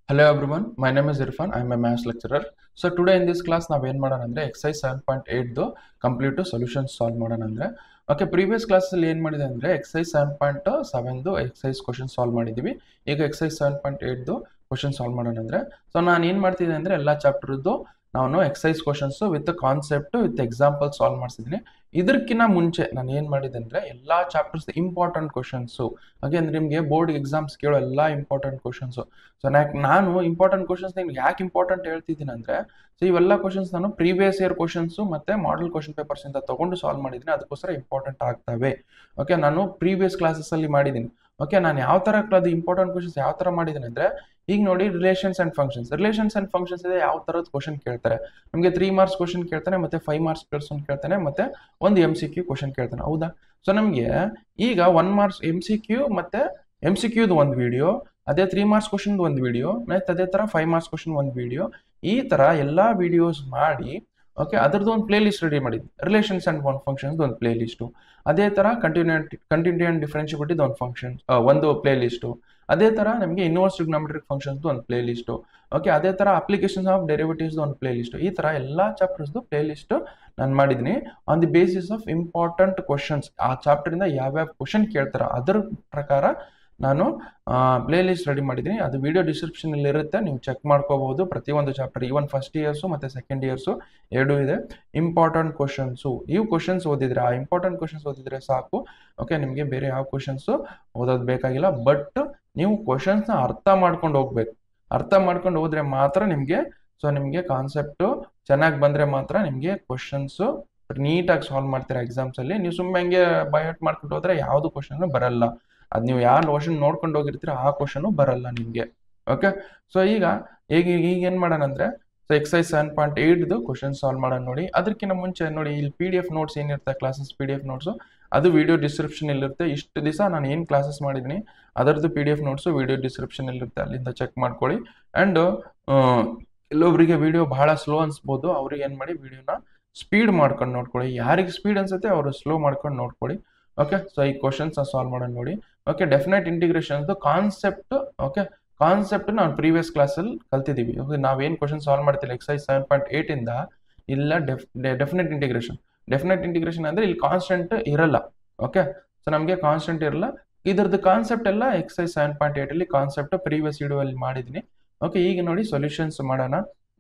Hello everyone, my name is Irfan. I am a maths lecturer. So today in this class ನಾವು ಏನು ಮಾಡೋಣ ಅಂದರೆ exercise 7.8 complete solutions solve ಮಾಡೋಣ ಅಂದರೆ okay previous ಕ್ಲಾಸಲ್ಲಿ ಏನು ಮಾಡಿದೆ ಅಂದರೆ ಎಕ್ಸೈಸ್ 7.7 ಎಕ್ಸೈಸ್ ಕ್ವಶನ್ ಸಾಲ್ವ್ ಮಾಡಿದ್ದೀವಿ. ಈಗ ಎಕ್ಸೈಸ್ 7.8 ಕ್ವಶನ್ ಸಾಲ್ವ್ ಮಾಡೋಣ ಅಂದರೆ ಸೊ ನಾನು ಏನು ಮಾಡ್ತಿದ್ದೆ ಅಂದರೆ ಎಲ್ಲ ಚಾಪ್ಟರ್ದು ನಾನು exercise questions with concept with example solve ಮಾಡಿಸಿದ್ದೀನಿ. ಇದಕ್ಕಿಂತ ಮುಂಚೆ ನಾನು ಏನು ಮಾಡಿದೆ ಅಂದರೆ ಎಲ್ಲ ಚಾಪ್ಟರ್ಸ್ ಇಂಪಾರ್ಟೆಂಟ್ ಕ್ವಶನ್ಸು ಹಾಗೆ ಅಂದರೆ ನಿಮಗೆ ಬೋರ್ಡ್ ಎಕ್ಸಾಮ್ಸ್ ಕೇಳೋ ಎಲ್ಲ ಇಂಪಾರ್ಟೆಂಟ್ ಕ್ವಶನ್ಸು. ಸೊ ನಾನು ಇಂಪಾರ್ಟೆಂಟ್ ಕ್ವಶನ್ಸ್ ನಿಮ್ಗೆ ಯಾಕೆ ಇಂಪಾರ್ಟೆಂಟ್ ಹೇಳ್ತಿದ್ದೀನಿ ಅಂದರೆ ಸೊ ಇವೆಲ್ಲ ಕ್ವಶನ್ಸ್ ನಾನು ಪ್ರೀವಿಯಸ್ ಇಯರ್ ಕ್ವಶನ್ಸು ಮತ್ತು ಮಾಡೆಲ್ ಕ್ವಶನ್ ಪೇಪರ್ಸ್ ಇಂದ ತೊಗೊಂಡು ಸಾಲ್ವ್ ಮಾಡಿದ್ದೀನಿ, ಅದಕ್ಕೋಸ್ಕರ ಇಂಪಾರ್ಟೆಂಟ್ ಆಗ್ತವೆ. ಓಕೆ, ನಾನು ಪ್ರೀವಿಯಸ್ ಕ್ಲಾಸಸ್ಸಲ್ಲಿ ಮಾಡಿದ್ದೀನಿ. ಓಕೆ, ನಾನು ಯಾವ ಥರ ಅದು ಇಂಪಾರ್ಟೆಂಟ್ ಕ್ವಶನ್ಸ್ ಯಾವ ಥರ ಮಾಡಿದ್ದೀನಿ ಅಂದರೆ ಈಗ ನೋಡಿ ರಿಲೇಷನ್ಸ್ ಆ್ಯಂಡ್ ಫಂಕ್ಷನ್ಸ್ ಇದೆ ಯಾವ ಥರದ ಕ್ವಶನ್ ಕೇಳ್ತಾರೆ. ನಮಗೆ 3 ಮಾರ್ಕ್ಸ್ ಕ್ವಶನ್ ಕೇಳ್ತಾನೆ ಮತ್ತು 5 ಮಾರ್ಕ್ಸ್ ಕ್ವಶನ್ ಕೇಳ್ತಾನೆ ಮತ್ತು ಒಂದು MCQ ಕ್ವಶನ್ ಕೇಳ್ತಾನೆ, ಹೌದಾ? ಸೊ ನಮಗೆ ಈಗ 1 ಮಾರ್ಕ್ಸ್ MCQ ಮತ್ತು MCQದು ಒಂದು ವಿಡಿಯೋ, ಅದೇ 3 ಮಾರ್ಕ್ಸ್ ಕ್ವಶನ್ ಒಂದು ವಿಡಿಯೋ, ಮತ್ತು ಅದೇ ಥರ 5 ಮಾರ್ಕ್ಸ್ ಕ್ವಶನ್ ಒಂದು ವಿಡಿಯೋ, ಈ ಥರ ಎಲ್ಲ ವಿಡಿಯೋಸ್ ಮಾಡಿ ಓಕೆ ಅದರದ್ದು ಒಂದು ಪ್ಲೇ ಲಿಸ್ಟ್ ರೆಡಿ ಮಾಡಿದ್ವಿ. ರಿಲೇಷನ್ಸ್ ಆ್ಯಂಡ್ ಫಂಕ್ಷನ್ಸ್ ಒಂದು ಪ್ಲೇ ಲಿಸ್ಟು, ಅದೇ ಥರ ಕಂಟಿನ್ಯೂಟಿ ಆ್ಯಂಡ್ ಡಿಫ್ರೆನ್ಷಿಬಿಲಿಟಿದು ಒಂದು ಪ್ಲೇ ಲಿಸ್ಟು, ಅದೇ ಥರ ನಮಗೆ ಇನ್ವರ್ಸ್ ಟ್ರಿಗ್ನೋಮೆಟ್ರಿಕ್ ಫಂಕ್ಷನ್ಸ್ದು ಒಂದು ಪ್ಲೇ ಲಿಸ್ಟು, ಓಕೆ ಅದೇ ಥರ ಅಪ್ಲಿಕೇಶನ್ಸ್ ಆಫ್ ಡೆರಿವೇಟಿವ್ಸ್ದು ಒಂದು ಪ್ಲೇ ಲಿಸ್ಟು, ಈ ಥರ ಎಲ್ಲ ಚಾಪ್ಟರ್ಸ್ದು ಪ್ಲೇ ಲಿಸ್ಟು ನಾನು ಮಾಡಿದ್ದೀನಿ on the basis of important questions. ಆ ಚಾಪ್ಟರಿಂದ ಯಾವ್ಯಾವ ಕ್ವಶನ್ ಕೇಳ್ತಾರೆ ಅದರ ಪ್ರಕಾರ ನಾನು ಪ್ಲೇ ಲಿಸ್ಟ್ ರೆಡಿ ಮಾಡಿದ್ದೀನಿ. ಅದು ವಿಡಿಯೋ ಡಿಸ್ಕ್ರಿಪ್ಷನಲ್ಲಿ ಇರುತ್ತೆ, ನೀವು ಚೆಕ್ ಮಾಡ್ಕೋಬಹುದು. ಪ್ರತಿಯೊಂದು ಚಾಪ್ಟರ್ ಈವನ್ ಫಸ್ಟ್ ಇಯರ್ಸು ಮತ್ತು ಸೆಕೆಂಡ್ ಇಯರ್ಸು ಎರಡೂ ಇದೆ. ಇಂಪಾರ್ಟೆಂಟ್ ಕ್ವಶನ್ಸು ಇವು ಕ್ವಶನ್ಸ್ ಓದಿದ್ರೆ ಆ ಇಂಪಾರ್ಟೆಂಟ್ ಕ್ವಶನ್ಸ್ ಓದಿದ್ರೆ ಸಾಕು. ಓಕೆ, ನಿಮಗೆ ಬೇರೆ ಯಾವ ಕ್ವಶನ್ಸು ಓದೋದು ಬೇಕಾಗಿಲ್ಲ. ಬಟ್ ನೀವು ಕ್ವಶನ್ಸ್ನ ಅರ್ಥ ಮಾಡ್ಕೊಂಡು ಹೋಗ್ಬೇಕು. ಅರ್ಥ ಮಾಡ್ಕೊಂಡು ಹೋದ್ರೆ ಮಾತ್ರ ನಿಮಗೆ ಕಾನ್ಸೆಪ್ಟು ಚೆನ್ನಾಗಿ ಬಂದರೆ ಮಾತ್ರ ನಿಮಗೆ ಕ್ವಶನ್ಸು ನೀಟಾಗಿ ಸಾಲ್ವ್ ಮಾಡ್ತೀರಾ ಎಕ್ಸಾಮ್ಸಲ್ಲಿ. ನೀವು ಸುಮ್ಮನೆ ಹಂಗೆ ಬೈಹರ್ಟ್ ಮಾಡ್ಕೊಂಡು ಹೋದ್ರೆ ಯಾವುದು ಕ್ವಶನ್ ಬರಲ್ಲ. ಅದು ನೀವು ಯಾವ ಕ್ವಶನ್ ನೋಡ್ಕೊಂಡು ಹೋಗಿರ್ತೀರ ಆ ಕ್ವಶನು ಬರಲ್ಲ ನಿಮಗೆ. ಓಕೆ, ಸೊ ಈಗ ಏನು ಮಾಡೋಣ ಅಂದರೆ ಸೊ ಎಕ್ಸೈಸ್ 7.8 ಕ್ವಶನ್ ಸಾಲ್ವ್ ಮಾಡೋಣ ನೋಡಿ. ಅದಕ್ಕಿಂತ ಮುಂಚೆ ನೋಡಿ ಇಲ್ಲಿ PDF ನೋಟ್ಸ್ ಏನಿರುತ್ತೆ ಕ್ಲಾಸಸ್ PDF ನೋಟ್ಸು ಅದು ವಿಡಿಯೋ ಡಿಸ್ಕ್ರಿಪ್ಷನಲ್ಲಿರುತ್ತೆ. ಇಷ್ಟು ದಿವಸ ನಾನು ಏನು ಕ್ಲಾಸಸ್ ಮಾಡಿದ್ದೀನಿ ಅದರದ್ದು PDF ನೋಟ್ಸು ವಿಡಿಯೋ ಡಿಸ್ಕ್ರಿಪ್ಷನಲ್ಲಿರುತ್ತೆ, ಅಲ್ಲಿಂದ ಚೆಕ್ ಮಾಡ್ಕೊಳ್ಳಿ. ಆ್ಯಂಡ್ ಕೆಲವೊಬ್ಬರಿಗೆ ವಿಡಿಯೋ ಬಹಳ ಸ್ಲೋ ಅನ್ಸ್ಬೋದು, ಅವ್ರಿಗೆ ಏನು ಮಾಡಿ ವಿಡಿಯೋನ ಸ್ಪೀಡ್ ಮಾಡ್ಕೊಂಡು ನೋಡ್ಕೊಳ್ಳಿ. ಯಾರಿಗೆ ಸ್ಪೀಡ್ ಅನ್ಸುತ್ತೆ ಅವರು ಸ್ಲೋ ಮಾಡ್ಕೊಂಡು ನೋಡ್ಕೊಳ್ಳಿ. ಓಕೆ, ಸೊ ಈ ಕ್ವಶನ್ಸ್ನ ಸಾಲ್ವ್ ಮಾಡೋಣ ನೋಡಿ. ಓಕೆ, ಡೆಫಿನೆಟ್ ಇಂಟಿಗ್ರೇಷನ್ದು ಕಾನ್ಸೆಪ್ಟ್ ನಾವು ಪ್ರೀವಿಯಸ್ ಕ್ಲಾಸಲ್ಲಿ ಕಲ್ತಿದ್ದೀವಿ. ಓಕೆ, ನಾವೇನು ಕ್ವಶನ್ ಸಾಲ್ವ್ ಮಾಡ್ತಿಲ್ಲ ಎಕ್ಸೈಸ್ 7.8 ಇಂದ ಇಲ್ಲ ಡೆಫಿನೆಟ್ ಇಂಟಿಗ್ರೇಷನ್ ಅಂದರೆ ಇಲ್ಲಿ ಕಾನ್ಸ್ಟೆಂಟ್ ಇರಲ್ಲ. ಓಕೆ, ಸೊ ನಮಗೆ ಕಾನ್ಸ್ಟೆಂಟ್ ಇರಲ್ಲ. ಇದರದ್ದು ಕಾನ್ಸೆಪ್ಟ್ ಎಲ್ಲ ಎಕ್ಸೈಸ್ 7.8 ಅಲ್ಲಿ ಕಾನ್ಸೆಪ್ಟ್ ಪ್ರೀವಿಯಸ್ ವಿಡಿಯೋಲ್ಲಿ ಮಾಡಿದ್ದೀನಿ. ಓಕೆ, ಈಗ ನೋಡಿ ಸೊಲ್ಯೂಷನ್ಸ್ ಮಾಡೋಣ.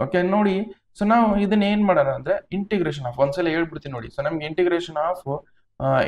ಓಕೆ ನೋಡಿ, ಸೊ ನಾವು ಇದನ್ನ ಏನು ಮಾಡೋಣ ಅಂದರೆ ಇಂಟಿಗ್ರೇಷನ್ ಆಫ್ ಒಂದ್ಸಲ ಹೇಳ್ಬಿಡ್ತೀನಿ ನೋಡಿ. ಸೊ ನಮ್ಗೆ integration of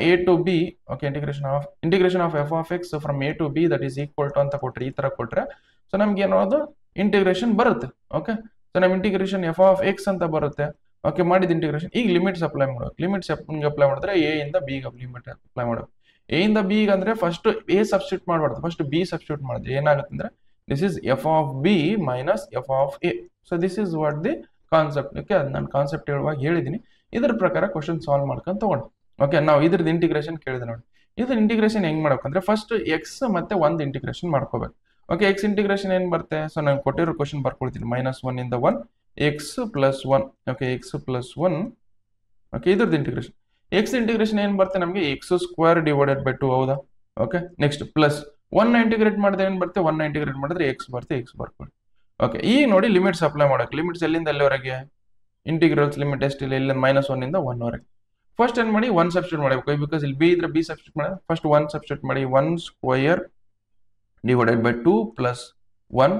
A to B, okay integration of f of x from A to B that is equal to ಅಂತ ಕೊಟ್ಟರೆ, ಈ ಥರ ಕೊಟ್ಟರೆ ಸೊ ನಮ್ಗೆ ಏನೋದು ಇಂಟಿಗ್ರೇಷನ್ ಬರುತ್ತೆ. ಓಕೆ, ಸೊ ನಮ್ಮ ಇಂಟಿಗ್ರೇಷನ್ f of x ಅಂತ ಬರುತ್ತೆ. ಓಕೆ, ಮಾಡಿದ ಇಂಟಿಗ್ರೇಷನ್ ಈಗ ಲಿಮಿಟ್ಸ್ ಅಪ್ಲೈ ಮಾಡೋದು. ಲಿಮಿಟ್ಸ್ ಅಪ್ಲೈ ಮಾಡಿದ್ರೆ A ಇಂದ B ಲಿಮಿಟ್ ಅಪ್ಲೈ ಮಾಡೋದು. A ಇಂದ B ಅಂದರೆ ಫಸ್ಟ್ A ಸಬ್ಸ್ಟಿಟ್ಯೂಟ್ ಮಾಡಬಾರ್ದು, ಫಸ್ಟ್ B ಸಬ್ಸ್ಟಿಟ್ಯೂಟ್ ಮಾಡಿದ್ರೆ ಏನಾಗುತ್ತೆ ಅಂದರೆ this is f of B minus f of A. So this is what the concept. Okay, ಅದು ನಾನು ಕಾನ್ಸೆಪ್ಟ್ ಹೇಳುವಾಗ ಹೇಳಿದ್ದೀನಿ. ಇದ್ರ ಪ್ರಕಾರ ಕ್ವಶನ್ ಸಾಲ್ವ್ ಮಾಡ್ಕೊಂಡು ತಗೊಂಡು ಓಕೆ ನಾವು ಇದ್ರದ್ದು ಇಂಟಿಗ್ರೇಷನ್ ಕೇಳಿದೆ ನೋಡಿ. ಇದ್ರ ಇಂಟಿಗ್ರೇಷನ್ ಹೆಂಗ್ ಮಾಡ್ಬೇಕಂದ್ರೆ ಫಸ್ಟ್ ಎಕ್ಸ್ ಮತ್ತೆ ಒಂದು ಇಂಟಿಗ್ರೇಷನ್ ಮಾಡ್ಕೋಬೇಕು. ಓಕೆ, ಎಕ್ಸ್ ಇಂಟಿಗ್ರೇಷನ್ ಏನು ಬರುತ್ತೆ? ಸೊ ನಾನು ಕೊಟ್ಟಿರೋ ಕ್ವಶನ್ ಬರ್ಕೊಳ್ತೀನಿ. -1 ಇಂದ 1 X plus 1. Okay, x plus 1. Okay, ಇದ್ರದ್ದು ಇಂಟಿಗ್ರೇಷನ್ ಎಕ್ಸ್ ಇಂಟಿಗ್ರೇಷನ್ ಏನು ಬರುತ್ತೆ ನಮಗೆ x² ಡಿವೈಡೆಡ್ ಬೈ 2, ಹೌದಾ? ಓಕೆ, ನೆಕ್ಸ್ಟ್ ಪ್ಲಸ್ 1 ಇಂಟಿಗ್ರೇಟ್ ಮಾಡಿದ್ರೆ ಏನು ಬರುತ್ತೆ? 1 ಇಂಟಿಗ್ರೇಟ್ ಮಾಡಿದ್ರೆ ಎಕ್ಸ್ ಬರುತ್ತೆ, ಎಕ್ಸ್ ಬರ್ಕೊಳ್ಳಿ. ಓಕೆ, ಈಗ ನೋಡಿ ಲಿಮಿಟ್ಸ್ ಅಪ್ಲೈ ಮಾಡೋಕೆ. ಲಿಮಿಟ್ಸ್ ಎಲ್ಲಿಂದ ಎಲ್ಲಿವರೆಗೆ? ಇಂಟಿಗ್ರಲ್ಸ್ ಲಿಮಿಟ್ ಎಷ್ಟಿಲ್ಲ, ಇಲ್ಲ -1 ಇಂದ 1 ವರೆಗೆ. ಫಸ್ಟ್ ಏನು ಮಾಡಿ 1 ಸಬ್ಸ್ಟಿಟ್ಯೂಟ್ ಮಾಡಬೇಕು, ಬಿಕಾಸ್ ಇಲ್ಲಿ B ಇದ್ರೆ B ಸಬ್ಸ್ಟಿಟ್ಯೂಟ್ ಮಾಡಿ. ಫಸ್ಟ್ 1 ಸಬ್ಸ್ಟಿಟ್ಯೂಟ್ ಮಾಡಿ, 1² ಡಿವೈಡೆಡ್ ಬೈ 2 ಪ್ಲಸ್ 1.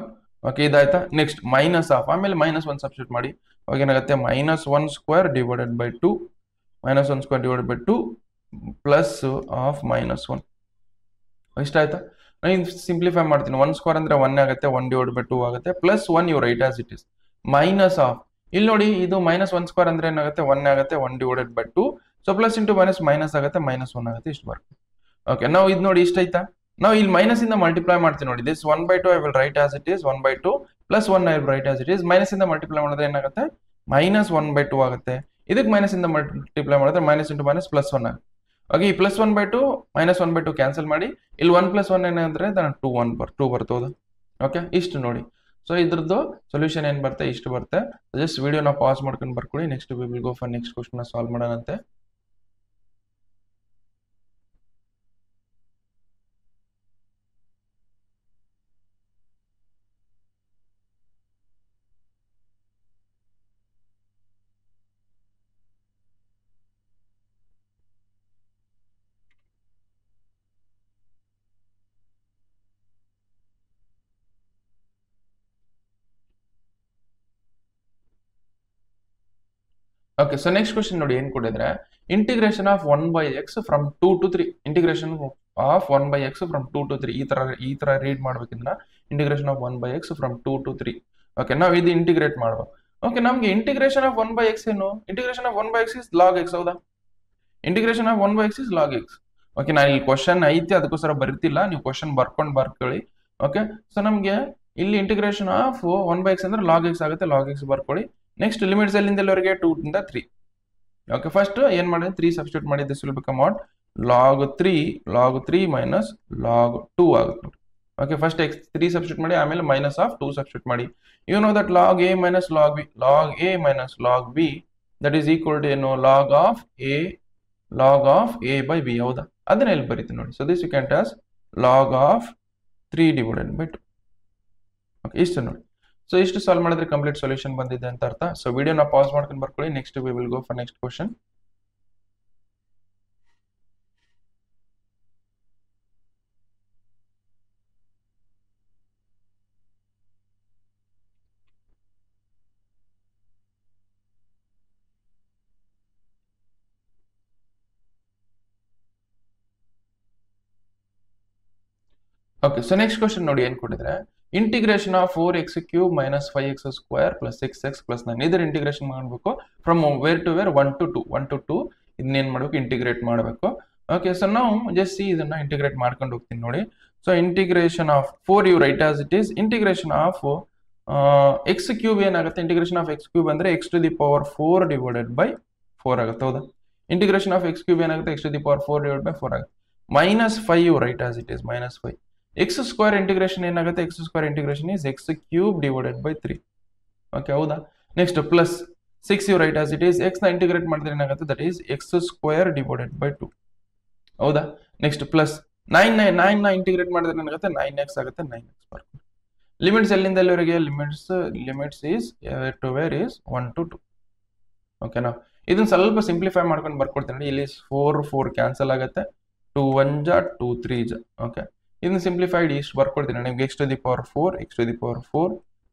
ಓಕೆ, ಇದಾಯ್ತಾ? ನೆಕ್ಸ್ಟ್ ಮೈನಸ್ ಆಫ್, ಆಮೇಲೆ -1 ಸಬ್ಸ್ಟಿಟ್ಯೂಟ್ ಮಾಡಿ. ಅವಾಗ ಏನಾಗುತ್ತೆ? -1² divided by 2 -1² divided by 2 plus of -1. ಇಷ್ಟ ಆಯ್ತಾ? ನಾನು ಸಿಂಪ್ಲಿಫೈ ಮಾಡ್ತೀನಿ. 1² ಅಂದರೆ 1 ಆಗುತ್ತೆ, 1 ಡಿವೈಡ್ ಬೈ 2 ಆಗುತ್ತೆ, plus 1 you write as it is, minus of. ಇಲ್ಲಿ ನೋಡಿ ಇದು -1² ಅಂದ್ರೆ ಏನಾಗುತ್ತೆ? 1 ಆಗುತ್ತೆ, 1 divided by 2. So plus into minus ಆಗುತ್ತೆ, -1 ಆಗುತ್ತೆ, ಇಷ್ಟು ಬರುತ್ತೆ. ಓಕೆ, ನಾವು ಇದು ನೋಡಿ ಇಷ್ಟ ಆಯ್ತಾ? ನಾವು ಇಲ್ಲಿ ಮೈನಸ್ ಇಂದ ಮಲ್ಟಿಪ್ಲೈ ಮಾಡ್ತೀವಿ ನೋಡಿ. This 1/2 I will write as it is 1/2 plus 1 I will write as it is. Minus ಇಂದ ಮಲ್ಟಿಪ್ಲೈ ಮಾಡಿದ್ರೆ ಏನಾಗುತ್ತೆ? -1/2 ಆಗುತ್ತೆ. ಇದಕ್ಕೆ ಮೈನಸ್ ಇಂದ ಮಲ್ಟಿಪ್ಲೈ ಮಾಡಿದ್ರೆ ಮೈನಸ್ ಇಂಟು ಮೈನಸ್ ಪ್ಲಸ್ 1 ಆಗುತ್ತೆ. ಓಕೆ, ಈ ಪ್ಲಸ್ 1/2 -1/2 ಕ್ಯಾನ್ಸಲ್ ಮಾಡಿ. ಇಲ್ಲಿ 1 + 1 ಏನಂದ್ರೆ 2 ಬರ್ತದೆ. ಓಕೆ, ಇಷ್ಟು ನೋಡಿ. ಸೊ ಇದ್ರದ್ದು ಸೊಲ್ಯೂಷನ್ ಏನು ಬರುತ್ತೆ? ಇಷ್ಟು ಬರುತ್ತೆ. ಜಸ್ಟ್ ವಿಡಿಯೋನ ಪಾಸ್ ಮಾಡ್ಕೊಂಡು ಬರ್ಕೊಳ್ಳಿ. Next we will go for next question solve ಮಾಡೋಣಂತೆ. ಓಕೆ, ಸೊ ನೆಕ್ಸ್ಟ್ ಕ್ವಶನ್ ನೋಡಿ ಏನ್ ಕೊಟ್ಟಿದ್ರೆ integration of 1/x from 2 to 3. Integration of 1/x from 2 to 3 ಈ ತರ ರೀಡ್ ಮಾಡ್ಬೇಕಿದ್ರೆ integration of 1/x from 2 to 3. Okay, ನಾವು ಇದು ಇಂಟಿಗ್ರೇಟ್ ಮಾಡ್ಬೇಕು. ಓಕೆ, ನಮ್ಗೆ ಇಂಟಿಗ್ರೇಷನ್ ಆಫ್ 1/x ಏನು? Integration of 1/x is log x, ಹೌದಾ? Integration of 1/x is log x. Okay, ನಾನು ಇಲ್ಲಿ ಕ್ವಶನ್ ಐತಿ ಅದಕ್ಕೋಸ್ಕರ ಬರ್ತಿಲ್ಲ, ನೀವು ಕ್ವಶನ್ ಬರ್ಕೊಳ್ಳಿ. ಓಕೆ, ಸೊ ನಮ್ಗೆ ಇಲ್ಲಿ ಇಂಟಿಗ್ರೇಷನ್ ಆಫ್ 1/x ಅಂದ್ರೆ log x ಆಗುತ್ತೆ, log x ಬರ್ಕೊಳ್ಳಿ. ನೆಕ್ಸ್ಟ್ ಲಿಮಿಟ್ಸ್ ಎಲ್ಲಿಂದ ಎಲ್ಲಿವರೆಗೆ? 2 ಇಂದ 3. ಓಕೆ, ಫಸ್ಟ್ ಏನ್ ಮಾಡಿದ್ರೆ 3 ಸಬ್ಸ್ಟಿಟ್ಯೂಟ್ ಮಾಡಿ, this will become out log 3 minus log 2 ಆಗುತ್ತೆ. ಓಕೆ, ಫಸ್ಟ್ x 3 ಸಬ್ಸ್ಟಿಟ್ಯೂಟ್ ಮಾಡಿ, ಆಮೇಲೆ ಮೈನಸ್ ಆಫ್ 2 ಸಬ್ಸ್ಟಿಟ್ಯೂಟ್ ಮಾಡಿ. You know that log a minus log b that is equal to ಏನು? log of a by b, ಹೌದಾ? ಅದನ್ನ ಎಲ್ಲಿ ಬರೀತೀನಿ ನೋಡಿ. So this you can take log of 3 divided by 2. Okay, ಇಷ್ಟು ನೋಡಿ. ಸೊ ಇಷ್ಟು ಸಾಲ್ವ್ ಮಾಡಿದ್ರೆ ಕಂಪ್ಲೀಟ್ ಸೊಲ್ಯೂಷನ್ ಬಂದಿದೆ ಅಂತ ಅರ್ಥ. ಸೊ ವಿಡಿಯೋನ ಪಾಸ್ ಮಾಡ್ಕೊಂಡು ಬರ್ಕೊಳ್ಳಿ. Next we will go for next question. Okay, so next question ನೋಡಿ ಏನ್ ಕೊಟ್ಟಿದ್ರೆ integration of 4x³ minus 5x² plus 6x plus 9 ಇದರ ಇಂಟಿಗ್ರೇಷನ್ ಮಾಡಬೇಕು from where to where 1 to 2 ಇದನ್ನೇನ್ ಮಾಡಬೇಕು? ಇಂಟಿಗ್ರೇಟ್ ಮಾಡಬೇಕು. ಓಕೆ, ಸೊ ನಾವು ಜಸ್ಟ್ ಇದನ್ನ ಇಂಟಿಗ್ರೇಟ್ ಮಾಡ್ಕೊಂಡು ಹೋಗ್ತೀನಿ ನೋಡಿ. So integration of 4 you write as it is. Integration of x³ ಏನಾಗುತ್ತೆ? ಇಂಟಿಗ್ರೇಷನ್ ಆಫ್ x³ ಅಂದ್ರೆ x⁴ ಡಿವೈಡೆಡ್ ಬೈ 4 ಆಗುತ್ತೆ, ಹೌದಾ? ಇಂಟಿಗ್ರೇಷನ್ ಆಫ್ x³ ಏನಾಗುತ್ತೆ? x⁴ ಡಿವೈಡೆಡ್ ಬೈ 4 ಆಗುತ್ತೆ. Minus 5 you write as it is, minus 5. x² integration ಏನಾಗುತ್ತೆ? x² integration is x³ divided by 3. Okay, ಹೌದಾ? Next plus 6 you write as it is. x ನ integrate ಮಾಡಿದ್ರೆ ಏನಾಗುತ್ತೆ? That is x² divided by 2, ಹೌದಾ? Next plus 9 ನ integrate ಮಾಡಿದ್ರೆ ಏನಾಗುತ್ತೆ? 9x ಆಗುತ್ತೆ, 9x ಬರ್ಕೊಂಡು. ಲಿಮಿಟ್ಸ್ ಎಲ್ಲಿಂದ ಎಲ್ಲಿವರೆಗೆ? Limits is to where is 1 to 2. ಓಕೆನಾ? ಇದನ್ನ ಸ್ವಲ್ಪ ಸಿಂಪ್ಲಿಫೈ ಮಾಡ್ಕೊಂಡು ಬರ್ಕೊಡ್ತೀನಿ. ಇಲ್ಲಿ 4 ಕ್ಯಾನ್ಸಲ್ ಆಗುತ್ತೆ, 2 1 ಜ 2 3 ಜ. ಓಕೆ, ಇದನ್ನ ಸಿಂಪ್ಲಿಫೈಡ್ ಇಷ್ಟು ಬರ್ಕೊಡ್ತೀನಿ ನಿಮ್ಗೆ. x⁴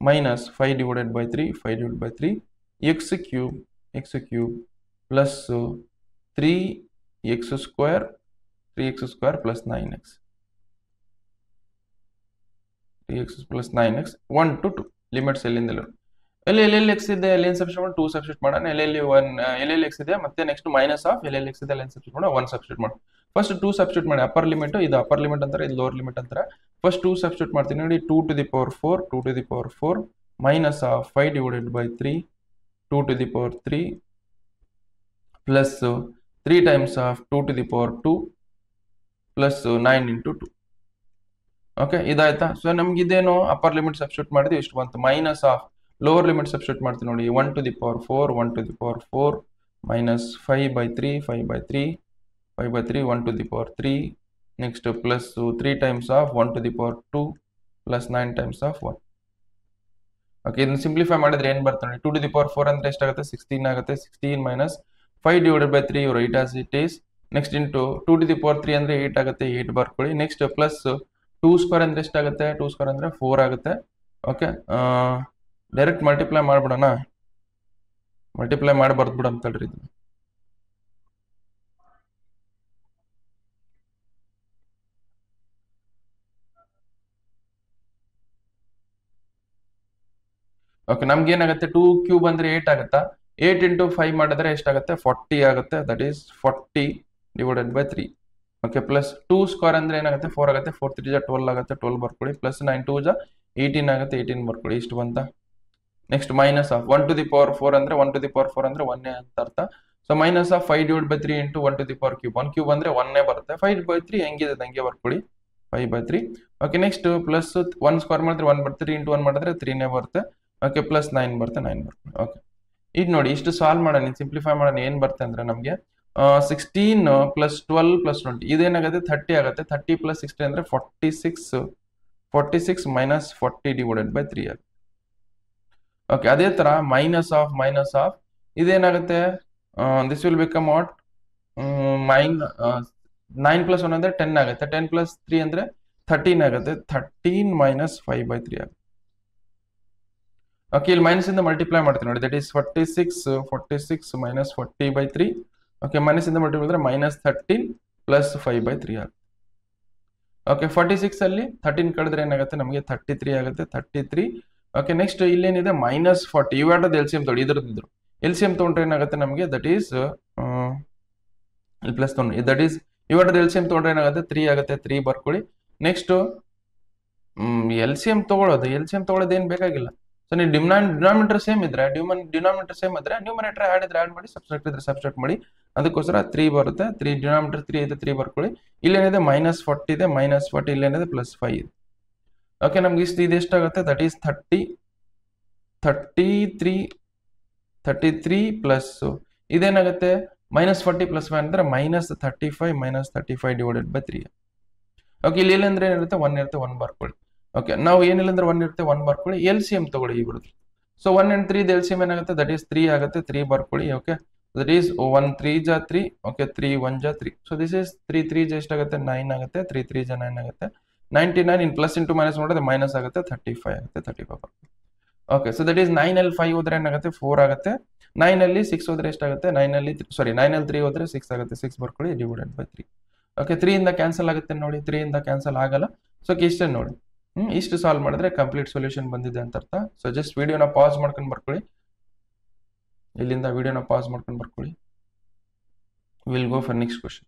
minus 5 divided by 3 x³ plus 3x² plus 9x 1 to 2. Limits ಎಲ್ಲಿಂದ ಎಲ್ಲಿ x ಇದೆ ಎಲ್ಲಿ ಸಬ್ಸ್ಟಿಟ್ಯೂಟ್ ಮಾಡಿ 2 ಸಬ್ಸ್ಟಿಟ್ಯೂಟ್ ಮಾಡೋಣ. ಎಲ್ಲೆಲ್ಲಿ x ಇದೆ ಮತ್ತೆ ನೆಕ್ಸ್ಟ್ ಮೈನಸ್ ಆಫ್ ಎಲ್ಲೆಲ್ಲಿ x ಇದೆ ಅಲ್ಲಿ ಸಬ್ಸ್ಟಿಟ್ಯೂಟ್ ಮಾಡೋಣ, 1 ಸಬ್ಸ್ಟಿಟ್ಯೂಟ್ ಮಾಡಿ. ಫಸ್ಟ್ 2 ಸಬ್ಸ್ಟಿಟ್ಯೂಟ್ ಮಾಡಿ. ಅಪ್ಪರ್ ಲಿಮಿಟ್ ಇದು ಅಪ್ಪರ್ ಲಿಮಿಟ್ ಅಂತಾರೆ, ಇದು ಲೋವರ್ ಲಿಮಿಟ್ ಅಂತಾರೆ. ಫಸ್ಟ್ 2 ಸಬ್ಸ್ಟಿಟ್ಯೂಟ್ ಮಾಡ್ತೀನಿ ನೋಡಿ. 2 to the power 4 minus of 5 divided by 3 2 to the power 3 plus 3 times of 2 to the power 2 plus 9 into 2. Okay, ಇದಾಯ್ತಾ? ಸೊ ನಮ್ಗೆ ಇದೇನು ಅಪ್ಪರ್ ಲಿಮಿಟ್ ಸಬ್ಸ್ಟಿಟ್ಯೂಟ್ ಮಾಡಿದ್ವಿ, ಇಷ್ಟು ಬಂತು. Minus of lower limit substitute ಮಾಡ್ತೀನಿ ನೋಡಿ. 1 to the power 4 minus 5 by 3 1 to the power 3 next plus 3 times of 1 to the power 2 plus 9 times of 1. Okay, ಇದನ್ನ simplify ಮಾಡಿದ್ರೆ ಏನ್ ಬರ್ತದೆ? 2 to the power 4 ಅಂದ್ರೆ ಎಷ್ಟಾಗುತ್ತೆ? 16 ಆಗುತ್ತೆ. 16 minus 5 divided by 3 right as it is. Next into 2 to the power 3 ಅಂದ್ರೆ 8 ಆಗುತ್ತೆ, 8 ಬರ್ಕೊಳ್ಳಿ. ನೆಕ್ಸ್ಟ್ ಪ್ಲಸ್ 2² ಅಂದ್ರೆ ಎಷ್ಟಾಗುತ್ತೆ? 2² ಅಂದ್ರೆ 4 ಆಗುತ್ತೆ. ಓಕೆ, ಡೈರೆಕ್ಟ್ ಮಲ್ಟಿಪ್ಲೈ ಮಾಡ್ಬಿಡೋಣ. ಮಲ್ಟಿಪ್ಲೈ ಮಾಡಿ ಬರ್ದ್ಬಿಡ ಅಂತಲ್ರಿ ಇದು. ಓಕೆ, ನಮ್ಗೆ ಏನಾಗುತ್ತೆ? 2³ ಅಂದ್ರೆ 8 ಆಗುತ್ತಾ? 8 into 5 ಮಾಡಿದ್ರೆ ಎಷ್ಟಾಗುತ್ತೆ? 40 ಆಗುತ್ತೆ. That is 40 divided by 3. Okay, plus 2² ಅಂದ್ರೆ ಏನಾಗುತ್ತೆ? 4 ಆಗುತ್ತೆ. 4 3 ಜ 12 ಆಗುತ್ತೆ, 12 ಬರ್ಕೊಳ್ಳಿ. ಪ್ಲಸ್ 9 2 ಜ 18 ಆಗುತ್ತೆ, 18 ಬರ್ಕೊಳ್ಳಿ. ಇಷ್ಟು ಬಂತ. Next minus of 1 to the power 4 ಅಂದ್ರೆ 1 to the power 4 ಅಂದ್ರೆ 1 ಅಂತ ಅರ್ಥ. So minus of 5 divide by 3 into 1 to the power cube. 1³ ಅಂದ್ರೆ 1 ಬರುತ್ತೆ. 5 by 3 ಹೆಂಗಿದೆ ಹಂಗೆ ಬರ್ಕೊಳ್ಳಿ, 5 by 3. ಓಕೆ, ನೆಕ್ಸ್ಟ್ ಪ್ಲಸ್ 1² ಮಾಡಿದ್ರೆ 1 ಬರುತ್ತೆ, 3 into 1 ಮಾಡಿದ್ರೆ 3 ಬರುತ್ತೆ. ಓಕೆ, ಪ್ಲಸ್ 9 ಬರುತ್ತೆ, 9 ಬರುತ್ತೆ. ಓಕೆ, ಈಗ ನೋಡಿ ಇಷ್ಟು ಸಾಲ್ವ್ ಮಾಡೋಣ, ಸಿಂಪ್ಲಿಫೈ ಮಾಡೋಣ. ಏನ್ ಬರುತ್ತೆ ಅಂದ್ರೆ ನಮಗೆ 16 ಪ್ಲಸ್ 12 ಪ್ಲಸ್ 20 ಇದೇನಾಗುತ್ತೆ? 30 ಆಗುತ್ತೆ. 30 ಪ್ಲಸ್ 60 ಅಂದ್ರೆ 46 ಮೈನಸ್ 40 ಡಿವೈಡೆಡ್ ಬೈ 3 ಆಗುತ್ತೆ. ಓಕೆ, ಅದೇ ತರ ಮೈನಸ್ ಆಫ್ ಇದೇನಾಗುತ್ತೆ? This will become out 9 plus 1 ಅಂದ್ರೆ 10 ಆಗುತ್ತೆ. 10 ಪ್ಲಸ್ 3 ಅಂದ್ರೆ 13 ಆಗುತ್ತೆ. 13 ಮೈನಸ್ 5 by 3 ಆಗುತ್ತೆ. ಓಕೆ, ಇಲ್ಲಿ ಮೈನಸ್ ಇಂದ ಮಲ್ಟಿಪ್ಲೈ ಮಾಡ್ತೀನಿ ನೋಡಿ. That is 46 minus 40/3. Okay, minus ಇಂದ ಮಲ್ಟಿಪ್ಲೈ ಮಾಡಿದ್ರೆ ಮೈನಸ್ 13 ಪ್ಲಸ್ 5/3 ಆಗುತ್ತೆ. ಓಕೆ, 46 ಅಲ್ಲಿ 13 ಕಳೆದ್ರೆ ಏನಾಗುತ್ತೆ ನಮಗೆ 33 ಆಗುತ್ತೆ. 33. ಓಕೆ, ನೆಕ್ಸ್ಟ್ ಇಲ್ಲೇನಿದೆ ಮೈನಸ್ 40. ಇವೆರಡದ ಎಲ್ ಸಿ ಎಂ ತೊಗೊಳ್ಳಿ. ಇದ್ರದ್ದು ಎಲ್ ಸಿ ಎಂ ತೊಗೊಂಡ್ರೆ ಏನಾಗುತ್ತೆ ನಮಗೆ ದಟ್ ಈಸ್ ಪ್ಲಸ್ ತೊಗೊಂಡು ದಟ್ ಈಸ್ ಇವೆರಡದ ಎಲ್ ಸಿ ಎಂ ತೊಗೊಂಡ್ರೆ ಏನಾಗುತ್ತೆ 3 ಆಗುತ್ತೆ. 3 ಬರ್ಕೊಳ್ಳಿ. ನೆಕ್ಸ್ಟ್ ಎಲ್ ಸಿ ಎಂ ತಗೊಳ್ಳೋದು ಏನು ಬೇಕಾಗಿಲ್ಲ. ಸೊ ನೀವು ಡಿನಾಮಿನೇಟರ್ ಸೇಮ್ ಇದ್ರೆ ನ್ಯೂಮರೇಟರ್ ಆಡ್ ಮಾಡಿ, ಸಬ್ಸ್ಟ್ರಾಕ್ಟ್ ಇದ್ರೆ ಸಬ್ಸ್ಟ್ರಾಕ್ಟ್ ಮಾಡಿ. ಅದಕ್ಕೋಸ್ಕರ 3 ಬರುತ್ತೆ. 3 ಡಿನಾಮಿನೇಟರ್ 3 ಇದೆ, 3 ಬರ್ಕೊಳ್ಳಿ. ಇಲ್ಲೇನಿದೆ ಮೈನಸ್ 40 ಇದೆ, ಮೈನಸ್ 40 ಇಲ್ಲೇನಿದೆ ಪ್ಲಸ್ 5 ಇದೆ. ಓಕೆ, ನಮ್ಗೆ ಇದು ಎಷ್ಟಾಗುತ್ತೆ ದಟ್ ಈಸ್ 33 ಪ್ಲಸ್ ಇದೇನಾಗುತ್ತೆ ಮೈನಸ್ 40 ಪ್ಲಸ್ 5 ಅಂದ್ರೆ ಮೈನಸ್ 35 ಡಿವೈಡೆಡ್ ಬೈ 3. ಓಕೆ, ಇಲ್ಲಿ ಇಲ್ಲಂದ್ರೆ ಏನಿರುತ್ತೆ 1 ಇರುತ್ತೆ, 1 ಬರ್ಕೊಳ್ಳಿ. ಓಕೆ, ನಾವು ಏನಿಲ್ಲ ಅಂದ್ರೆ 1 ಇರುತ್ತೆ, 1 ಬರ್ಕೊಳ್ಳಿ. ಎಲ್ ಸಿ ಎಂ ತಗೊಳ್ಳಿ ಇವ್ರದ್ದು. So 1 and 3 L C M ಏನಾಗುತ್ತೆ ದಟ್ ಈಸ್ 3 ಆಗುತ್ತೆ. 3 ಬರ್ಕೊಳ್ಳಿ. ಓಕೆ, ದಟ್ ಈಸ್ 1 3 ಜಾ 3. ಓಕೆ, 3 1 ಜಾ 3. ಸೊ ದಿಸ್ ಈಸ್ 3 3 ಜಾ ಎಷ್ಟಾಗುತ್ತೆ 9 ಆಗುತ್ತೆ. 3 3 ಜಾ 9 ಆಗುತ್ತೆ. 99 ಇನ್ ಪ್ಲಸ್ ಇಂಟು ಮೈನಸ್ ಮಾಡಿದ್ರೆ ಮೈನಸ್ ಆಗುತ್ತೆ. 35 ಆಗುತ್ತೆ. 35. ಓಕೆ, ಸೊ ದಟ್ ಈಸ್ 9 ಅಲ್ಲಿ 5 ಹೋದ್ರೆ ಏನಾಗುತ್ತೆ 4 ಆಗುತ್ತೆ. 9 ಅಲ್ಲಿ 6 ಹೋದ್ರೆ ಎಷ್ಟಾಗುತ್ತೆ 9 ಅಲ್ಲಿ 3 ಹೋದ್ರೆ 6 ಆಗುತ್ತೆ. 6 ಬರ್ಕೊಳ್ಳಿ ಡಿವೈಡೆಡ್ ಬೈ 3. ಓಕೆ, 3 ಇಂದ ಕ್ಯಾನ್ಸಲ್ ಆಗುತ್ತೆ ನೋಡಿ. 3 ಇಂದ ಕ್ಯಾನ್ಸಲ್ ಆಗಲ್ಲ. ಸೊ ಇಷ್ಟೇ ನೋಡಿ. ಇಷ್ಟು ಸಾಲ್ವ್ ಮಾಡಿದ್ರೆ ಕಂಪ್ಲೀಟ್ ಸೊಲ್ಯೂಷನ್ ಬಂದಿದೆ ಅಂತ ಅರ್ಥ. ಸೊ ಜಸ್ಟ್ ವಿಡಿಯೋನ ಪಾಸ್ ಮಾಡ್ಕೊಂಡು ಬರ್ಕೊಳ್ಳಿ. ಇಲ್ಲಿಂದ ವಿಡಿಯೋನ ಪಾಸ್ ಮಾಡ್ಕೊಂಡು ಬರ್ಕೊಳ್ಳಿ. Will go for next question.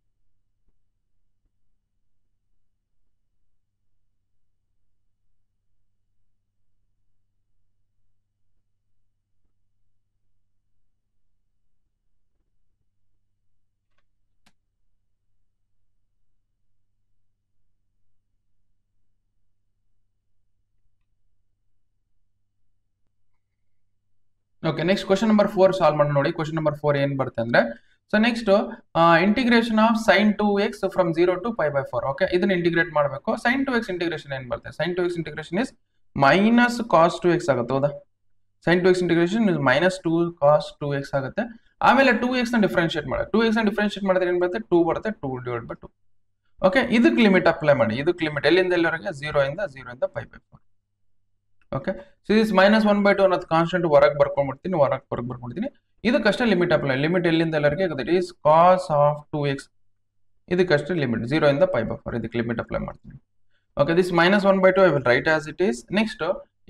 Okay, next question number 4 solve ಮಾಡಿ ನೋಡಿ. ಕ್ವಶನ್ ನಂಬರ್ 4 ಏನ್ ಬರುತ್ತೆ ಅಂದ್ರೆ, so next integration of sin 2x from 0 to π/4. Okay, ಇದನ್ನ ಇಂಟಿಗ್ರೇಟ್ ಮಾಡಬೇಕು. sin 2x ಇಂಟಿಗ್ರೇಷನ್ ಏನ್ ಬರುತ್ತೆ? sin 2x integration is minus cos 2x ಆಗುತ್ತೆ. ಹೌದಾ? sin 2x integration is minus 2 cos 2x ಆಗುತ್ತೆ. ಆಮೇಲೆ 2x ನ ಡಿಫರೆನ್ಶಿಯೇಟ್ ಮಾಡಿ. 2x ನ ಡಿಫರೆನ್ಶಿಯೇಟ್ ಮಾಡಿದ್ರೆ ಏನ್ ಬರುತ್ತೆ 2 ಬರುತ್ತೆ. 2 ಡಿವೈಡ್ ಬೈ 2. ಓಕೆ, ಇದಕ್ಕೆ ಲಿಮಿಟ್ ಅಪ್ಲೈ ಮಾಡಿ. ಇದಕ್ಕೆ ಲಿಮಿಟ್ ಎಲ್ಲಿಂದ ಎಲ್ಲಿವರೆಗೆ 0 ಇಂದ π/4. ಓಕೆ, ಸೊ ದಿಸ್ -1/2 ಅನ್ನೋದು ಕಾನ್ಸ್ಟೆಂಟ್ ಹೊರಗೆ ಬರ್ಕೊಂಡ್ಬಿಡ್ತೀನಿ. ಇದಕ್ಕಷ್ಟೇ ಲಿಮಿಟ್ ಅಪ್ಲೈ. ಲಿಮಿಟ್ ಎಲ್ಲಿಂದ ಎಲ್ಲರಿಗೆ that is cos of 2x. ಇದಕ್ಕಷ್ಟೇ ಲಿಮಿಟ್ 0 ಇಂದ π/4. ಇದಕ್ಕೆ ಲಿಮಿಟ್ ಅಪ್ಲೈ ಮಾಡ್ತೀನಿ. Okay, this -1/2 I will write as it is. Next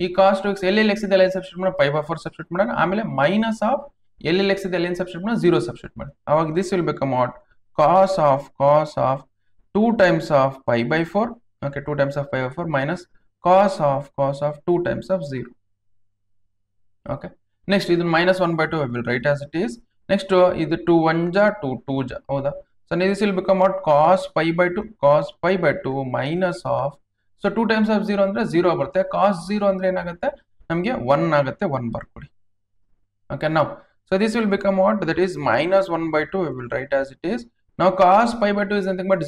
ಈ cos 2x ಎಲ್ಲೆಲ್ಲಿ x ಇದೆ ಅಲ್ಲಿ ಸಬ್ಸ್ಟಿಟ್ಯೂಟ್ ಮಾಡಿ π/4 ಸಬ್ಸ್ಟಿಟ್ಯೂಟ್ ಮಾಡೋಣ. ಆಮೇಲೆ ಮೈನಸ್ ಆಫ್ ಎಲ್ಲೆಲ್ಲಿ x ಇದೆ ಅಲ್ಲಿ ಸಬ್ಸ್ಟಿಟ್ಯೂಟ್ ಮಾಡಿ 0 ಸಬ್ಸ್ಟಿಟ್ಯೂಟ್ ಮಾಡಿ. ಅವಾಗ this will become what cos of 2 times of π/4. Okay, 2 times of π/4 minus cos of 2 times of 0. Okay, next ಇದು -1/2 I will write as it is. Next ಇದು 2 1 ಜಾ 2 2 ಜಾ. ಹೌದಾ? So this will become what cos π/2 minus of, so 2 times of 0 ಅಂದ್ರೆ 0 ಬರುತ್ತೆ. cos 0 ಅಂದ್ರೆ ಏನಾಗುತ್ತೆ ನಮಗೆ 1 ಆಗುತ್ತೆ. 1 ಬರ್ಕೊಳ್ಳಿ. Okay, now so this will become what that is -1/2 I will write as it is. Now cos π/2 is nothing but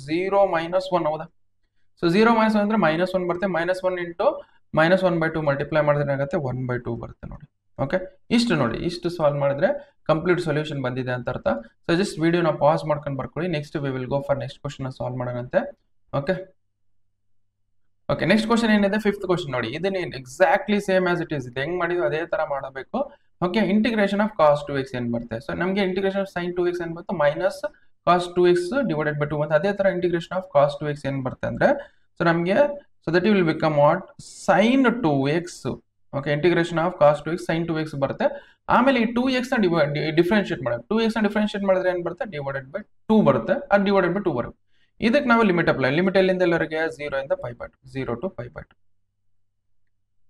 0 minus 1. ಹೌದಾ? So 0 - 1 ಅಂದ್ರೆ -1 ಬರುತ್ತೆ. -1 ಇಂಟು -1/2 ಮಲ್ಟಿಪ್ಲೈ ಮಾಡಿದ್ರೆ ಏನಾಗುತ್ತೆ 1/2 ಬರುತ್ತೆ ನೋಡಿ. ಓಕೆ, ಇಷ್ಟು ನೋಡಿ. ಇಷ್ಟು ಸಾಲ್ವ್ ಮಾಡಿದ್ರೆ ಕಂಪ್ಲೀಟ್ ಸೊಲ್ಯೂಷನ್ ಬಂದಿದೆ ಅಂತ ಅರ್ಥ. ಸೊ ಜಸ್ಟ್ ವಿಡಿಯೋನ ಪಾಸ್ ಮಾಡ್ಕೊಂಡು ಬರ್ಕೊಳ್ಳಿ. Next we will go for next question solve ಮಾಡೋಣಂತೆ. ಓಕೆ, ನೆಕ್ಸ್ಟ್ ಕ್ವಶನ್ ಏನಿದೆ 5th ಕ್ವಶನ್ ನೋಡಿ. ಇದನ್ನ exactly same as it is. ಇದು ಹೆಂಗ್ ಮಾಡಿದ್ವಿ ಅದೇ ತರ ಮಾಡಬೇಕು. Okay, integration of cos 2x ಏನ್ ಬರುತ್ತೆ? ಸೊ ನಮಗೆ ಇಂಟಿಗ್ರೇಷನ್ ಆಫ್ sin 2x ಏನ್ ಬರುತ್ತೆ minus cos 2x divided by 2 ಅಂತ. ಅದೇ ತರ ಇಂಟಿಗ್ರೇಷನ್ ಆಫ್ cos 2x ಏನ್ ಬರುತ್ತೆ ಅಂದ್ರೆ, ಸೊ ನಮಗೆ so that will become what sin 2x. Okay, integration of cos 2x sin 2x ಬರುತ್ತೆ. ಆಮೇಲೆ ಈ 2x ನ ಡಿಫರೆನ್ಶಿಯೇಟ್ ಮಾಡೋದು. 2x ನ ಡಿಫರೆನ್ಶಿಯೇಟ್ ಮಾಡಿದ್ರೆ ಏನ್ ಬರುತ್ತೆ ಡಿವೈಡೆಡ್ ಬೈ 2 ಬರುತ್ತೆ. ಅದು ಡಿವೈಡೆಡ್ ಬೈ 2 ಬರುತ್ತೆ. ಇದಕ್ಕೆ ನಾವು ಲಿಮಿಟ್ ಅಪ್ಲೈ. ಲಿಮಿಟ್ ಎಲ್ಲಿಂದ ಎಲ್ಲವರೆಗೆ 0 ಇಂದ π/2. 0 to π/2.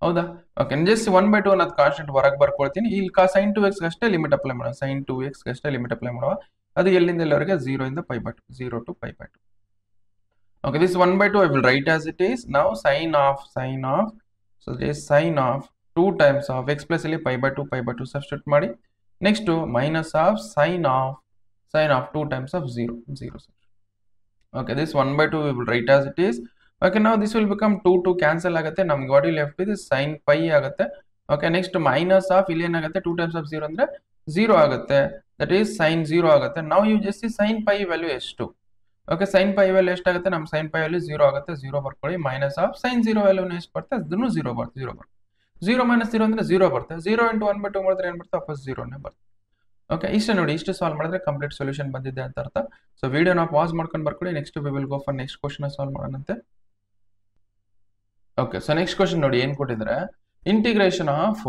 ಹೌದಾ? ಓಕೆ, ಜಸ್ಟ್ 1/2 ಅನ್ನೋದು ಕಾನ್ಸ್ಟೆಂಟ್ ಹೊರಗೆ ಬರ್ಕೊಳ್ತೀನಿ. ಇಲ್ಲಿ sin 2x ಅಷ್ಟೇ ಲಿಮಿಟ್ ಅಪ್ಲೈ ಮಾಡೋಣ. sin 2x ಅಷ್ಟೇ ಲಿಮಿಟ್ ಅಪ್ಲೈ ಮಾಡುವ. ಅದು ಎಲ್ಲಿಂದ ಎಲ್ಲವರೆಗೆ 0 ಇಂದ π/2. 0 to π/2. Okay, this 1/2 I will write as it is. Now sin of, so it is sin of 2 times of x plus ಇಲ್ಲಿ π/2 substitute ಮಾಡಿ. Next minus of sin of 2 times of 0. Okay, this 1/2 we will write as it is. Okay, now this will become 2 cancel ಆಗುತ್ತೆ. ನಮಗೆ what will left is sin pi ಆಗುತ್ತೆ. Okay, next minus of ಇಲ್ಲಿ ಏನಾಗುತ್ತೆ 2 times of 0 ಅಂದ್ರೆ 0 ಆಗುತ್ತೆ. That is sin 0 ಆಗುತ್ತೆ. Now you just see sin pi value ಎಷ್ಟು. Okay, sin pi value ಎಷ್ಟಾಗುತ್ತೆ? ನಮ್ಮ sin pi ವ್ಯಾಲ್ಯೂ 0 ಆಗುತ್ತೆ. 0 ಬರ್ಕೊಳ್ಳಿ. ಮೈನಸ್ ಆಫ್ sin 0 ವ್ಯಾಲ್ಯೂ ಎಷ್ಟು ಬರುತ್ತೆ? ಅದನ್ನು 0 ಬರುತ್ತೆ. 0 ಮೈನಸ್ 0 ಅಂದರೆ 0 ಬರುತ್ತೆ. 0 ಇಂಟು 1/2 ಮಾಡಿದ್ರೆ ಏನು ಬರುತ್ತೆ? ವಾಪಸ್ 0ನೇ ಬರುತ್ತೆ. ಓಕೆ, ಇಷ್ಟೇ ನೋಡಿ. ಇಷ್ಟು ಸಾಲ್ವ್ ಮಾಡಿದ್ರೆ ಕಂಪ್ಲೀಟ್ ಸೊಲ್ಯೂಷನ್ ಬಂದಿದೆ ಅಂತ ಅರ್ಥ. ಸೊ ವಿಡಿಯೋನ ಪಾಸ್ ಮಾಡ್ಕೊಂಡು ಬರ್ಕೊಳ್ಳಿ. Next we will go for next question solve ಮಾಡೋಣಂತೆ. ಓಕೆ, ಸೊ ನೆಕ್ಸ್ಟ್ ಕ್ವಶನ್ ನೋಡಿ ಏನು ಕೊಟ್ಟಿದ್ದಾರೆ. Integration of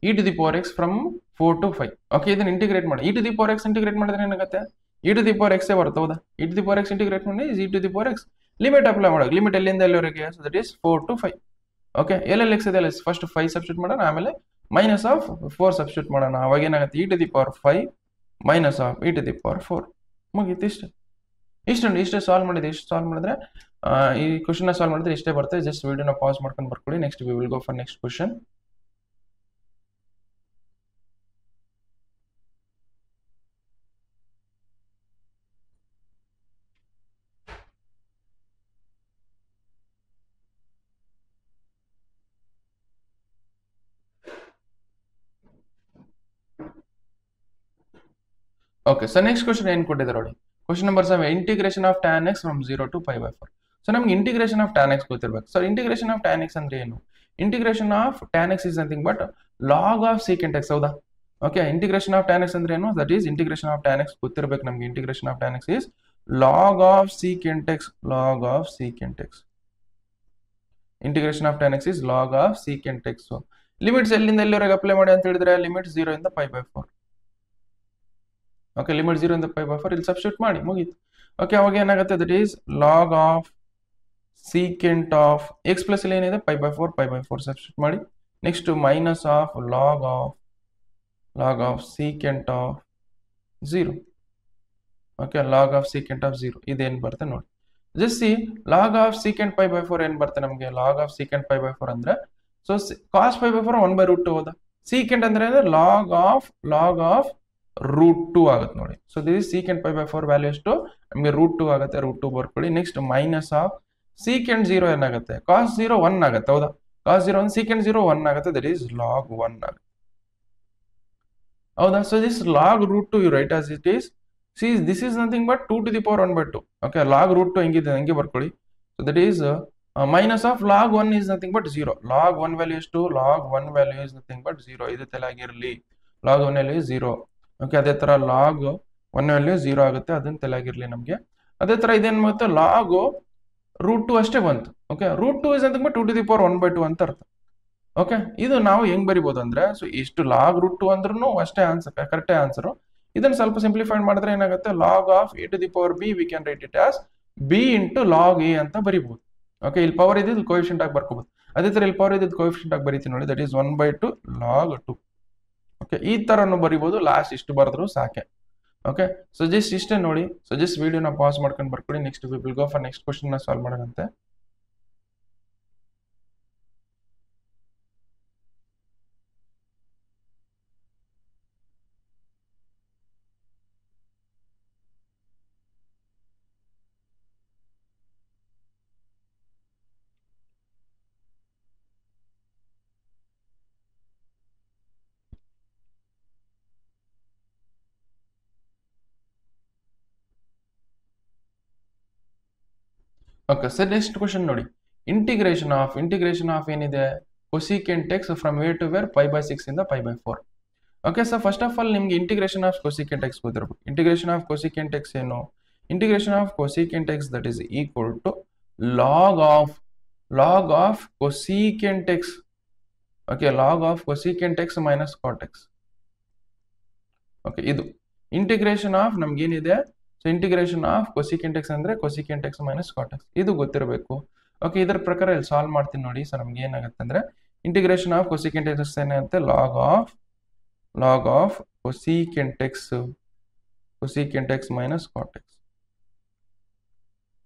e to the power x from 4 to 5. Okay, ಇದನ್ನ ಇಂಟಿಗ್ರೇಟ್ ಮಾಡಿ. E to the power x integrate ಮಾಡಿದ್ರೆ ಏನಾಗುತ್ತೆ? E to the power x ಬರುತ್ತೆ, ಹೌದಾ? E to the power x integrate ಮಾಡಿ e to the power x. Limit apply ಮಾಡೋದು. Limit ಎಲ್ಲಿಂದ ಎಲ್ಲಿವರೆಗೆ? So that is 4 to 5. Okay, ಎಲ್ಲೆಲ್ಲಿ ಎಕ್ಸ್ ಇದೆ ಅಲ್ಲಿ ಫಸ್ಟ್ 5 ಸಬ್ಸ್ಟಿಟ್ಯೂಟ್ ಮಾಡೋಣ, ಆಮೇಲೆ ಮೈನಸ್ ಆಫ್ 4 ಸಬ್ಸ್ಟಿಟ್ಯೂಟ್ ಮಾಡೋಣ. ಅವಾಗ ಏನಾಗುತ್ತೆ? E to the power 5 minus of e to the power 4. ಮುಗೀತು. ಇಷ್ಟೇ ಸಾಲ್ವ್ ಮಾಡಿದೆ. ಇಷ್ಟು ಸಾಲ್ವ್ ಮಾಡಿದ್ರೆ ಈ ಕ್ವಶನ್ ಸಾಲ್ವ್ ಮಾಡಿದ್ರೆ ಇಷ್ಟೇ ಬರುತ್ತೆ. ಜಸ್ಟ್ ವಿಡಿಯೋನ ಪಾಸ್ ಮಾಡ್ಕೊಂಡು ಬರ್ಕೊಳ್ಳಿ. Next we will go for next question. Okay, so next question ಏನು ಕೊಟ್ಟಿದ್ದಾರೆ ನೋಡಿ. Question number 7, integration of tan x from 0 to π/4. So ನಮ್ಗೆ ಇಂಟಿಗ್ರೇಷನ್ ಆಫ್ tan x ಗೊತ್ತಿರಬೇಕು. So integration of tan x ಅಂದ್ರೆ ಏನು? Integration of tan x is nothing but log of secant x, ಹೌದಾ? Okay, integration of tan x ಅಂದ್ರೆ ಏನು? That is integration of tan x ಗೊತ್ತಿರಬೇಕು ನಮ್ಗೆ. Integration of tan x is log of secant x. Log of secant x. Integration of tan x is log of secant x. Limits ಎಲ್ಲಿಂದ ಎಲ್ಲಿವರೆಗೆ apply ಮಾಡಿ ಅಂತ ಹೇಳಿದ್ರೆ limit 0 ಇಂದ π/4. Okay, limit 0 ಇಂದ π/4 ಇಲ್ಲಿ ಸಬ್ಸ್ಟಿಟ್ಯೂಟ್ ಮಾಡಿ, ಮುಗೀತು. ಓಕೆ, ಅವಾಗ ಏನಾಗುತ್ತೆ? That is log of secant of x plus ಇಲ್ಲಿ ಏನಿದೆ π/4 ಸಬ್ಸ್ಟಿಟ್ಯೂಟ್ ಮಾಡಿ. Next minus of log of secant of 0. Okay, log of secant of 0 ಇದೇನು ಬರುತ್ತೆ ನೋಡಿ. Just see log of secant π/4 ಏನು ಬರುತ್ತೆ ನಮಗೆ? ಲಾಗ್ ಆಫ್ ಸೀಕೆಂಟ್ π/4 ಅಂದ್ರೆ ಸೊ ಕಾಸ್ π/4 1/√2 ಹೌದಾ? ಸೀಕೆಂಟ್ ಅಂದ್ರೆ ಲಾಗ್ ಆಫ್ √2 ಆಗುತ್ತೆ ನೋಡಿ. ಸೊ ದಿಸ್ ಸೀಕೆಂಟ್ π/4 ವ್ಯಾಲ್ಯೂ ಎಷ್ಟು ನಮಗೆ? √2 ಆಗುತ್ತೆ. √2 ಬರ್ಕೊಳ್ಳಿ. ನೆಕ್ಸ್ಟ್ ಮೈನಸ್ ಆಫ್ ಸೀಕೆಂಟ್ 0 ಏನಾಗುತ್ತೆ? ಕಾಸ್ 0 1 ಆಗುತ್ತೆ, ಹೌದಾ? ಕಾಸ್ 0 1, ಸೀಕೆಂಟ್ 0 1 ಆಗುತ್ತೆ. ದಟ್ ಈಸ್ ಲಾಗ್ 1 ಆಗುತ್ತೆ, ಹೌದಾ? So this log √2 you write as it is. See this is nothing but 2 to the power 1/2. Okay, log √2 ಹೆಂಗಿದೆ ಹಂಗೆ ಬರ್ಕೊಳ್ಳಿ. So that is minus of log 1 is nothing but 0. Log 1 value ಎಷ್ಟು? Log 1 value is nothing but 0. ಇದು ತಲೆಯಾಗಿರಲಿ. Log 1 value 0. Okay, ಅದೇ ತರ log 1 value 0 ಆಗುತ್ತೆ. ಅದನ್ನ ತಲೆಯಾಗಿರ್ಲಿ ನಮಗೆ. ಅದೇ ತರ ಇದೇನು ಮತ್ತೆ ಲಾಗ್ √2 ಅಷ್ಟೇ ಬಂತು. Okay, √2 is nothing but 2 to the power 1/2 ಅಂತ ಅರ್ಥ. ಓಕೆ, ಇದು ನಾವು ಹೆಂಗ್ ಬರಿಬಹುದು ಅಂದ್ರೆ, ಸೊ ಇಷ್ಟು ಲಾಗ್ √2 ಅಂದ್ರೂ ಅಷ್ಟೇ ಆನ್ಸರ್, ಕರೆಕ್ಟೇ ಆನ್ಸರ್. ಇದನ್ನ ಸ್ವಲ್ಪ ಸಿಂಪ್ಲಿಫೈ ಮಾಡಿದ್ರೆ ಏನಾಗುತ್ತೆ? Log of a to the power b we can write it as b into log a ಅಂತ ಬರಿಬಹುದು. ಓಕೆ, ಇಲ್ಲಿ ಪವರ್ ಇದ್ದಿದ್ದು ಕೋಎಫಿಷಿಯಂಟ್ ಆಗಿ ಬರ್ಕೋಬಹುದು. ಅದೇ ತರ ಇಲ್ಲಿ ಪವರ್ ಇದ್ದಿದ್ದು ಕೋಎಫಿಷಿಯಂಟ್ ಆಗಿ ಬರೀತೀನಿ ನೋಡಿ. That is 1/2 log 2. ಓಕೆ, ಈ ತರನು ಬರಿಬಹುದು. ಲಾಸ್ಟ್ ಇಷ್ಟು ಬರೆದ್ರು ಸಾಕೆ. ಓಕೆ, ಸೊ ಜಸ್ಟ್ ಇಷ್ಟೇ ನೋಡಿ. ಸೊ ಜಸ್ಟ್ ವಿಡಿಯೋನ ಪಾಸ್ ಮಾಡ್ಕೊಂಡು ಬರ್ಕೊಳ್ಳಿ. Next we will go for next question ನ ಸಾಲ್ವ್ ಮಾಡೋಣಂತೆ. ಓಕೆ, ಸರ್ ನೆಕ್ಸ್ಟ್ ಕ್ವಶನ್ ನೋಡಿ. ಇಂಟಿಗ್ರೇಷನ್ ಆಫ್ ಏನಿದೆ? Cosecant x from where to where π/6 ಇಂದ π/4. Okay, so first of all ನಿಮ್ಗೆ ಇಂಟಿಗ್ರೇಷನ್ ಆಫ್ ಕೊಸಿಕೆಂಟ್ ಎಕ್ಸ್ ಗೊತ್ತಿರಬೇಕು. ಇಂಟಿಗ್ರೇಷನ್ ಆಫ್ ಕೊಸಿಕೆಂಟ್ ಎಕ್ಸ್ ಏನು? Integration of cosecant x that is equal to log of cosecant x. Okay, log of cosecant x minus cot x. Okay, ಇದು integration of ನಮ್ಗೇನಿದೆ? So integration of cosecant x ಅಂದ್ರೆ cosecant x minus cot x. ಇದು ಗೊತ್ತಿರಬೇಕು. Okay, ಇದರ ಪ್ರಕಾರ ಇಲ್ಲಿ solve ಮಾಡ್ತೀನಿ ನೋಡಿ. ಸೊ ನಮ್ಗೆ ಏನಾಗುತ್ತೆ ಅಂದ್ರೆ ಇಂಟಿಗ್ರೇಷನ್ ಆಫ್ ಕೊಸಿಕೆಂಟ್ ಎಕ್ಸ್ ಏನಾಗುತ್ತೆ? Log of cosecant x minus cot x.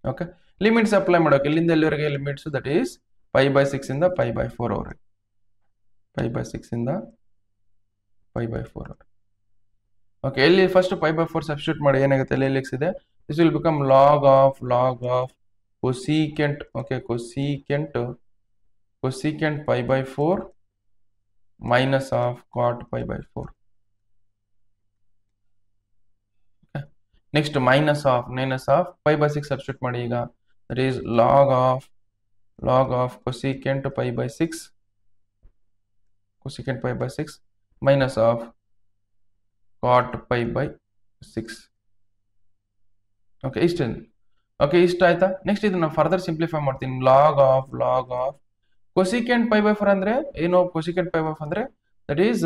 Okay, limits apply ಮಾಡೋಕೆ ಇಲ್ಲಿಂದ ಎಲ್ಲಿವರೆಗೆ ಲಿಮಿಟ್ಸ್? ದಟ್ ಈಸ್ π/6 ಇಂದ π/4 ಅವರೆಗೆ. π/6 ಇಂದ π/4. ಓಕೆ, ಇಲ್ಲಿ ಫಸ್ಟ್ π/4 ಸಬ್ಸ್ಟಿಟ್ಯೂಟ್ ಮಾಡಿ ಏನಾಗುತ್ತೆ? ಇಲ್ಲಿ ಎಕ್ಸ್ ಇದೆ. This will become log of cosecant. Okay, cosecant π/4 minus of cot π/4. Next minus of π/6 substitute ಮಾಡಿ ಈಗ. That is log of cosecant π/6 cosecant pi by 6 minus of cot pi by 6. Okay ಇಷ್ಟೇನು. Okay ಇಷ್ಟ ಆಯ್ತಾ. Next ಇದನ್ನ further simplify ಮಾಡ್ತೀನಿ. Log of cosecant pi by 4 ಅಂದ್ರೆ ಏನು, cosecant pi by 4 ಅಂದ್ರೆ that is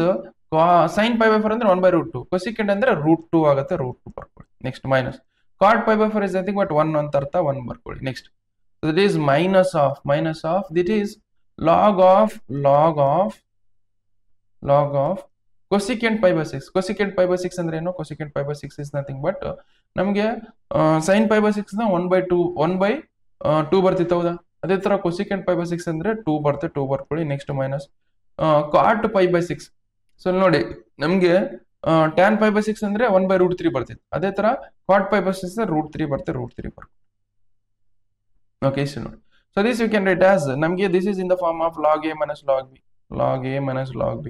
sin pi by 4 ಅಂದ್ರೆ 1/√2, cosecant ಅಂದ್ರೆ √2 ಆಗುತ್ತೆ, √2 ಬರ್ಕೊಳ್ಳಿ. Next minus cot pi by 4 is nothing but 1 ಅಂತ ಅರ್ಥ, 1 ಬರ್ಕೊಳ್ಳಿ. Next that is minus of that is log of cosecant pi by 6. cosecant pi by 6 ಅಂದ್ರೆ ಏನು, cosecant pi by 6 is nothing but ನಮಗೆ sin pi by 6 ನ 1/2 ಬರ್ತಿತ್ತು ಹೌದಾ. ಅದೇ ತರ cosecant pi by 6 ಅಂದ್ರೆ 2 ಬರುತ್ತೆ, 2 ಬರ್ಕೊಳ್ಳಿ. Next minus cot pi by 6. So ನೋಡಿ ನಮ್ಗೆ tan pi by 6 ಅಂದ್ರೆ 1/√3 ಬರ್ತಿತ್ತು, ಅದೇ ತರ cot pi by 6 √3 ಬರುತ್ತೆ, √3 ಬರ್ಕೊಳ್ಳಿ. ಓಕೆ ಇಷ್ಟು ನೋಡಿ. So this you can write as ನಮಗೆ this is in the form of log a minus log b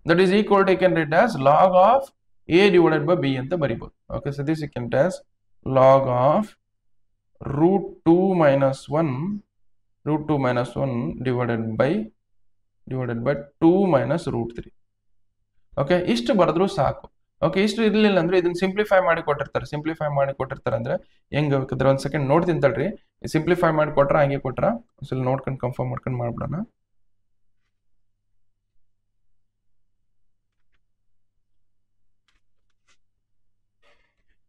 that is equal to you can write as log of a divided by b ಅಂತ ಬರಿಬಹುದು. Okay so this you can write as log of √2 minus 1 divided by 2 minus √3. Okay ಇಷ್ಟು ಬರೆದ್ರು ಸಾಕು. Okay ಇಷ್ಟು ಇರಲಿಲ್ಲ ಅಂದ್ರೆ ಇದನ್ನ simplify ಮಾಡಿ ಕೊಟ್ಟಿರ್ತಾರೆ ಅಂದ್ರೆ ಹೆಂಗ್ ಬೇಕಾದ್ರೆ ಒಂದ್ ಸೆಕೆಂಡ್ ನೋಡ್ತೀನಿ ತಡ್ರಿ. ಸಿಂಪ್ಲಿಫೈ ಮಾಡಿ ಕೊಟ್ರ ಹಂಗೆ ಕೊಟ್ರ ಒಂದ್ಸಲ ನೋಡ್ಕೊಂಡು ಕನ್ಫರ್ಮ್ ಮಾಡ್ಕೊಂಡು ಮಾಡ್ಬಿಡೋಣ.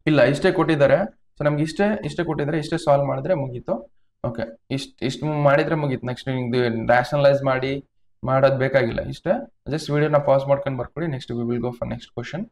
ಇಲ್ಲ ಇಷ್ಟೇ ಕೊಟ್ಟಿದ್ದಾರೆ. ಸೊ ನಮ್ಗೆ ಇಷ್ಟೇ ಕೊಟ್ಟಿದ್ದಾರೆ, ಇಷ್ಟೇ ಸಾಲ್ವ್ ಮಾಡಿದ್ರೆ ಮುಗೀತು. ಓಕೆ ಇಷ್ಟು ಮಾಡಿದ್ರೆ ಮುಗೀತು. ನೆಕ್ಸ್ಟ್ ನಿಮ್ದು ರ್ಯಾಷನಲೈಸ್ ಮಾಡೋದು ಬೇಕಾಗಿಲ್ಲ. ಇಷ್ಟೇ, ಜಸ್ಟ್ ವಿಡಿಯೋನ ಪಾಸ್ ಮಾಡ್ಕೊಂಡು ಬರ್ಕೊಳ್ಳಿ. Next we will go for next question.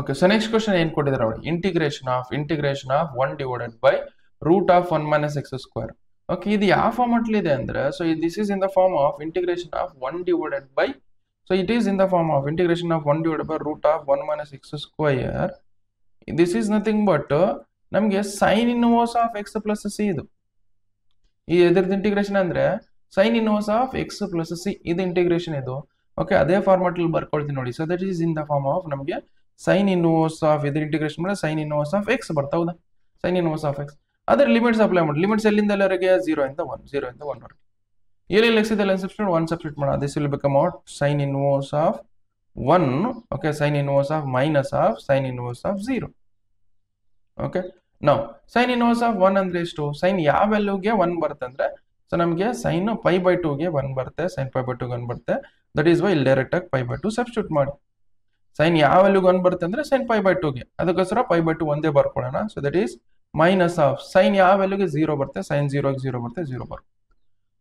Okay so next question ಏನ್ ಕೊಟ್ಟಿದ್ದಾರೆ ನೋಡಿ, integration of 1 divided by √1 minus x square. Okay ಇದು ಯಾವ ಫಾರ್ಮೆಟ್ ಇದೆ ಅಂದ್ರೆ, so this is in the form of integration of 1 divided by, so it is in the form of integration of 1 divided by √1 minus x square. This is nothing but ನಮ್ಗೆ sin inverse of x plus c ಇದು ಈ ಎದ್ರದ್ದು integration ಅಂದ್ರೆ sin inverse of x plus c ಇದು integration ಇದು. Okay ಅದೇ format ಅಲ್ಲಿ ಬರ್ಕೊಳ್ತೀನಿ ನೋಡಿ. So that is in the form of ನಮಗೆ sin inverse ಆಫ್ ಇದ್ರ ಇಂಟಿಗ್ರೇಷನ್ ಮಾಡಿದ್ರೆ sin inverse ಆಫ್ x ಬರ್ತಾ ಹೌದಾ, sin inverse ಆಫ್ x. ಅದ್ರ ಲಿಮಿಟ್ಸ್ ಅಪ್ಲೈ ಮಾಡಿ. ಲಿಮಿಟ್ಸ್ ಎಲ್ಲಿಂದ ಎಲ್ಲವರೆಗೆ 0 ಇಂದ 1 ವರೆಗೆ. ಎಲ್ಲಿ x ಇದೆ ಸಬ್ಸ್ಟಿಟ್ಯೂಟ್ 1 ಸಬ್ಸ್ಟಿಟ್ಯೂಟ್ ಮಾಡೋಣ. This will become out sin inverse of 1. Okay sin inverse of minus of sin inverse of 0. Okay now sin inverse of 1 ಅಂದ್ರೆ ಎಷ್ಟು, sin ಯಾವ ವ್ಯಾಲ್ಯೂಗೆ 1 ಬರುತ್ತೆ ಅಂದ್ರೆ, ಸೊ ನಮಗೆ sin pi by 2 ಗೆ 1 ಬರುತ್ತೆ, sin pi by 2 ಗೆ 1 ಬರುತ್ತೆ. ದಟ್ ಈಸ್ ವೈ ಇಲ್ಲಿ ಡೈರೆಕ್ಟ್ ಆಗಿ pi by 2 ಸಬ್ಸ್ಟಿಟ್ಯೂಟ್ ಮಾಡಿ. sin ಯಾವ ವ್ಯಾಲ್ಯೂಗೆ 1 ಬರುತ್ತೆ ಅಂದ್ರೆ sin pi by 2 ಗೆ, ಅದಕ್ಕೋಸ್ಕರ pi by 2 ಒಂದೇ ಬರ್ಕೊಳ್ಳೋಣ. So that is minus of sin ಯಾವ ವ್ಯಾಲ್ಯೂಗೆ 0 ಬರುತ್ತೆ, sin 0 ಗೆ 0 ಬರುತ್ತೆ, 0 ಬರುತ್ತೆ.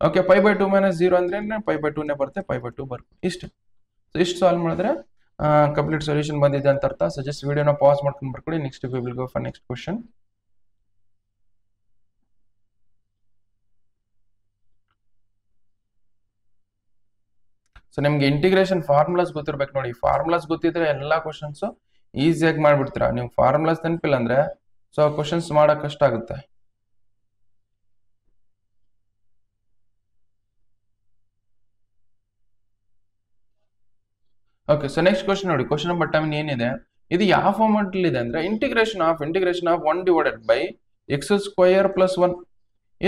ಓಕೆ pi by 2 minus 0 ಅಂದ್ರೆ pi by 2 ನೇ ಬರುತ್ತೆ, pi by 2 ಬರುತ್ತೆ. ಇಷ್ಟು ಸೊ ಇಷ್ಟು ಸಾಲ್ವ್ ಮಾಡಿದ್ರೆ ಕಂಪ್ಲೀಟ್ ಸೊಲ್ಯೂಷನ್ ಬಂದಿದೆ ಅಂತ ಅರ್ಥ. ಸೊ ಜಸ್ಟ್ ವಿಡಿಯೋನ ಪಾಸ್ ಮಾಡ್ಕೊಂಡು ಬರ್ಕೊಳ್ಳಿ. Next we will go for next question. So ನಿಮ್ಗೆ ಇಂಟಿಗ್ರೇಷನ್ ಫಾರ್ಮುಲಾಸ್ ಗೊತ್ತಿರ್ಬೇಕು ನೋಡಿ. ಫಾರ್ಮುಲಾಸ್ ಗೊತ್ತಿದ್ರೆ ಎಲ್ಲಾ ಕ್ವಶನ್ಸ್ ಈಸಿಯಾಗಿ ಮಾಡ್ಬಿಡ್ತೀರಾ. ನೀವು ಫಾರ್ಮುಲಾಸ್ ನೆನಪಿಲ್ಲ ಅಂದ್ರೆ ಸೊ ಕ್ವಶನ್ಸ್ ಮಾಡಕ್ ಕಷ್ಟ ಆಗುತ್ತೆ. ಓಕೆ ಸೊ ನೆಕ್ಸ್ಟ್ ಕ್ವಶನ್ ನೋಡಿ, ಕ್ವಶನ್ ನಂಬರ್ 10 ಏನಿದೆ, ಇದು ಯಾವ ಫಾರ್ಮೆಟ್ ಅಲ್ಲಿ ಇದೆ ಅಂದ್ರೆ integration of 1 divided by x square plus 1.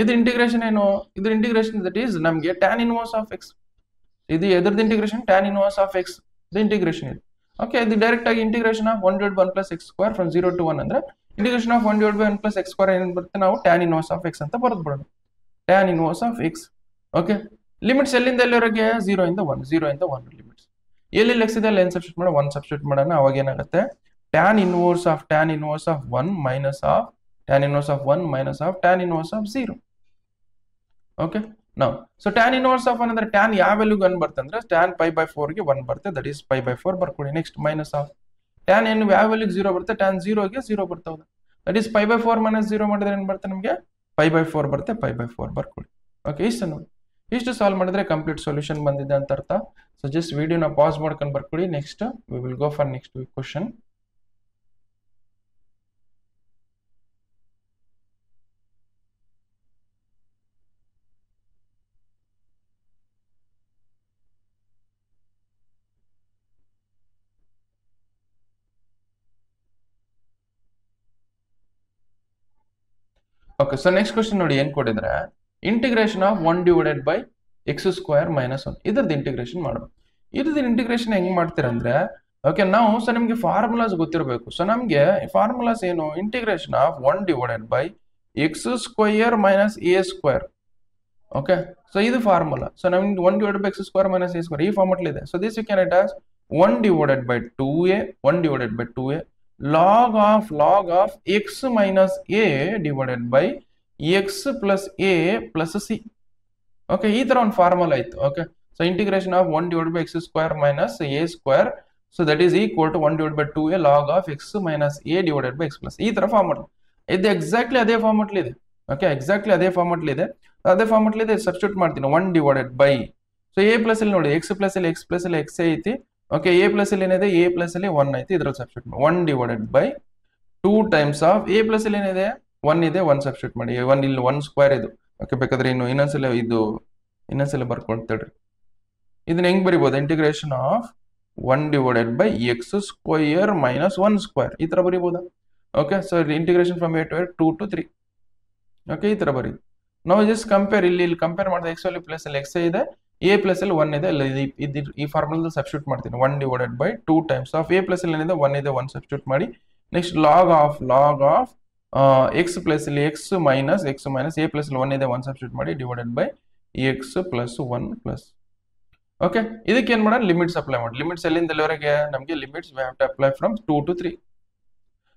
ಇದು ಇಂಟಿಗ್ರೇಷನ್ ಏನು, ಇದು ಇಂಟಿಗ್ರೇಷನ್ ದಟ್ ಈಸ್ ನಮ್ಗೆ tan inverse ಆಫ್ x. ಇದು ಎದ್ರದ್ದು integration, tan inverse of x ಇದು ಇಂಟಿಗ್ರೇಷನ್ ಇದು. ಓಕೆ ಇದು ಡೈರೆಕ್ಟ್ ಆಗಿ integration of 1 divided by 1 plus x square from 0 to 1 ಅಂದ್ರೆ integration of 1 divided by 1 plus x square ಏನ್ ಬರುತ್ತೆ, ನಾವು tan inverse ಆಫ್ x ಅಂತ ಬರೆದು ಬಿಡೋಣ. tan inverse of x. Okay limits ಎಲ್ಲಿಂದ ಎಲ್ಲಿವರೆಗೆ 0 ಇಂದ 1 ಲಿಮಿಟ್ಸ್. ಎಲ್ಲಿ x ಇದೆ ಅಲ್ಲಿ ಏನು ಸಬ್ಸ್ಟಿಟ್ಯೂಟ್ ಮಾಡೋಣ, 1 ಸಬ್ಸ್ಟಿಟ್ಯೂಟ್ ಮಾಡೋಣ. ಅವಾಗ ಏನಾಗುತ್ತೆ tan inverse of 1 minus of tan inverse of 1 minus of tan inverse of 0. Okay now so tan inverse of 1 ಅಂದ್ರೆ tan ಯಾವ ವ್ಯಾಲ್ಯೂಗೆ 1 ಬರುತ್ತೆ ಅಂದ್ರೆ tan pi by 4 ಗೆ 1 ಬರುತ್ತೆ, ದಟ್ ಈಸ್ pi by 4 ಬರ್ಕೊಳ್ಳಿ. ನೆಕ್ಸ್ಟ್ ಮೈನಸ್ ಆಫ್ tan ಏನು ಯಾವ ವ್ಯಾಲ್ಯೂಗೆ 0 ಬರುತ್ತೆ, tan 0 ಗೆ 0 ಬರ್ತಾವೆ. That is pi by 4 minus 0 ಮಾಡಿದ್ರೆ ಏನು ಬರುತ್ತೆ ನಮಗೆ ಪೈ ಬೈ 4 ಬರುತ್ತೆ, ಪೈ ಬೈ 4 ಬರ್ಕೊಳ್ಳಿ. ಓಕೆ, ಇಷ್ಟು ನೋಡಿ, ಇಷ್ಟು ಸಾಲ್ವ್ ಮಾಡಿದ್ರೆ ಕಂಪ್ಲೀಟ್ ಸೊಲ್ಯೂಷನ್ ಬಂದಿದೆ ಅಂತ ಅರ್ಥ. ಸೊ ಜಸ್ಟ್ ವಿಡಿಯೋನ ಪಾಸ್ ಮಾಡ್ಕೊಂಡು ಬರ್ಕೊಳ್ಳಿ. Next we will go for next question. Okay, so next question ನೋಡಿ ಏನ್ ಕೊಟ್ಟಿದ್ರೆ, integration of 1 divided by x square minus 1 ಇದ್ರದ್ದು ಇಂಟಿಗ್ರೇಷನ್ ಮಾಡಬೇಕು. ಇದ್ರದ್ದು ಇಂಟಿಗ್ರೇಷನ್ ಹೆಂಗ್ ಮಾಡ್ತೀರಂದ್ರೆ, ಓಕೆ ನಾವು ಸೊ ನಿಮ್ಗೆ ಫಾರ್ಮುಲಾಸ್ ಗೊತ್ತಿರಬೇಕು. ಸೊ ನಮ್ಗೆ ಫಾರ್ಮುಲಾಸ್ ಏನು, integration of 1 divided by x square minus a square. Okay, so ಇದು ಫಾರ್ಮುಲಾ. ಸೊ ನಮ್ಗೆ 1 divided by x square minus a square ಈ ಫಾರ್ಮಟ್ ಇದೆ. So this you can write as 1 divided by 2a 1 divided by 2a log of x minus a divided by x plus a plus c. Okay, ಈ ತರ ಒಂದು formula ಇತ್ತು. Okay, so integration of 1 divided by x square minus a square, so that is equal to 1 divided by 2a log of x minus a divided by x plus ಈ ತರ formula ಇದು exactly ಅದೇ ಫಾರ್ಮಟ್ಲಿ ಇದೆ. Okay, exactly ಅದೇ ಫಾರ್ಮಟ್ಲಿ ಇದೆ. Substitute ಮಾಡ್ತೀನಿ 1 divided by, so A plus ಅಲ್ಲಿ ನೋಡಿ ಎಕ್ಸ್ ಪ್ಲಸ್ ಅಲ್ಲಿ ಎಕ್ಸ್ ಪ್ಲಸ್ ಅಲ್ಲಿ ಎಕ್ಸ್ ಐತಿ. ಓಕೆ, ಎ ಪ್ಲಸ್ ಅಲ್ಲಿ ಏನಿದೆ ಎ ಪ್ಲಸ್ ಅಲ್ಲಿ 1 ಐತಿ, ಇದ್ರಲ್ಲಿ ಸಬ್ಸ್ಟಿಟ್ಯೂಟ್ ಮಾಡಿ 1 divided by 2 times of a plus ಅಲ್ಲಿ ಏನಿದೆ 1 ಇದೆ, 1 ಸಬ್ಸ್ಟಿಟ್ಯೂಟ್ ಮಾಡಿ 1 ಇಲ್ಲಿ 1 ಸ್ಕ್ವೇರ್ ಇದು. ಓಕೆ, ಬೇಕಾದ್ರೆ ಇನ್ನು ಇನ್ನೊಂದ್ಸಲ ಬರ್ಕೊಳ್ತೇಳ್ರಿ. ಇದನ್ನ ಹೆಂಗ್ ಬರಿಬಹುದು, integration of 1 divided by x square minus 1 square ಈ ತರ ಬರಿಬಹುದಾ. Okay, so integration from a to 2 to 3. Okay, ಈ ತರ ಬರೀ ನಾವು ಜಸ್ಟ್ ಕಂಪೇರ್, ಇಲ್ಲಿ ಕಂಪೇರ್ ಮಾಡಿದ್ರೆ ಎಕ್ಸ್ ಅಲ್ಲಿ ಪ್ಲಸ್ ಅಲ್ಲಿ ಎಕ್ಸ್ ಇದೆ, ಎ ಪ್ಲಸ್ ಅಲ್ಲಿ 1 ಇದೆ, ಈ ಫಾರ್ಮುಲಾ ಸಬ್ಸ್ಟಿಟ್ಯೂಟ್ ಮಾಡ್ತೀನಿ 1 divided by 2 times of a plus ಅಲ್ಲಿ ಏನಿದೆ 1 ಇದೆ, 1 ಸಬ್ಸ್ಟಿಟ್ಯೂಟ್ ಮಾಡಿ. Next log of x plus ಅಲ್ಲಿ ಎಕ್ಸ್ ಮೈನಸ್ ಎ ಪ್ಲಸ್ ಅಲ್ಲಿ 1 ಇದೆ, 1 ಸಬ್ಸ್ಟಿಟ್ಯೂಟ್ ಮಾಡಿ divided by X plus 1 plus. Okay, ಇದಕ್ಕೆ ಏನ್ ಮಾಡೋಣ, ಲಿಮಿಟ್ಸ್ ಅಪ್ಲೈ ಮಾಡಿ. ಲಿಮಿಟ್ಸ್ ಎಲ್ಲಿಂದ ಎಲ್ಲಿವರೆಗೆ ನಮಗೆ limits we have to apply from 2 to 3.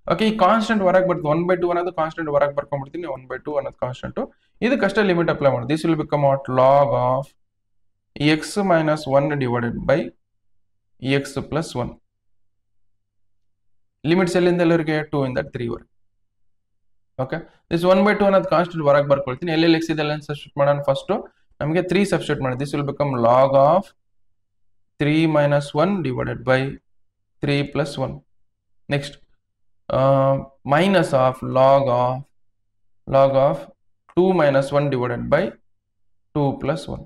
Okay, ಈ ಕಾನ್ಸ್ಟೆಂಟ್ ಹೊರಗೆ ಬರ್ತದೆ 1/2 ಅನ್ನೋದು ಕಾನ್ಸ್ಟೆಂಟ್ ಹೊರಗೆ ಬರ್ಕೊಂಡ್ಬಿಡ್ತೀನಿ, 1/2 ಅನ್ನೋದು ಕಾನ್ಸ್ಟೆಂಟ್. ಇದಕ್ಕಷ್ಟೇ ಲಿಮಿಟ್ ಅಪ್ಲೈ ಮಾಡಿ. This will become out log of x minus 1 divided by x plus 1. Limits ಎಲ್ಲಿಂದ ಎಲ್ಲರಿಗೆ 2 ಇಂದ 3 ವರೆಗೆ. ಓಕೆ, ದಿಸ್ 1/2 ಅನ್ನೋದು ಕಾನ್ಸ್ಟೆಂಟ್ ಹೊರಗೆ ಬರ್ಕೊಳ್ತೀನಿ. ಎಲ್ಲೆಲ್ಲಿ ಎಕ್ಸ್ ಇದೆ ಎಲ್ಲ ಸಬ್ಸ್ಟಿಟ್ಯೂಟ್ ಮಾಡೋಣ. ಫಸ್ಟ್ ನಮಗೆ 3 ಸಬ್ಸ್ಟಿಟ್ಯೂಟ್ ಮಾಡಿ. This will become log of 3 minus 1 divided by 3 plus 1. Next minus of log of 2 minus 1 divided by 2 plus 1.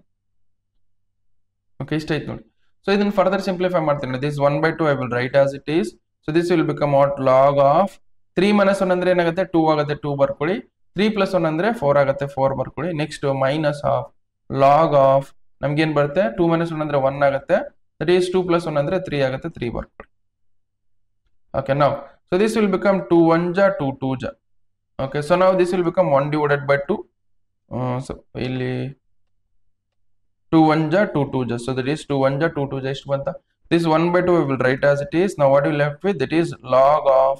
Okay, ಇಷ್ಟ ಆಯ್ತು ನೋಡಿ. ಸೊ ಇದನ್ನ ಫರ್ದರ್ ಸಿಂಪ್ಲಿಫೈ ಮಾಡ್ತೀನಿ. This 1/2 I will write as it is. So this will become out log of 3 minus 1 ಅಂದ್ರೆ ಏನಾಗುತ್ತೆ 2 ಆಗುತ್ತೆ, 2 ಬರ್ಕೊಳ್ಳಿ. 3 plus 1 ಅಂದ್ರೆ 4 ಆಗುತ್ತೆ, 4 ಬರ್ಕೊಳ್ಳಿ. Next minus of log of ನಮ್ಗೆ ಏನ್ ಬರುತ್ತೆ 2 minus 1 ಅಂದ್ರೆ 1 ಆಗುತ್ತೆ, ದಟ್ ಈಸ್ 2 plus 1 ಅಂದ್ರೆ 3 ಆಗುತ್ತೆ, 3 ಬರ್ಕೊಳ್ಳಿ. ಓಕೆ, ನಾವು ಸೊ ದಿಸ್ ವಿಲ್ ಬಿಕಮ್ 2 1 ಜಾ 2 2 ಜಾ. ಓಕೆ, ಸೊ ನಾವು this will become 1 divided by 2. So ಇಲ್ಲಿ 2 1 ja 2 2 ja, so that is 2 1 ja 2 2 ja ಎಷ್ಟು ಬಂತ. This 1/2 we will write as it is. Now what you left with, that is log of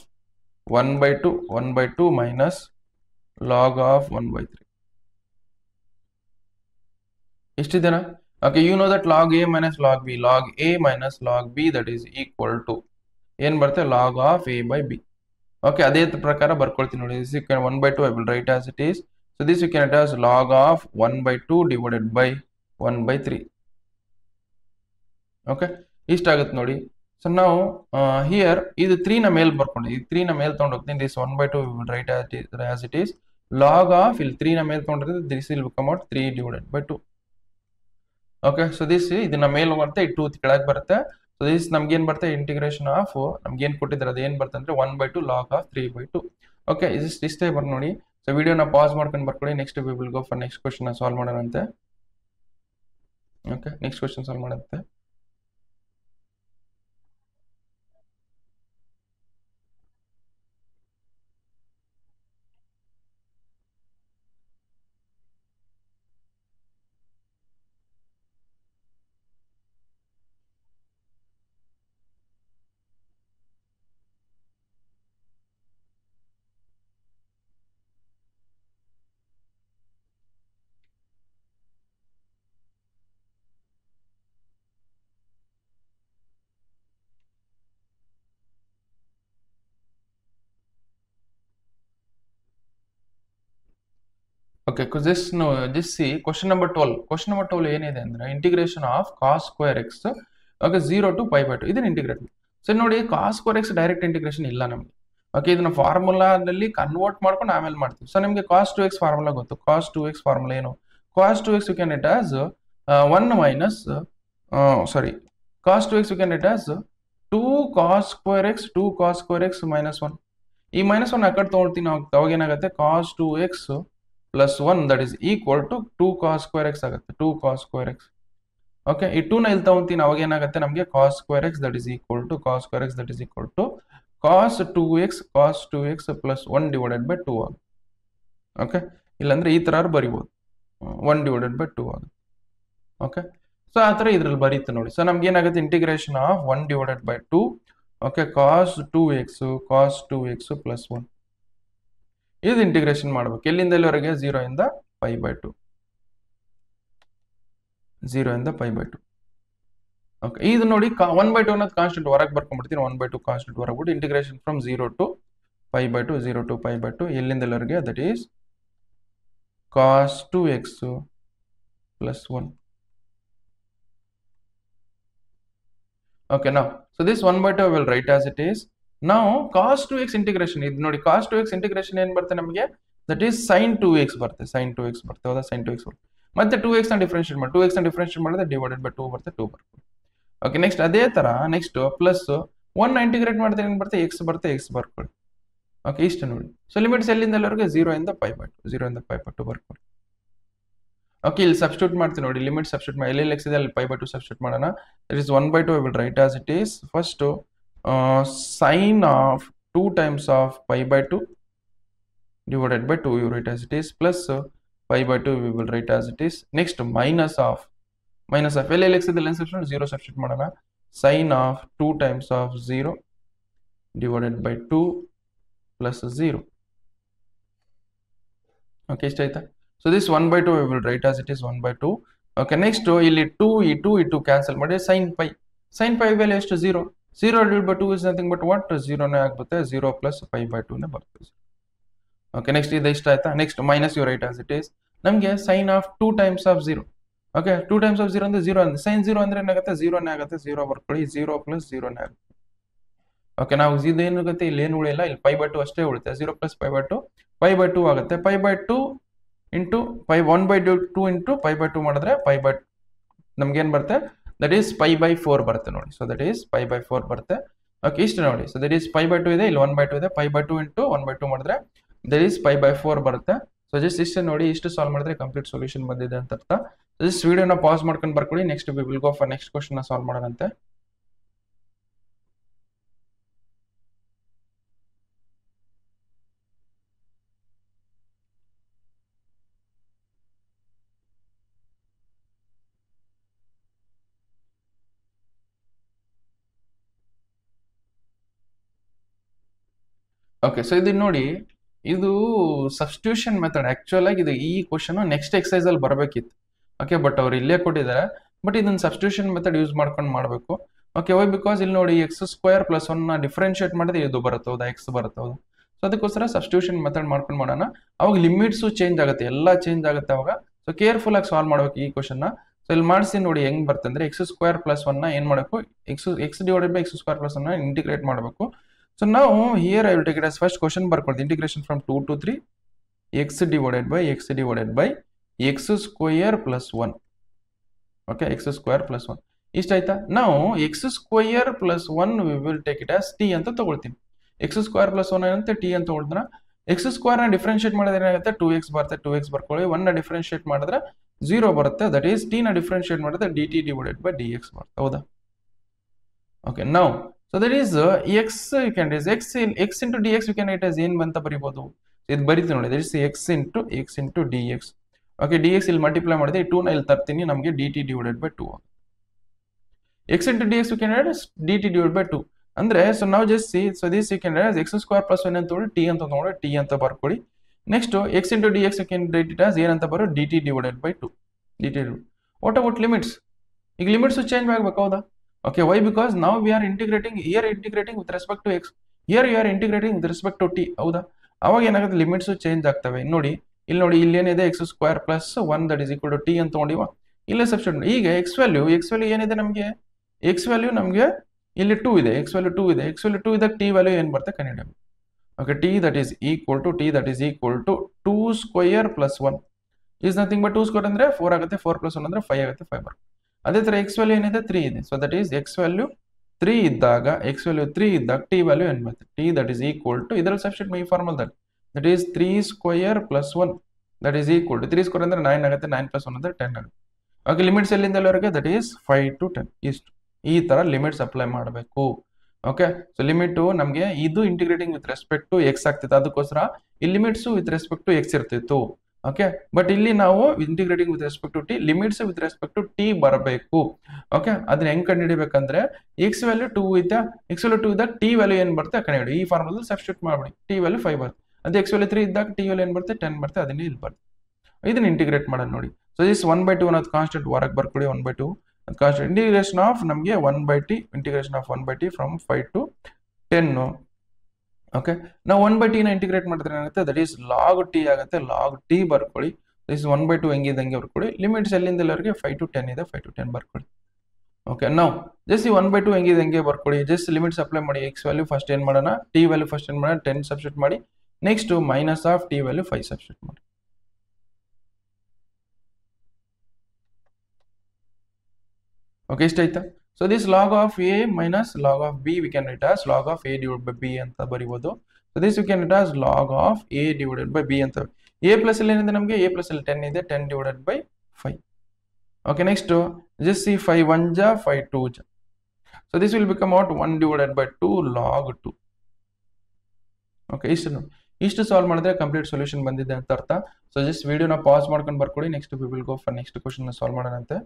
1/2 minus log of 1/3. ಎಷ್ಟಿದೆನಾ. Okay, you know that log a minus log b, log a minus log b that is equal to ಏನ್ ಬರುತ್ತೆ log of a by b. Okay, ಅದೇ ಪ್ರಕಾರ ಬರ್ಕೊಳ್ತೀನಿ ನೋಡಿ. This you can 1/2 I will write as it is. So this you can write as log of 1/2 divided by 1/3. Okay, ಇಷ್ಟ ಆಗುತ್ತೆ ನೋಡಿ. So ನಾವು here ಇದು 3 ನ ಮೇಲೆ ಬರ್ಕೊಂಡು ಈ 3 ನ ಮೇಲೆ ತಗೊಂಡು ಹೋಗ್ತೀನಿ. This 1/2 we will write as it is log of ಇಲ್ಲಿ 3 ನ ಮೇಲೆ ತಗೊಂಡಿರೋದು this will become out 3 divided by 2. Okay, so this ಇದನ್ನ ಮೇಲೆ ಬರುತ್ತೆ, ಈ 2 ಕೆಳಗೆ ಬರುತ್ತೆ. ಸೊ ದಿಸ್ ನಮ್ಗೆ ಏನ್ ಬರುತ್ತೆ ಇಂಟಿಗ್ರೇಷನ್ ಆಫ್ ನಮ್ಗೆ ಏನ್ ಕೊಟ್ಟಿದ್ದಾರೆ ಅದು ಏನ್ ಬರುತ್ತೆ ಅಂದ್ರೆ 1/2 log of 3/2. ಓಕೆ, ಇಷ್ಟೇ ಬರ್ ನೋಡಿ. ಸೊ ವಿಡಿಯೋನ ಪಾಸ್ ಮಾಡ್ಕೊಂಡು ಬರ್ಕೊಳ್ಳಿ. Next we will go for next question solve ಮಾಡೋಣಂತೆ. ಓಕೆ, ನೆಕ್ಸ್ಟ್ ಕ್ವಶನ್ ಸಾಲ್ವ್ ಮಾಡುತ್ತೆ. Okay, because this see question number 12. Question number 12 ಏನಿದೆ ಅಂದ್ರೆ integration of cos square x okay 0 to pi by 2 ಇದನ್ನ integrate. So ನೋಡಿ cos square x direct integration ಇಲ್ಲ ನಮಗೆ. Okay ಇದನ್ನ ಫಾರ್ಮುಲಾದಲ್ಲಿ convert ಮಾಡ್ಕೊಂಡು ಆಮೇಲೆ ಮಾಡ್ತೀವಿ. ಸೊ ನಿಮಗೆ ಕಾಸ್ 2x ಫಾರ್ಮುಲಾ ಗೊತ್ತು. ಕಾಸ್ 2x ಫಾರ್ಮುಲಾ ಏನು? Cos 2x you can it as 1 minus cos 2x you can it as 2 cos square x 2 cos square x minus 1. ಈ ಮೈನಸ್ 1 ಆ ಕಡೆ ತಗೊಳ್ತೀನಿ ನಾವು. ಅವಾಗ ಏನಾಗುತ್ತೆ cos 2x plus 1 that is equal to 2 cos square x ಆಗುತ್ತೆ. 2 cos square x. Okay ಈ 2 ನ ಇಲ್ಲಿ ತಗೊಂತೀನಿ. ಅವಾಗ ಏನಾಗುತ್ತೆ ನಮಗೆ cos square x that is equal to cos square x that is equal to cos 2x plus 1 divided by 2 ಆಗುತ್ತೆ. Okay ಇಲ್ಲಾಂದ್ರೆ ಈ ತರ ಬರಿಬೋದು 1 divided by 2 ಆಗುತ್ತೆ. ಓಕೆ ಸೊ ಆ ತರ ಇದ್ರಲ್ಲಿ ಬರೀತು ನೋಡಿ. ಸೊ ನಮ್ಗೆ ಏನಾಗುತ್ತೆ integration of 1 divided by 2 okay cos 2x plus 1 ಇದು ಇಂಟಿಗ್ರೇಷನ್ ಮಾಡ್ಬೇಕು. ಎಲ್ಲಿಂದ ಎಲ್ಲಿವರೆಗೆ? 0 ಇಂದ pi by 2. 0 ಇಂದ pi by 2. ಓಕೆ ಇದು ನೋಡಿ 1 by 2 ಅನ್ನೋದು ಕಾನ್ಸ್ಟೆಂಟ್ ಹೊರಗೆ ಬರ್ಕೊಂಡ್ಬಿಡ್ತೀನಿ. 1 by 2 ಕಾನ್ಸ್ಟೆಂಟ್ ಹೊರಗೆ ಬಿಟ್ಟು integration from 0 to pi by 2 0 to pi by 2 ಎಲ್ಲಿಂದ ಎಲ್ಲಿವರೆಗೆ? That is cos 2x plus 1. Okay, now so this 1 by 2 I will write as it is. Now cos 2x integration ಇದು ನೋಡಿ cos 2x integration ಏನು ಬರುತ್ತೆ ನಮಗೆ? that is sin 2x ಬರುತ್ತೆ. sin 2x ಬರುತ್ತೆ ಹೌದಾ? sin 2x ಬರುತ್ತೆ. ಮತ್ತೆ 2x ನ ಡಿಫರೆನ್ಷಿಯೇಟ್ ಮಾಡಿ 2x ನ ಡಿಫರೆನ್ಷಿಯೇಟ್ ಮಾಡಿದ್ರೆ ಡಿವೈಡೆಡ್ ಬೈ 2 ಬರುತ್ತೆ 2 ಬರುತ್ತೆ. ಓಕೆ ನೆಕ್ಸ್ಟ್ ಅದೇ ತರ ನೆಕ್ಸ್ಟ್ ಪ್ಲಸ್ 1 ನ ಇಂಟಿಗ್ರೇಟ್ ಮಾಡಿದ್ರೆ ಏನು ಬರುತ್ತೆ? x ಬರುತ್ತೆ x ಬರ್ಕೊಳ್ಳಿ. ಓಕೆ ಇಷ್ಟು ನೋಡಿ. ಸೊ ಲಿಮಿಟ್ಸ್ ಎಲ್ಲಿಂದ ಎಲ್ಲಿವರೆಗೆ? 0 ಇಂದ pi by 2 0 ಇಂದ pi by 2 ಬರ್ಕೊಳ್ಳಿ. ಓಕೆ ಇಲ್ಲಿ ಸಬ್ಸ್ಟಿಟ್ಯೂಟ್ ಮಾಡ್ತೀನಿ ನೋಡಿ. ಲಿಮಿಟ್ ಸಬ್ಸ್ಟಿಟ್ಯೂಟ್ ಮಾಡಿ ಎಲ್ಲೆಲ್ಲಿ x ಇದೆ ಅಲ್ಲಿ pi by 2 ಸಬ್ಸ್ಟಿಟ್ಯೂಟ್ ಮಾಡೋಣ. That is 1 by 2 I will write as it is. First sin of 2 times of pi by 2 divided by 2 you write as it is plus pi by 2 we will write as it is. Next minus of ಎಲ್ಲೆಲ್ಲಿ x ಇದೆ substitute 0 substitute ಮಾಡೋಣ. sin of 2 times of 0 divided by 2 plus 0. Okay ಇಷ್ಟ ಆಯ್ತಾ? So this 1 by 2 we will write as it is 1 by 2. Okay next ಇಲ್ಲಿ 2 cancel ಮಾಡಿ sin pi value ಎಷ್ಟು? 0 divided by 2 is nothing but what? 0 ನೇ ಆಗುತ್ತೆ. 0 plus pi by 2 ನೇ ಬರುತ್ತೆ. Okay next ಇದು ಇಷ್ಟ ಆಯ್ತಾ? next minus you write as it is. ನಮಗೆ sin of 2 times of 0. Okay 2 times of 0 ಅಂದ್ರೆ 0 ಅಂದ್ರೆ sin 0 ಅಂದ್ರೆ ಏನಾಗುತ್ತೆ? 0 ನೇ ಆಗುತ್ತೆ. 0 ಬರ್ಕೊಳ್ಳಿ. 0 plus 0 ನೇ ಆಗುತ್ತೆ. ಓಕೆ ನಾವು ಇದು ಏನಾಗುತ್ತೆ? ಇಲ್ಲಿ ಏನು ಉಳಿಯಲ್ಲ. ಇಲ್ಲಿ pi by 2 ಅಷ್ಟೇ ಉಳಿಯುತ್ತೆ. 0 plus pi by 2 ಆಗುತ್ತೆ. pi by 2 into 1 by 2 into pi by 2 ಮಾಡಿದ್ರೆ ನಮ್ಗೆ ಏನು ಬರುತ್ತೆ? ದಟ್ ಈಸ್ pi by 4 ಬರುತ್ತೆ ನೋಡಿ. So that is pi by 4 ಬರುತ್ತೆ. ಓಕೆ ಇಷ್ಟು ನೋಡಿ. So that is pi by 2 ಇದೆ, ಇಲ್ಲಿ 1 by 2 ಇದೆ. pi by 2 into 1 by 2 ಮಾಡಿದ್ರೆ ದಟ್ ಈಸ್ pi by 4 ಬರುತ್ತೆ. ಸೊ ಜಸ್ಟ್ ಇಷ್ಟು ನೋಡಿ. ಇಷ್ಟು ಸಾಲ್ವ್ ಮಾಡಿದ್ರೆ ಕಂಪ್ಲೀಟ್ ಸೊಲ್ಯೂಷನ್ ಬಂದಿದೆ ಅಂತ ಅರ್ಥ. ಜಸ್ಟ್ ವಿಡಿಯೋನ ಪಾಸ್ ಮಾಡ್ಕೊಂಡು ಬರ್ಕೊಳ್ಳಿ. Next we will go for next question ನ ಸಾಲ್ವ್ ಮಾಡೋಣಂತೆ. ಓಕೆ ಸೊ ಇದು ನೋಡಿ, ಇದು ಸಬ್ಸ್ಟಿಟ್ಯೂಷನ್ ಮೆಥಡ್. ಆಕ್ಚುಲ್ ಆಗಿ ಇದು ಈ ಕ್ವಶನ್ ನೆಕ್ಸ್ಟ್ ಎಕ್ಸಸೈಸ್ ಅಲ್ಲಿ ಬರಬೇಕಿತ್ತು. ಓಕೆ ಬಟ್ ಅವ್ರು ಇಲ್ಲೇ ಕೊಟ್ಟಿದ್ದಾರೆ. ಬಟ್ ಇದನ್ನ ಸಬ್ಸ್ಟಿಟ್ಯೂಷನ್ ಮೆಥಡ್ ಯೂಸ್ ಮಾಡ್ಕೊಂಡು ಮಾಡಬೇಕು. ಓಕೆ ವೈ ಬಿಕಾಸ್ ಇಲ್ಲಿ ನೋಡಿ x² plus 1 ನ ಡಿಫ್ರೆನ್ಶಿಯೇಟ್ ಮಾಡಿದ್ರೆ ಇದು ಬರುತ್ತೆ ಹೌದಾ? x ಬರುತ್ತೆ ಹೌದಾ? ಸೊ ಅದಕ್ಕೋಸ್ಕರ ಸಬ್ಸ್ಟಿಟ್ಯೂಷನ್ ಮೆಥಡ್ ಮಾಡ್ಕೊಂಡು ಮಾಡೋಣ. ಅವಾಗ ಲಿಮಿಟ್ಸು ಚೇಂಜ್ ಆಗುತ್ತೆ, ಎಲ್ಲ ಚೇಂಜ್ ಆಗುತ್ತೆ ಅವಾಗ. ಸೊ ಕೇರ್ಫುಲ್ ಆಗಿ ಸಾಲ್ವ್ ಮಾಡ್ಬೇಕು ಈ ಕ್ವಶನ್ ನ. ಸೊ ಇಲ್ಲಿ ಮಾಡಿಸಿ ನೋಡಿ ಹೆಂಗ್ ಬರ್ತಂದ್ರೆ ಅಂದ್ರೆ x² plus 1 ನ ಏನ್ ಮಾಡಬೇಕು? x divided by x² plus 1 ನ ಇಂಟಿಗ್ರೇಟ್ ಮಾಡಬೇಕು. So now here I will take it as first question ಬರ್ಕೊಳ್ಳಿ. integration from 2 to 3 x divided by x square plus 1. Okay, x square plus 1 ಇಷ್ಟ ಆಯ್ತಾ? ನಾವು x square plus 1 we will take it as t ಅಂತ ತಗೊಳ್ತೀನಿ. x square plus 1 ಏನಂತೆ t ಅಂತ ತಗೊಳ್ತಾನ. x square ನ differentiate ಮಾಡಿದ್ರೆ ಏನಾಗುತ್ತೆ? 2x ಬರುತ್ತೆ. 2x ಬರ್ಕೊಳ್ಳಿ. 1 ನ ಡಿಫರೆನ್ಶಿಯೇಟ್ ಮಾಡಿದ್ರೆ 0 ಬರುತ್ತೆ. ದಟ್ ಈಸ್ t ನ ಡಿಫರೆನ್ಶಿಯೇಟ್ ಮಾಡಿದ್ರೆ dt divided by dx ಬರುತ್ತೆ ಹೌದಾ? Okay now so that is x you can raise x into dx you can write as ಏನು ಅಂತ ಬರಿಬಹುದು. ಇದು ಬರಿತೀನಿ ನೋಡಿ. that is x into dx. Okay dx ಇಲ್ಲಿ ಮಲ್ಟಿಪ್ಲೈ ಮಾಡಿದ್ರೆ 2 ನ ಇಲ್ಲಿ ತರ್ತೀನಿ. ನಮಗೆ dt divided by 2. x into dx you can write as dt divided by 2 ಅಂದ್ರೆ so now just see so this you can write as x square plus 1 ಅಂತ ತಗೊಳ್ಳಿ, t ಅಂತ ತಗೊಳ್ಳಿ, t ಅಂತ ಬರ್ಕೊಳ್ಳಿ. Next x into dx you can write it as ಏನಂತ ಬರೋ? dt divided by 2. dt. what about limits? ಈಗ limits change ಆಗಬೇಕು ಹೌದಾ? Okay, why? Because now we are integrating with respect to x. Here you are integrating with respect to t. ಹೌದಾ? ಅವಾಗ ಏನಾಗುತ್ತೆ? Limits change ಆಗ್ತವೆ. ನೋಡಿ ಇಲ್ಲಿ ನೋಡಿ ಇಲ್ಲಿ ಏನಿದೆ x square plus 1 that is equal to t ಅಂತ ತಗೊಂಡಿವ. ಇಲ್ಲೇ ಸಬ್ಸ್ಟಿಟ್ಯೂಟ್ ಈಗ ಎಕ್ಸ್ ವ್ಯಾಲ್ಯೂ ಏನಿದೆ ನಮಗೆ ಎಕ್ಸ್ ವ್ಯಾಲ್ಯೂ ನಮಗೆ ಇಲ್ಲಿ 2 ಇದೆ, ಎಕ್ಸ್ ವ್ಯಾಲ್ಯೂ 2 ಇದೆ, ಎಕ್ಸ್ ವ್ಯಾಲ್ಯೂ 2 ಇದ್ದಾಗ ಟಿ ವ್ಯಾಲ್ಯೂ ಏನು ಬರುತ್ತೆ ಕಂಡುಹಿಡಿಯಬೇಕು. Okay, t that is equal to 2 square plus 1 is nothing but 2 square ಅಂದ್ರೆ 4 ಆಗುತ್ತೆ, 4 ಪ್ಲಸ್ 1 ಅಂದ್ರೆ 5 ಆಗುತ್ತೆ, 5 ಬರುತ್ತೆ. ಅದೇ ತರ ಎಕ್ಸ್ ವ್ಯಾಲ್ಯೂ ಏನಿದೆ 3 ಇದೆ. So that is x value 3 ಇದ್ದಾಗ ಟಿ ವ್ಯಾಲ್ಯೂ ಏನು ಬರುತ್ತೆ, t that is equal to ಇದರಲ್ಲಿ ಸಬ್ಸ್ಟಿಟ್ಯೂಟ್ ಈ formula that is 3 square plus 1 that is equal to 3 square ಅಂದ್ರೆ 9 ಆಗುತ್ತೆ, 9 ಪ್ಲಸ್ 1 ಅಂದ್ರೆ 10 ಆಗುತ್ತೆ. ಓಕೆ, ಲಿಮಿಟ್ಸ್ ಎಲ್ಲಿಂದ ಎಲ್ಲಿವರೆಗೆ ದಟ್ ಈಸ್ 5 to 10 ಇಷ್ಟು ಈ ತರ ಲಿಮಿಟ್ಸ್ ಅಪ್ಲೈ ಮಾಡಬೇಕು. ಓಕೆ, ಸೊ ಲಿಮಿಟ್ ನಮಗೆ ಇದು integrating with respect to x ಆಗ್ತಿತ್ತು, ಅದಕ್ಕೋಸ್ಕರ ಈ limits with respect to x ಇರ್ತಿತ್ತು. ಓಕೆ, ಬಟ್ ಇಲ್ಲಿ ನಾವು integrating with respect to t, limits with respect to t ಬರಬೇಕು. ಓಕೆ, ಅದನ್ನ ಹೆಂಗ್ ಕಂಡುಹಿಡಿಬೇಕಂದ್ರೆ ಎಕ್ಸ್ ವ್ಯಾಲ್ಯೂ 2 ಇದ್ದಾಗ ಟಿ ವ್ಯಾಲ್ಯೂ ಏನ್ ಬರುತ್ತೆ ಕಂಡುಹಿಡಿ, ಈ ಫಾರ್ಮಲ್ಲಿ ಸಬ್ಸ್ಟಿಟ್ಯೂಟ್ ಮಾಡ್ಬಿಡಿ, ಟಿ ವ್ಯಾಲ್ಯೂ 5 ಬರುತ್ತೆ. ಅದೇ ಎಕ್ಸ್ ವ್ಯಾಲ್ಯೂ 3 ಇದ್ದಾಗ ಟಿ ವ್ಯಾಲ್ಯೂ ಏನ್ ಬರುತ್ತೆ 10 ಬರುತ್ತೆ, ಅದನ್ನೇ ಇಲ್ಲಿ ಬರುತ್ತೆ. ಇದನ್ನ ಇಂಟಿಗ್ರೇಟ್ ಮಾಡೋಣ ನೋಡಿ. ಸೊ ದಿಸ್ 1/2 ಅನ್ನೋದು ಕಾನ್ಸ್ಟೆಂಟ್ ಹೊರಗೆ ಬರ್ಕೊಳ್ಳಿ, 1/2 ಕಾನ್ಸ್ಟೆಂಟ್ ಇಂಟಿಗ್ರೇಷನ್ ಆಫ್ ನಮಗೆ 1/t integration of 1/t from 5 to 10. Okay, ನಾವು 1/t ನ ಇಂಟಿಗ್ರೇಟ್ ಮಾಡಿದ್ರೆ ಏನಾಗುತ್ತೆ ದಟ್ ಈಸ್ ಲಾಗ್ ಟಿ ಆಗುತ್ತೆ, ಲಾಗ್ ಟಿ ಬರ್ಕೊಳ್ಳಿ. ದಿಸ್ 1/2 ಹೆಂಗಿದಂಗೆ ಬರ್ಕೊಳ್ಳಿ. ಲಿಮಿಟ್ಸ್ ಎಲ್ಲಿಂದ ಎಲ್ಲವರೆಗೆ 5 to 10 ಇದೆ, 5 to 10 ಬರ್ಕೊಳ್ಳಿ. ಓಕೆ, ನಾವು ಜಸ್ಟ್ ಈ 1/2 ಹೆಂಗಿದಂಗೆ ಬರ್ಕೊಳ್ಳಿ. ಜಸ್ಟ್ ಲಿಮಿಟ್ಸ್ ಅಪ್ಲೈ ಮಾಡಿ. ಎಕ್ಸ್ ವ್ಯಾಲ್ಯೂ ಫಸ್ಟ್ ಏನ್ ಮಾಡೋಣ, ಟಿ ವ್ಯಾಲ್ಯೂ ಫಸ್ಟ್ ಏನ್ ಮಾಡೋಣ 10 ಸಬ್ಸ್ಟಿಟ್ಯೂಟ್ ಮಾಡಿ, next minus of t value 5 substitute ಮಾಡಿ. ಓಕೆ, ಇಷ್ಟ ಆಯ್ತಾ. So this log of a minus log of b we can write as log of a divide by b ಅಂತ ಬರೀಬಹುದು. So this we can write as log of a divided by b ಅಂತ. A plus ಅಲ್ಲಿ ಏನಿದೆ ನಮಗೆ a plus ಅಲ್ಲಿ 10 ಇದೆ, 10 divided by 5. Okay, next just see 5 1 ಜಾ 5 2 ಜಾ. So this will become out 1 divided by 2 log 2. Okay, ಇಷ್ಟು solve ಮಾಡಿದ್ರೆ ಕಂಪ್ಲೀಟ್ ಸೊಲ್ಯೂಷನ್ ಬಂದಿದೆ ಅಂತ ಅರ್ಥ. ಸೊ ಜಸ್ಟ್ ವಿಡಿಯೋನ ಪಾಸ್ ಮಾಡ್ಕೊಂಡು ಬರ್ಕೊಳ್ಳಿ. Next we will go for next question solve ಮಾಡೋಣಂತೆ.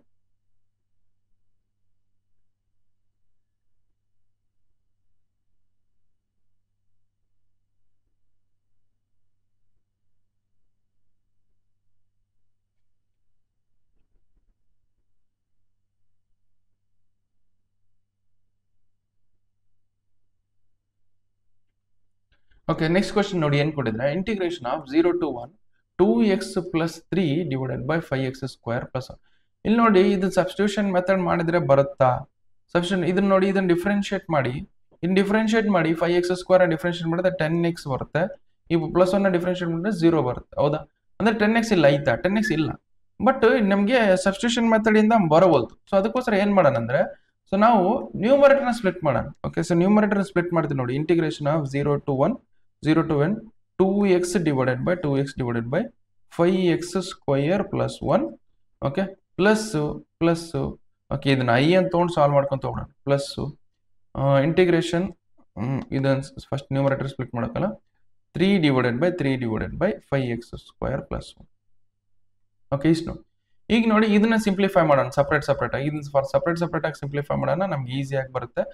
ಓಕೆ, ನೆಕ್ಸ್ಟ್ ಕ್ವಶನ್ ನೋಡಿ ಏನ್ ಕೊಟ್ಟಿದ್ರೆ integration of 0 to 1 2x plus 3 divided by 5x square plus 1. ಇಲ್ಲಿ ನೋಡಿ ಇದು ಸಬ್ಸ್ಟಿಟ್ಯೂಷನ್ ಮೆಥಡ್ ಮಾಡಿದ್ರೆ ಬರುತ್ತಾ, ಸಬ್ಸ್ಟಿಟ್ಯೂಷನ್ ಇದನ್ನ ನೋಡಿ, ಇದನ್ನ ಡಿಫ್ರೆನ್ಶಿಯೇಟ್ ಮಾಡಿ, 5x ಸ್ಕ್ವೇರ್ ಡಿಫ್ರೆನ್ಶಿಯೇಟ್ ಮಾಡಿದ್ರೆ 10x ಬರುತ್ತೆ, ಈ ಪ್ಲಸ್ 1 ಡಿಫ್ರೆನ್ಶಿಯೇಟ್ ಮಾಡಿದ್ರೆ 0 ಬರುತ್ತೆ. ಹೌದಾ, ಅಂದ್ರೆ 10x ಇಲ್ಲ ಐತಾ, 10x ಇಲ್ಲ, ಬಟ್ ನಮಗೆ ಸಬ್ಸ್ಟಿಟ್ಯೂಷನ್ ಮೆಥಡ್ ಇಂದ ಬರವಲ್ತು. ಸೊ ಅದಕ್ಕೋಸ್ಕರ ಏನ್ ಮಾಡೋಣ ಅಂದ್ರೆ, ಸೊ ನಾವು ನ್ಯೂಮರೇಟರ್ ನ ಸ್ಪ್ಲಿಟ್ ಮಾಡೋಣ. ಓಕೆ, ಸೊ ನ್ಯೂಮರೇಟರ್ ಸ್ಪ್ಲಿಟ್ ಮಾಡ್ತೀವಿ ನೋಡಿ. Integration of 0 to 1 2x divided by 5x square plus 1. Okay, plus okay, ಇದನ್ನ ಐ ಅಂತ ತೊಗೊಂಡು ಸಾಲ್ವ್ ಮಾಡ್ಕೊಂತ ಹೋಗೋಣ. ಪ್ಲಸ್ ಇಂಟಿಗ್ರೇಷನ್ ಇದನ್ನ ಫಸ್ಟ್ ನ್ಯೂಮರೇಟರ್ ಸ್ಪ್ಲಿಟ್ ಮಾಡೋಕ್ಕಲ್ಲ, 3 divided by 5x square plus 1. Okay, ಇಷ್ಟು. ಈಗ ನೋಡಿ ಇದನ್ನ ಸಿಂಪ್ಲಿಫೈ ಮಾಡೋಣ ಸಪ್ರೇಟ್ ಆಗಿ. ಇದನ್ನ ಫಾರ್ ಸಪ್ರೇಟ್ ಆಗಿ ಸಿಂಪ್ಲಿಫೈ ಮಾಡೋಣ, ನಮ್ಗೆ ಈಸಿಯಾಗಿ ಬರುತ್ತೆ.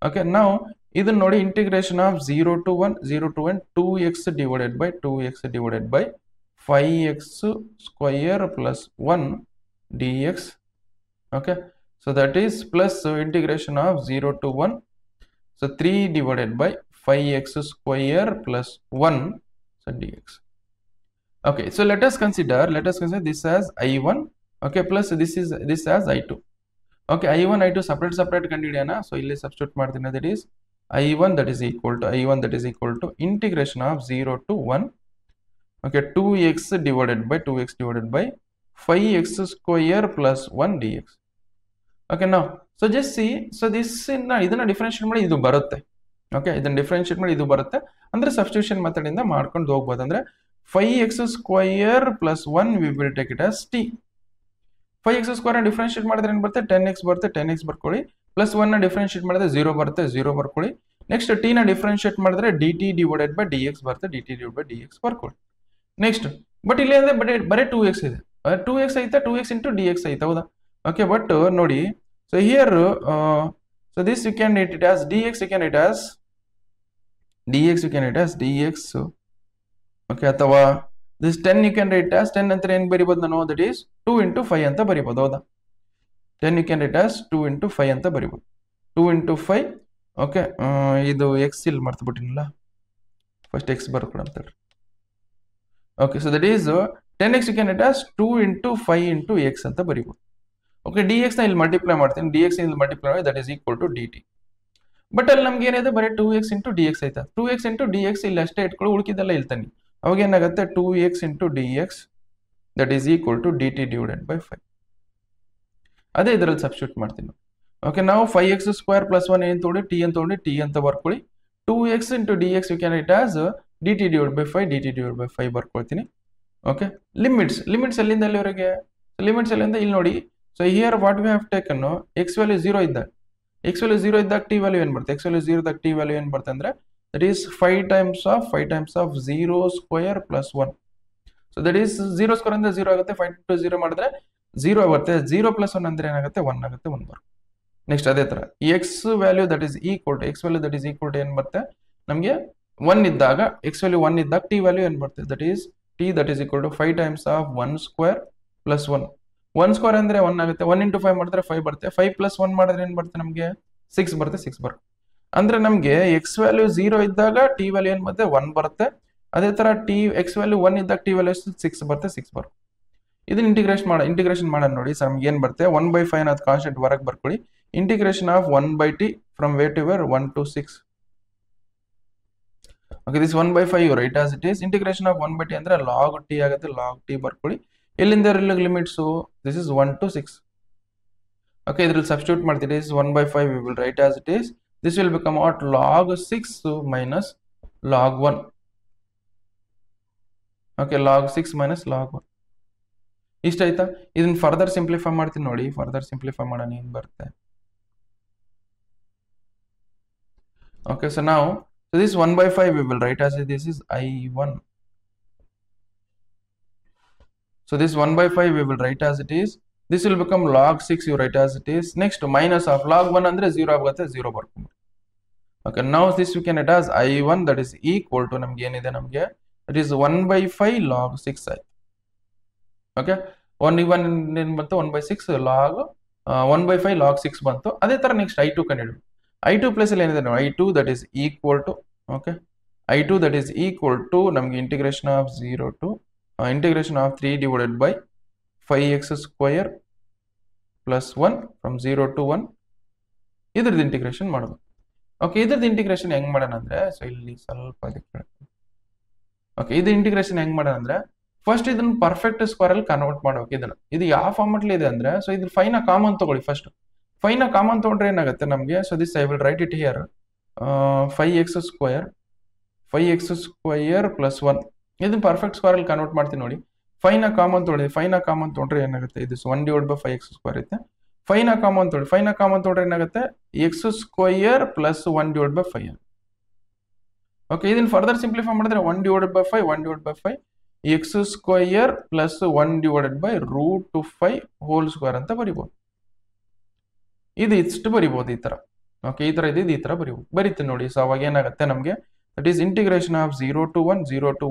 ಓಕೆ, ನಾವು ಇದನ್ನ ನೋಡಿ integration of 0 to 1 2x divided by 5x square plus 1 dx. okay, so that is plus integration of 0 to 1, so 3 divided by 5x square plus 1, so dx. okay, so let us consider this as i1, okay, plus this as i2. okay, i1 i2 separate ಕಂಡುಹಿಡಿಯೋಣ. so ಇಲ್ಲಿ substitute ಮಾಡ್ತೀನಿ, that is i1 that is equal to integration of 0 to 1, okay, 2x divided by 5x square plus 1 dx. okay, now so just see, so this ಇದನ್ನ differentiate ಮಾಡಿ ಇದು ಬರುತ್ತೆ. Okay, ಇದನ್ನ differentiate ಮಾಡಿ ಇದು ಬರುತ್ತೆ ಅಂದ್ರೆ ಸಬ್ಸ್ಟಿಟ್ಯೂಷನ್ ಮೆಥಡ್ ಇಂದ ಮಾಡ್ಕೊಂಡು ಹೋಗ್ಬೋದು. ಅಂದ್ರೆ 5x square plus 1 we will take it as t. 5x square differentiate ಮಾಡಿದ್ರೆ ಏನು ಬರುತ್ತೆ, 10x ಬರುತ್ತೆ, 10x ಬರ್ಕೊಳ್ಳಿ. ಪ್ಲಸ್ 1 ನ ಡಿಫರೆನ್ಶಿಯೇಟ್ ಮಾಡಿದ್ರೆ 0 ಬರುತ್ತೆ, 0 ಬರ್ಕೊಳ್ಳಿ. ನೆಕ್ಸ್ಟ್ t ನ ಡಿಫರೆನ್ಶಿಯೇಟ್ ಮಾಡಿದ್ರೆ dt divided by dx ಬರುತ್ತೆ, dt divided by dx ಬರ್ಕೊಳ್ಳಿ. ನೆಕ್ಸ್ಟ್ ಬಟ್ ಇಲ್ಲಿ ಅಂದ್ರೆ ಬರೀ 2x ಇದೆ, 2x ಐತಾ, 2x into dx ಐತಾ, ಹೌದಾ. ಓಕೆ, ಬಟ್ ನೋಡಿ, so here so this you can write it as dx, you can write as dx. Okay, ಅಥವಾ this 10 you can write as 10 ಅಂತ ಏನು ಬರಿಬಹುದು ನಾನು, that is 2 into 5 ಅಂತ ಬರಿಬಹುದು, ಹೌದಾ. 10 you can write as 2 into 5 ಅಂತ ಬರಿಬಹುದು, 2 into 5. Okay, ಇದು x ಇಲ್ಲಿ ಮರ್ತು ಬಿಟ್ಟಿನಲ್ಲ, ಫಸ್ಟ್ x ಬರ್ಕೊಳ ಅಂತ ಹೇಳಿ. Okay, so that is 10x you can write as 2 into 5 into x ಅಂತ ಬರೀಬಹುದು. ಓಕೆ dx ನ ಇಲ್ಲಿ ಮಲ್ಟಿಪ್ಲೈ ಮಾಡ್ತೀನಿ, dx ಇಲ್ಲಿ ಮಲ್ಟಿಪ್ಲೈ ಮಾಡಿ that is equal to dt. But ಅಲ್ಲಿ ನಮ್ಗೆ ಏನಿದೆ ಬರೀ 2x ಇಂಟು dx ಆಯ್ತಾ, 2x ಇಂಟು dx ಇಲ್ಲಿ ಅಷ್ಟೇ ಇಟ್ಕೊಳ್ಳಿ, ಉಳಿಕಿದ್ದೆಲ್ಲ ಇಲ್ತಾನೆ. ಅವಾಗ ಏನಾಗುತ್ತೆ 2x into dx that is equal to dt divided by 5. ಅದೇ ಇದರಲ್ಲಿ ಸಬ್ಸ್ಟಿಟ್ಯೂಟ್ ಮಾಡ್ತೀನಿ. ಓಕೆ ನಾವು 5x ಸ್ಕ್ವೇರ್ ಪ್ಲಸ್ 1 ಏನು ತೊಗೊಂಡು t ಅಂತ ತೊಗೊಂಡು t ಅಂತ ಬರ್ಕೊಳ್ಳಿ. 2x into dx you can write as dt divide by 5 dt divide by 5 ಬರ್ಕೊಳ್ತೀನಿ. ಓಕೆ ಲಿಮಿಟ್ಸ್ ಎಲ್ಲಿಂದ ಎಲ್ಲಿವರೆಗೆ, ಲಿಮಿಟ್ಸ್ ಎಲ್ಲಿಂದ ಇಲ್ಲಿ ನೋಡಿ. So here what we have taken x value 0 ಇದ್ದಾಗ, ಎಕ್ಸ್ ವ್ಯಾಲ್ಯೂ 0 ಇದ್ದಾಗ ಟಿ ವ್ಯಾಲ್ಯೂ ಏನು ಬರುತ್ತೆ, ಎಕ್ಸ್ ವ್ಯಾಲ್ಯೂ 0 ಇದ್ದಾಗ ಟಿ ವ್ಯಾಲ್ಯೂ ಏನು ಬರುತ್ತೆ ಅಂದ್ರೆ that is 5 times of 0 square plus 1. So that is 0 square ಅಂದ್ರೆ 0 ಆಗುತ್ತೆ, 5 ಟು 0 ಮಾಡಿದ್ರೆ 0 ಬರುತ್ತೆ, 0 ಪ್ಲಸ್ 1 ಅಂದ್ರೆ ಏನಾಗುತ್ತೆ 1 ಆಗುತ್ತೆ, 1 ಬರುತ್ತೆ. ನೆಕ್ಸ್ಟ್ ಅದೇ ತರ x value that is equal to, x value that is equal to ಏನು ಬರುತ್ತೆ ನಮಗೆ 1 ಇದ್ದಾಗ, ಎಕ್ಸ್ ವ್ಯಾಲ್ಯೂ 1 ಇದ್ದಾಗ ಟಿ ವ್ಯಾಲ್ಯೂ ಏನು ಬರುತ್ತೆ that is t that is equal to 5 times of 1 square plus 1. 1 square ಅಂದ್ರೆ 1 ಆಗುತ್ತೆ, 1 ಇಂಟು 5 ಮಾಡಿದ್ರೆ 5 ಬರುತ್ತೆ, 5 ಪ್ಲಸ್ 1 ಮಾಡಿದ್ರೆ ಏನು ಬರುತ್ತೆ ನಮಗೆ 6 ಬರುತ್ತೆ, 6 ಬರುತ್ತೆ. ಅಂದ್ರೆ ನಮಗೆ ಎಕ್ಸ್ ವ್ಯಾಲ್ಯೂ 0 ಇದ್ದಾಗ ಟಿ ವ್ಯಾಲ್ಯೂ ಏನು ಬರುತ್ತೆ 1 ಬರುತ್ತೆ, ಅದೇ ತರ ಎಕ್ಸ್ ವ್ಯಾಲ್ಯೂ 1 ಇದ್ದಾಗ ಟಿ ವ್ಯಾಲ್ಯೂ 6 ಬರುತ್ತೆ, 6 ಬರುತ್ತೆ. ಇದನ್ನ ಇಂಟಿಗ್ರೇಷನ್ ಮಾಡೋಣ ನೋಡಿ. ಸೊ ನಮ್ಗೆ ಏನು ಬರುತ್ತೆ 1/5 ಅನ್ನೋದು ಕಾನ್ಸ್ಟೆಂಟ್ ಹೊರಗೆ ಬರ್ಕೊಳ್ಳಿ. Integration of 1/t from where to where 1 to 6. Okay this 1/5 you write as it is. Integration of 1/t ಅಂದ್ರೆ ಲಾಗ್ ಟಿ ಆಗುತ್ತೆ, ಲಾಗ್ ಟಿ ಬರ್ಕೊಳ್ಳಿ. ಎಲ್ಲಿಂದ limits this is 1 to 6. Okay ಇದ್ರಲ್ಲಿ ಸಬ್ಸ್ಟಿಟ್ಯೂಟ್ ಮಾಡ್ತೀವಿ. This 1/5 we will write as it is. This will become what log 6 minus log 1. Okay log 6 minus log 1 ಇಷ್ಟ ಆಯ್ತಾ. ಇದನ್ನ further simplify ಮಾಡ್ತೀನಿ ನೋಡಿ. ಫರ್ದರ್ ಸಿಂಪ್ಲಿಫೈ ಮಾಡೋಣ ಏನು ಬರುತ್ತೆ. ಓಕೆ ಸೊ ನಾವು this 1/5 we will write as this is I1. So this 1/5 we will write as it is. This will become log 6 you write as it is. Next minus of log 1 andre 0 ಆಗುತ್ತೆ, 0 ಬರ್ಕೊಂಡು. Okay now this we can write as I1 that is equal to ನಮಗೆ ಏನಿದೆ ನಮಗೆ it is 1/5 log 6 ಆಯ್ತು. Okay 1 ಏನು ಬಂತು 1/6 log 1/5 log 6 ಬಂತು. ಅದೇ ತರ ನೆಕ್ಸ್ಟ್ I2 ಕಂಡುಹಿಡಿಯೋಣ. I2 ಪ್ಲಸ್ ಅಲ್ಲಿ ಏನಿದೆ ನೋಡಿ I2 that is equal to, okay I2 that is equal to ನಮಗೆ integration of 0 to integration of 3 divided by 5x square plus 1 from 0 to 1 ಇದ್ರದ್ದು ಇಂಟಿಗ್ರೇಷನ್ ಮಾಡೋದು. ಓಕೆ ಇದ್ರದ್ದು ಇಂಟಿಗ್ರೇಷನ್ ಹೆಂಗ್ ಮಾಡೋಣ ಅಂದ್ರೆ ಸೊ ಇಲ್ಲಿ ಸ್ವಲ್ಪ ಓಕೆ ಇದು ಇಂಟಿಗ್ರೇಷನ್ ಹೆಂಗ್ ಮಾಡೋಣ ಅಂದ್ರೆ ಫಸ್ಟ್ ಇದನ್ನ ಪರ್ಫೆಕ್ಟ್ ಸ್ಕ್ವೇರ್ ಅಲ್ಲಿ ಕನ್ವರ್ಟ್ ಮಾಡ್ಬೇಕು. ಇದನ್ನ ಇದು ಯಾವ ಫಾರ್ಮೆಟ್ ಇದೆ ಅಂದ್ರೆ ಸೊ ಇದ್ರ 5 ನ ಕಾಮನ್ ತಗೊಳ್ಳಿ. ಫಸ್ಟ್ 5 ನ ಕಾಮನ್ ತಗೊಂಡ್ರೆ ಏನಾಗುತ್ತೆ ನಮಗೆ so this I will right it here 5x square plus 1 ಇದನ್ನ ಪರ್ಫೆಕ್ಟ್ ಸ್ಕ್ವೇರ್ ಅಲ್ಲಿ ಕನ್ವರ್ಟ್ ಮಾಡ್ತೀನಿ ನೋಡಿ. 5 ನ ಕಾಮನ್ ತೊಗೊಳ್ಳಿ. 5 ನ ಕಾಮನ್ ತೊಗೊಂಡ್ರೆ ಏನಾಗುತ್ತೆ ಇದು 1 ಡಿವೈಡ್ ಬೈ 5x ಸ್ಕ್ವೇರ್ ಐತೆ. 5 ನ ಕಾಮನ್ ತೊಗೊಳ್ಳಿ. 5 ನ ಕಾಮನ್ ತೊಗೊಂಡ್ರೆ ಏನಾಗುತ್ತೆ x square plus 1 divide by 5. Okay ಇದನ್ನ ಫರ್ದರ್ ಸಿಂಪ್ಲಿಫೈ ಮಾಡಿದ್ರೆ 1 divided by 5 x square plus 1 divided by root 5 whole square ಅಂತ ಬರಿಬಹುದು. ಇದು ಇಷ್ಟು ಬರಿಬಹುದು ಈ ತರ. ಓಕೆ ಈ ತರ ಇದೆ, ಈ ತರ ಬರೀತೀನಿ ನೋಡಿ. ಸೊ ಅವಾಗ ಏನಾಗುತ್ತೆ ನಮಗೆ that is integration of 0 to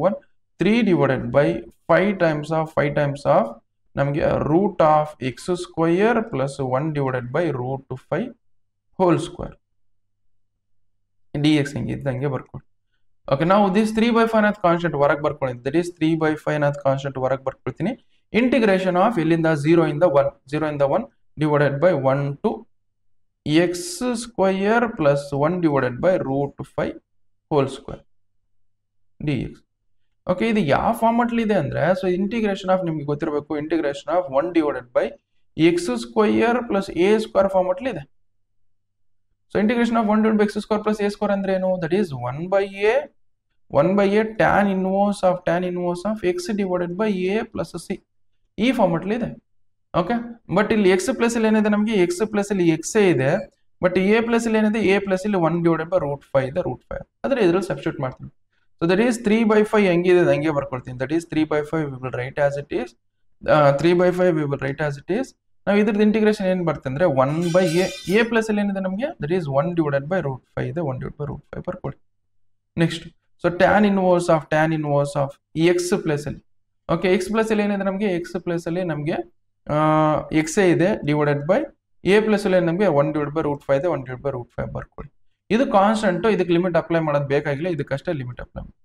1 3 divided by 5 times of ನಮಗೆ root of x square plus 1 divided by root 5 whole square d x ಹೆಂಗಿದ್ದಂಗೆ ಬರ್ಕೊಳ್ಳಿ. ಓಕೆ ನಾವು ದಿಸ್ 3/5 ಅನ್ನೋದು ಕಾನ್ಸ್ಟೆಂಟ್ ಹೊರಗೆ ಬರ್ಕೊಳ್ಳಿ. ದಟ್ ಈಸ್ 3/5 ಅನ್ನೋದು ಕಾನ್ಸ್ಟೆಂಟ್ ಹೊರಗೆ ಬರ್ಕೊಳ್ತೀನಿ. ಇಂಟಿಗ್ರೇಷನ್ ಆಫ್ ಇಲ್ಲಿಂದ 0 ಇಂದ 1 divided by 1 to x square plus 1 divided by root 5 whole square dx. Okay ಇದು ಯಾವ ಫಾರ್ಮೆಟ್ ಇದೆ ಅಂದ್ರೆ ಸೊ ಇಂಟಿಗ್ರೇಷನ್ ಆಫ್ ನಿಮ್ಗೆ ಗೊತ್ತಿರಬೇಕು. Integration of 1 divided by x square plus a square format ಇದೆ. So integration of 1 divided by x square plus a square ಅಂದ್ರೆ ಏನು that is 1/a tan inverse of x divided by a plus c ಈ format ಇದೆ. Okay but ಇಲ್ಲಿ x plus ಇಲ್ಲಿ ಏನಿದೆ ನಮಗೆ x plus ಇಲ್ಲಿ ಎಕ್ಸ್ ಇದೆ, ಬಟ್ ಎ ಪ್ಲಸ್ ಇಲ್ಲಿ ಏನಿದೆ ಎ ಪ್ಲಸ್ ಇಲ್ಲಿ 1 ಡಿವೈಡೆಡ್ ಬೈ ರೂಟ್ 5 ಇದೆ, ರೂಟ್ 5 ಅದ್ರ ಇದ್ರಲ್ಲಿ ಸಬ್ಸ್ಟಿಟ್ಯೂಟ್ ಮಾಡ್ತೀನಿ. ಸೊ ದಟ್ ಈಸ್ 3/5 ಹೆಂಗಿದೆ ಹಂಗೆ ಬರ್ಕೊಳ್ತೀನಿ. That is 3/5 we will write as it is. 3/5 we will write as it is. ನಾವು ಇದ್ರದ್ದು ಇಂಟಿಗ್ರೇಷನ್ ಏನ್ ಬರುತ್ತೆ ಅಂದ್ರೆ 1/a ಎ ಪ್ಲಸ್ ಅಲ್ಲಿ ಏನಿದೆ ನಮಗೆ that is 1 divided by root 5 ಇದೆ, 1 ಡಿವೈಡ್ ಬೈ ರೂಟ್ 5 ಬರ್ಕೊಳ್ಳಿ. Next so tan inverse of x plus ಅಲ್ಲಿ ಓಕೆ ಎಕ್ಸ್ ಪ್ಲಸ್ ಅಲ್ಲಿ ಏನಿದೆ ನಮಗೆ ಎಕ್ಸ್ ಪ್ಲಸ್ ಅಲ್ಲಿ ನಮಗೆ ಎಕ್ಸ್ ಇದೆ ಡಿವೈಡೆಡ್ ಬೈ ಎ ಪ್ಲಸ್ ಅಲ್ಲಿ ನಮಗೆ 1 ಡಿವೈಡ್ ಬೈ ರೂಟ್ 5 ಇದೆ, 1 ಡಿವೈಡ್ ಬೈ ರೂಟ್ 5 ಬರ್ಕೊಳ್ಳಿ. ಇದು ಕಾನ್ಸ್ಟೆಂಟ್, ಇದಕ್ಕೆ ಲಿಮಿಟ್ ಅಪ್ಲೈ ಮಾಡೋದು ಬೇಕಾಗಿಲ್ಲ, ಇದಕ್ಕಷ್ಟೇ ಲಿಮಿಟ್ ಅಪ್ಲೈ ಮಾಡಿ.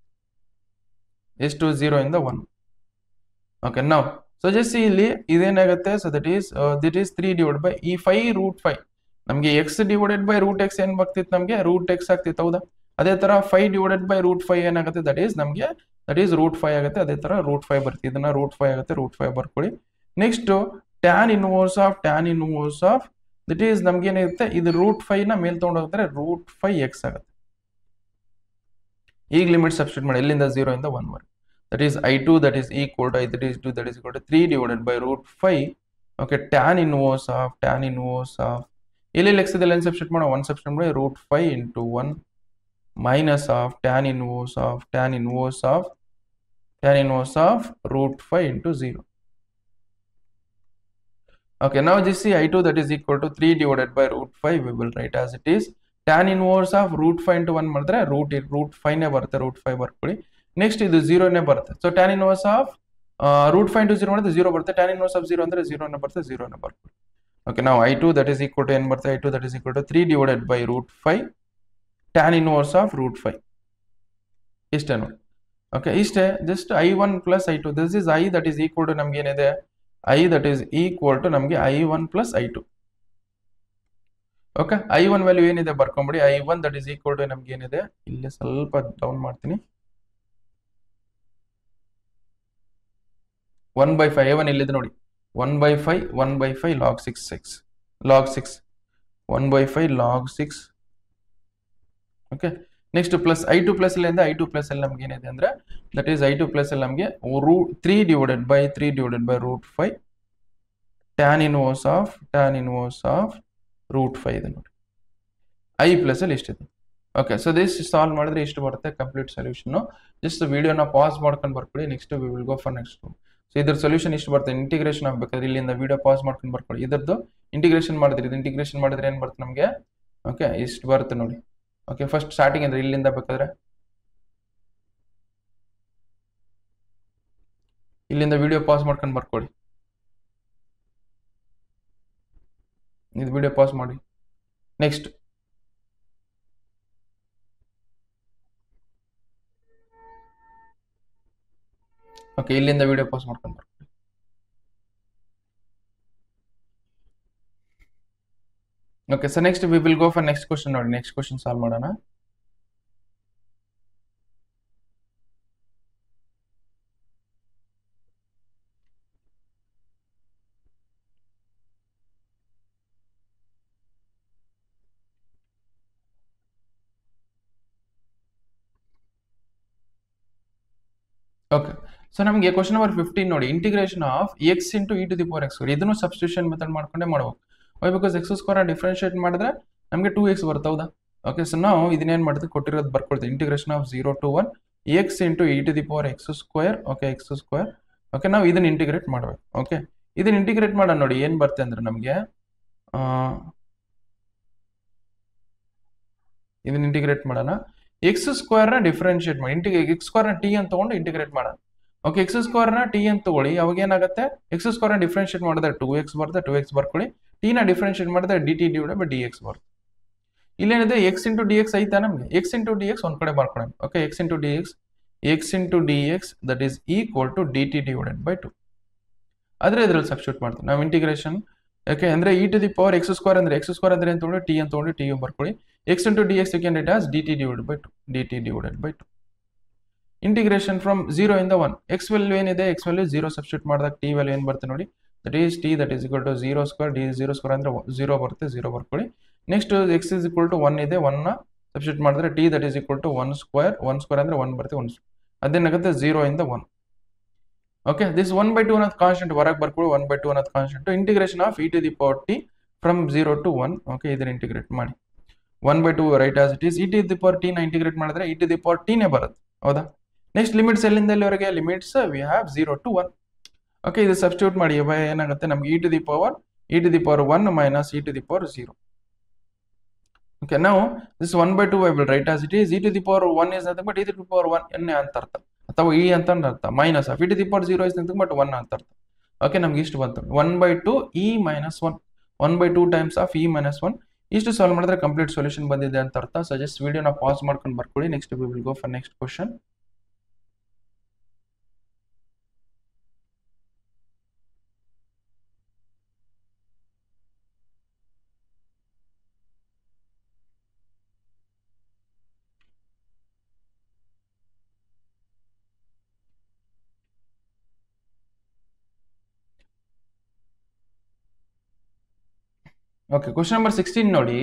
ಎಷ್ಟು 0 ಇಂದ 1. ಓಕೆ ನಾವು ಸೊ ಜಸ್ಟ್ ಇಲ್ಲಿ ಇದೇನಾಗುತ್ತೆ, so that is 3 divide by ಈ 5 ರೂಟ್ 5 ನಮಗೆ x divided by root x ಏನ್ ಬರ್ತಿತ್ತು, ನಮಗೆ ರೂಟ್ ಎಕ್ಸ್ ಆಗ್ತಿತ್ತು ಹೌದಾ. ಅದೇ ತರ 5 ಡಿವೈಡೆಡ್ ಬೈ ರೂಟ್ 5 ಏನಾಗುತ್ತೆ, ದಟ್ ಈಸ್ ರೂಟ್ 5 ಆಗುತ್ತೆ. ಅದೇ ತರ ರೂಟ್ 5 ಬರ್ತೀವಿ, ಇದನ್ನ ರೂಟ್ 5 ಆಗುತ್ತೆ, ರೂಟ್ 5 ಬರ್ಕೊಳ್ಳಿ. Next tan inverse of that is ನಮ್ಗೆ ಏನಿರುತ್ತೆ, ಇದು ರೂಟ್ 5 ನ ಮೇಲ್ ತಗೊಂಡು ಹೋಗ್ತಾರೆ, ರೂಟ್ 5 ಎಕ್ಸ್ ಆಗುತ್ತೆ. ಈಗ ಲಿಮಿಟ್ ಸಬ್ಸ್ಟಿಟ್ಯೂಟ್ ಮಾಡಿ, ಎಲ್ಲಿಂದ 0 ಇಂದ 1 ವರೆಗೆ. That is I2 that is equal to I3 that is equal to 3 divided by root 5. Okay, tan inverse of ಇಲ್ಲಿ x ಇದೆ ಲೈನ್ ಸಬ್ಸ್ಟಿಟ್ಯೂಟ್ ಮಾಡೋ 1 ಸಬ್ಸ್ಟಿಟ್ಯೂಟ್ ಮಾಡಿ root 5 into 1 minus of tan inverse of root 5 into 0. Okay, now just see I2 that is equal to 3 divided by root 5 we will write as it is. Tan inverse of root 5 into 1 ಮಾಡಿದ್ರೆ root 5 ನೇ ಬರುತ್ತೆ, root 5 ಬರ್ಕೊಳ್ಳಿ. Next ಇದು 0 ನೇ ಬರುತ್ತೆ. So tan inverse of root 5 into 0 ಮಾಡಿದ್ರೆ 0 ಬರುತ್ತೆ. tan inverse of 0 ಅಂದ್ರೆ 0 ನೇ ಬರುತ್ತೆ, 0 ನೇ ಬರುತ್ತೆ. ಓಕೆ, ನಾವು I2 that is equal to ಏನು ಬರುತ್ತೆ, I2 that is equal to 3 divided by root 5 tan inverse of root 5 ಇಷ್ಟೇ ನೋಡಿ. ಓಕೆ, ಇಷ್ಟೇ. Just I1 plus I2 this is I that is equal to ನಮ್ಗೆ ಏನಿದೆ, I that is equal to ನಮ್ಗೆ I1 plus I2. Okay, I1 value ಏನಿದೆ ಬರ್ಕೊಂಬಿಡಿ. I1 that is equal to ನಮ್ಗೆ ಏನಿದೆ, ಇಲ್ಲಿ ಸ್ವಲ್ಪ ಡೌನ್ ಮಾಡ್ತೀನಿ, 1/5 I1 ಇಲ್ಲಿದೆ ನೋಡಿ, 1/5 log 6 1/5 log 6. Okay, next plus I2 plus ಇಲ್ಲಿಂದ I2 ಪ್ಲಸ್ ಅಲ್ಲಿ ನಮ್ಗೆ ಏನಿದೆ ಅಂದ್ರೆ ದಟ್ ಈಸ್ I2 ಪ್ಲಸ್ ಅಲ್ಲಿ ನಮ್ಗೆ 3 divided by root 5 tan inverse of root 5 ಇದೆ ನೋಡಿ. I ಪ್ಲಸ್ ಅಲ್ಲಿ ಇಷ್ಟಿದೆ. ಓಕೆ, ಸೊ ದಿಸ್ ಸಾಲ್ವ್ ಮಾಡಿದ್ರೆ ಇಷ್ಟು ಬರುತ್ತೆ ಕಂಪ್ಲೀಟ್ ಸೊಲ್ಯೂಷನ್. ಜಸ್ಟ್ ವಿಡಿಯೋನ ಪಾಸ್ ಮಾಡ್ಕೊಂಡು ಬರ್ಕೊಳ್ಳಿ, next we will go for next. So ಇದ್ರ ಸೊಲ್ಯೂಷನ್ ಇಷ್ಟು ಬರ್ತದೆ. ಇಂಟಿಗ್ರೇಷನ್ ಆಗ್ಬೇಕಾದ್ರೆ ಇಲ್ಲಿಂದ ವಿಡಿಯೋ ಪಾಸ್ ಮಾಡ್ಕೊಂಡು ಬರ್ಕೊಳ್ಳಿ. ಇದ್ರದ್ದು ಇಂಟಿಗ್ರೇಷನ್ ಮಾಡಿದ್ರೆ ಏನ್ ಬರುತ್ತೆ ನಮಗೆ. ಓಕೆ, ಇಷ್ಟು ಬರುತ್ತೆ ನೋಡಿ. ಓಕೆ, ಫಸ್ಟ್ ಸ್ಟಾರ್ಟಿಂಗ್ ಅಂದ್ರೆ ಇಲ್ಲಿಂದ ಬೇಕಾದ್ರೆ ಇಲ್ಲಿಂದ ವಿಡಿಯೋ ಪಾಸ್ ಮಾಡ್ಕೊಂಡು ಬರ್ಕೊಳ್ಳಿ. ಇದು ವಿಡಿಯೋ ಪಾಸ್ ಮಾಡಿ. ನೆಕ್ಸ್ಟ್ ಓಕೆ, ಇಲ್ಲಿಂದ ವಿಡಿಯೋ ಪಾಸ್ ಮಾಡ್ಕೊಂಡು ಬರ್ಕೊಳ್ಳಿ. Okay, so next we will go for next question ನೋಡಿ. ನೆಕ್ಸ್ಟ್ ಕ್ವಶನ್ ಸಾಲ್ವ್ ಮಾಡೋಣ. ಓಕೆ, ಸೊ ನಮಗೆ ಕ್ವಶನ್ ನಂಬರ್ 15 ನೋಡಿ. Integration of x into e to the power x. ಇದನ್ನು substitution method ಮಾಡ್ಕೊಂಡೇ ಮಾಡಬೇಕು. Why because x square differentiate ಮಾಡಿದ್ರೆ ನಮಗೆ 2x ಬರುತ್ತೆ ಹೌದಾ. ಓಕೆ, ಸೊ ನಾವು ಇದನ್ನೇನು ಮಾಡ್ತೀವಿ, ಕೊಟ್ಟಿರೋದು ಬರ್ಕೊಳ್ತೀವಿ. Integration of 0 to 1 x into e to the power x square. Okay, x square. Okay, ನಾವು ಇದನ್ನ ಇಂಟಿಗ್ರೇಟ್ ಮಾಡಬೇಕು. ಓಕೆ, ಇದನ್ನ ಇಂಟಿಗ್ರೇಟ್ ಮಾಡೋಣ ನೋಡಿ. ಏನು ಬರುತ್ತೆ ಅಂದ್ರೆ ನಮಗೆ ಇದನ್ನ ಇಂಟಿಗ್ರೇಟ್ ಮಾಡೋಣ. ಎಕ್ಸ್ ಸ್ಕ್ವೇರ್ ನ ಡಿಫ್ರೆನ್ಶಿಯೇಟ್ ಮಾಡಿ, ಎಕ್ಸ್ ಸ್ಕ್ವೇರ್ ನ ಟಿ ಅಂತ ತಗೊಂಡು ಇಂಟಿಗ್ರೇಟ್ ಮಾಡೋಣ. ಓಕೆ, ಎಕ್ಸ್ ಸ್ಕ್ವೇರ್ ನ ಟಿ ಅಂತ ತಗೊಳ್ಳಿ. ಅವಾಗ ಏನಾಗುತ್ತೆ, ಎಕ್ಸ್ ಸ್ಕ್ವೇರ್ ನ ಡಿಫ್ರೆನ್ಶಿಯೇಟ್ ಮಾಡಿದ್ರೆ 2x ಬರುತ್ತೆ, 2x ಬರ್ಕೊಳ್ಳಿ. ಟಿ ನ ಡಿಫ್ರೆನ್ಶಿಯೇಟ್ ಮಾಡಿದ್ರೆ dt ಡಿವೈಡೆಡ್ ಬೈ dx ಬರುತ್ತೆ. ಇಲ್ಲೇನಿದೆ x ಇಂಟು dx ಐತಾ ನಮಗೆ. x ಇಂಟು dx ಒಂದ್ ಕಡೆ ಬರ್ಕೊಳ್ಳೋಣ. ಓಕೆ, x into dx that is equal to dt divided by 2. ಆದ್ರೆ ಇದ್ರಲ್ಲಿ ಸಬ್ಸ್ಟಿಟ್ಯೂಟ್ ಮಾಡ್ತೀವಿ ನಾವು ಇಂಟಿಗ್ರೇಷನ್. ಓಕೆ, ಅಂದ್ರೆ e to the power x square ಅಂದ್ರೆ ಏನು ತಗೊಂಡು ಟಿ ಅಂತ ತಗೊಂಡು ಟಿ ಬರ್ಕೊಳ್ಳಿ. x into dx you can write as dt divided by 2. Integration from 0 ಇಂದ 1. x ವ್ಯಾಲ್ಯೂ ಏನಿದೆ, x ವ್ಯಾಲ್ಯೂ 0 ಸಬ್ಸ್ಟಿಟ್ಯೂಟ್ ಮಾಡಿದಾಗ t ವ್ಯಾಲ್ಯೂ ಏನು ಬರುತ್ತೆ ನೋಡಿ, that is t that is equal to 0 square. d0 square ಅಂದ್ರೆ 0 ಬರುತ್ತೆ, 0 ಬರ್ಕೊಳ್ಳಿ. Next x is equal to 1 ಇದೆ, 1 ನ ಸಬ್ಸ್ಟಿಟ್ಯೂಟ್ ಮಾಡಿದ್ರೆ t that is equal to 1 square. 1 square ಅಂದ್ರೆ 1 ಬರುತ್ತೆ, 1 ಅದೇನಾಗುತ್ತೆ 0 ಇಂದ 1. ಓಕೆ, ದಿಸ್ 1/2 ಅನ್ನೋದು ಕಾನ್ಸ್ಟೆಂಟ್ ಹೊರಗೆ ಬರ್ಕೊಳ್ಳಿ. 1/2 ಅನ್ನೋದು constant. Integration of e to the power t from 0 to 1. Okay, ಇದನ್ನ ಇಂಟಿಗ್ರೇಟ್ ಮಾಡಿ 1/2 write as it is. E to the power t ನ ಇಂಟಿಗ್ರೇಟ್ ಮಾಡಿದ್ರೆ e to the power t ನೇ ಬರುತ್ತೆ ಹೌದಾ. ನೆಕ್ಸ್ಟ್ ಲಿಮಿಟ್ಸ್ ಎಲ್ಲಿಂದ ಎಲ್ಲಿವರೆಗೆ, limits we have 0 to 1. Okay, ಇದು ಸಬ್ಸ್ಟಿಟ್ಯೂಟ್ ಮಾಡಿ ಏನಾಗುತ್ತೆ ನಮ್ಗೆ e to the power 1 minus e to the power 0. Okay, ನಾವು this 1/2 I will write as it is. E to the power 1 is nothing but e to the power 1 ಎನ್ ಅಂತ ಅರ್ಥ, ಅಥವಾ e ಅಂತ ಅರ್ಥ. Minus of e to the power 0 is nothing but 1 ಅಂತ ಅರ್ಥ. Okay, ನಮ್ಗೆ ಇಷ್ಟು ಬಂತು 1/2 e minus 1. 1/2 times of e minus 1. ಇಷ್ಟು ಸಾಲ್ವ್ ಮಾಡಿದ್ರೆ ಕಂಪ್ಲೀಟ್ ಸೊಲ್ಯೂಷನ್ ಬಂದಿದೆ ಅಂತ ಅರ್ಥ. ಸಜೆಸ್ಟ್ ವಿಡಿಯೋನ ಪಾಸ್ ಮಾಡ್ಕೊಂಡು ಬರ್ಕೊಳ್ಳಿ. Next we will go for next question. Okay, question number 16 ನೋಡಿ.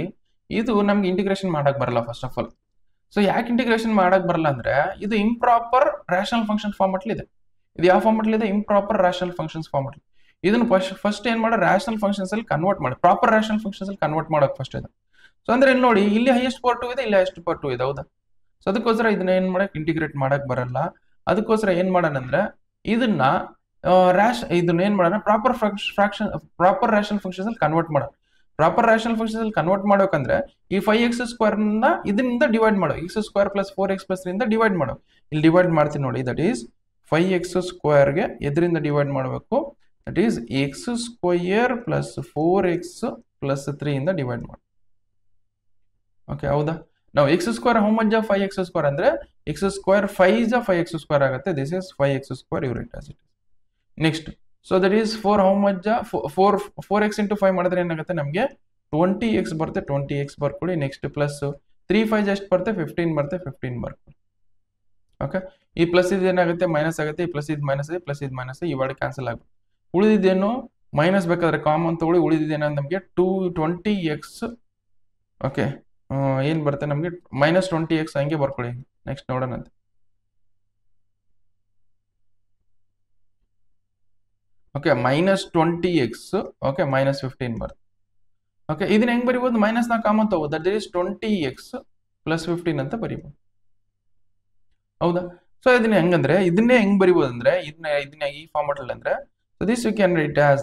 ಇದು ನಮ್ಗೆ ಇಂಟಿಗ್ರೇಷನ್ ಮಾಡಕ್ ಬರಲ್ಲ ಫಸ್ಟ್ ಆಫ್ ಆಲ್. ಸೊ ಯಾಕೆ ಇಂಟಿಗ್ರೇಷನ್ ಮಾಡಕ್ ಬರಲ್ಲ ಅಂದ್ರೆ ಇದು ಇಂಪ್ರಾಪರ್ ರ್ಯಾಷನಲ್ ಫಂಕ್ಷನ್ ಫಾರ್ಮೆಟ್ ಇದೆ. ಇದು ಯಾವ ಫಾರ್ಮೆಟ್ ಇದೆ? Improper rational functions format. ಇದನ್ನು ಫಸ್ಟ್ ಏನ್ ಮಾಡೋ, ರ್ಯಾಷನಲ್ ಫಂಕ್ಷನ್ಸ್ ಅಲ್ಲಿ ಕನ್ವರ್ಟ್ ಮಾಡಿ, ಪ್ರಾಪರ್ ರ್ಯಾಷನಲ್ ಫಂಕ್ಷನ್ಸ್ ಅಲ್ಲಿ ಕನ್ವರ್ಟ್ ಮಾಡೋಕೆ ಫಸ್ಟ್ ಇದೆ. ಸೊ ಅಂದ್ರೆ ಇಲ್ಲಿ ನೋಡಿ, ಇಲ್ಲಿ ಹೈಯೆಸ್ಟ್ ಪವರ್ 2 ಇದೆ, ಇಲ್ಲಿ ಹೈಯೆಸ್ಟ್ ಪವರ್ 2 ಇದೆ, ಹೌದಾ? ಸೊ ಅದಕ್ಕೋಸ್ಕರ ಇದನ್ನ ಏನ್ ಮಾಡಕ್, ಇಂಟಿಗ್ರೇಟ್ ಮಾಡಕ್ ಬರಲ್ಲ. ಅದಕ್ಕೋಸ್ಕರ ಏನ್ ಮಾಡೋಣ ಅಂದ್ರೆ ಇದನ್ನ ಇದನ್ನ ಏನ್ ಮಾಡೋಣ, ಪ್ರಾಪರ್ ರ್ಯಾಷನಲ್ ಫಂಕ್ಷನ್ಸ್ ಅಲ್ಲಿ ಕನ್ವರ್ಟ್ ಮಾಡೋಣ. ಪ್ರಾಪರ್ ರ್ಯಾಷನಲ್ ಫಂಕ್ಷನ್ಸ್ ಅಲ್ಲಿ ಕನ್ವರ್ಟ್ ಮಾಡೋಕಂದ್ರೆ ಈ 5x² ಇದರಿಂದ ಡಿವೈಡ್ ಮಾಡೋ, x² + 4x + 3 ಇಂದ ಡಿವೈಡ್ ಮಾಡೋ. ಇಲ್ಲಿ ಡಿವೈಡ್ ಮಾಡ್ತೀನಿ ನೋಡಿ, ದಟ್ ಈಸ್ 5x² ಗೆ ಎದರಿಂದ ಡಿವೈಡ್ ಮಾಡಬೇಕು, ದಟ್ ಈಸ್ x² + 4x + 3 ಇಂದ ಡಿವೈಡ್ ಮಾಡಿ. ಓಕೆ, ಹೌದಾ? ನಾವು x² ಹೌ ಮಚ್ 5x² ಅಂದ್ರೆ x² 5 5x² ಆಗುತ್ತೆ. This is 5x², you write as it. Next, so that is 4 how much 4x × 5 ಮಾಡಿದ್ರೆ ಏನಾಗುತ್ತೆ ನಮಗೆ 20x ಬರುತ್ತೆ. 20x ಬರ್ಕೊಳ್ಳಿ. ನೆಕ್ಸ್ಟ್ ಪ್ಲಸ್ 3 5 ಎಷ್ಟು ಬರುತ್ತೆ, 15 ಬರುತ್ತೆ. 15 ಬರ್ಕೊಳ್ಳಿ. ಓಕೆ, ಈ ಪ್ಲಸ್ ಇದು ಏನಾಗುತ್ತೆ, ಮೈನಸ್ ಆಗುತ್ತೆ. ಈ ಪ್ಲಸ್ ಇದು ಮೈನಸ್ ಇದೆ, ಪ್ಲಸ್ ಇದು ಮೈನಸ್, ಈ ವರ್ಡ್ ಕ್ಯಾನ್ಸಲ್ ಆಗುತ್ತೆ. ಉಳಿದಿದ್ದೇನು ಮೈನಸ್ ಬೇಕಾದ್ರೆ ಕಾಮನ್ ತಗೊಳ್ಳಿ. ಉಳಿದಿದ್ದೇನೋ ನಮಗೆ 20x. ಓಕೆ, ಏನ್ ಬರುತ್ತೆ ನಮಗೆ -20x ಹಂಗೆ ಬರ್ಕೊಳ್ಳಿ. ನೆಕ್ಸ್ಟ್ ನೋಡೋಣಂತೆ. Okay, -20x. ಓಕೆ, -15 ಬರುತ್ತೆ. ಓಕೆ, ಇದನ್ನ ಹೆಂಗ್ ಬರಿಬಹುದು, ಮೈನಸ್ ನ ಕಾಮನ್ ತಗೋದು, ದಟ್ ಈಸ್ 20x + 15 ಅಂತ ಬರಿಬಹುದು, ಹೌದಾ? ಸೊ ಇದನ್ನ ಹೆಂಗಂದ್ರೆ ಇದನ್ನೇ ಹೆಂಗ್ ಬರಿಬಹುದು ಅಂದ್ರೆ ಇದನ್ನ ಈ ಫಾರ್ಮೆಟ್ ಅಲ್ಲಿ ಅಂದ್ರೆ, so this you can write as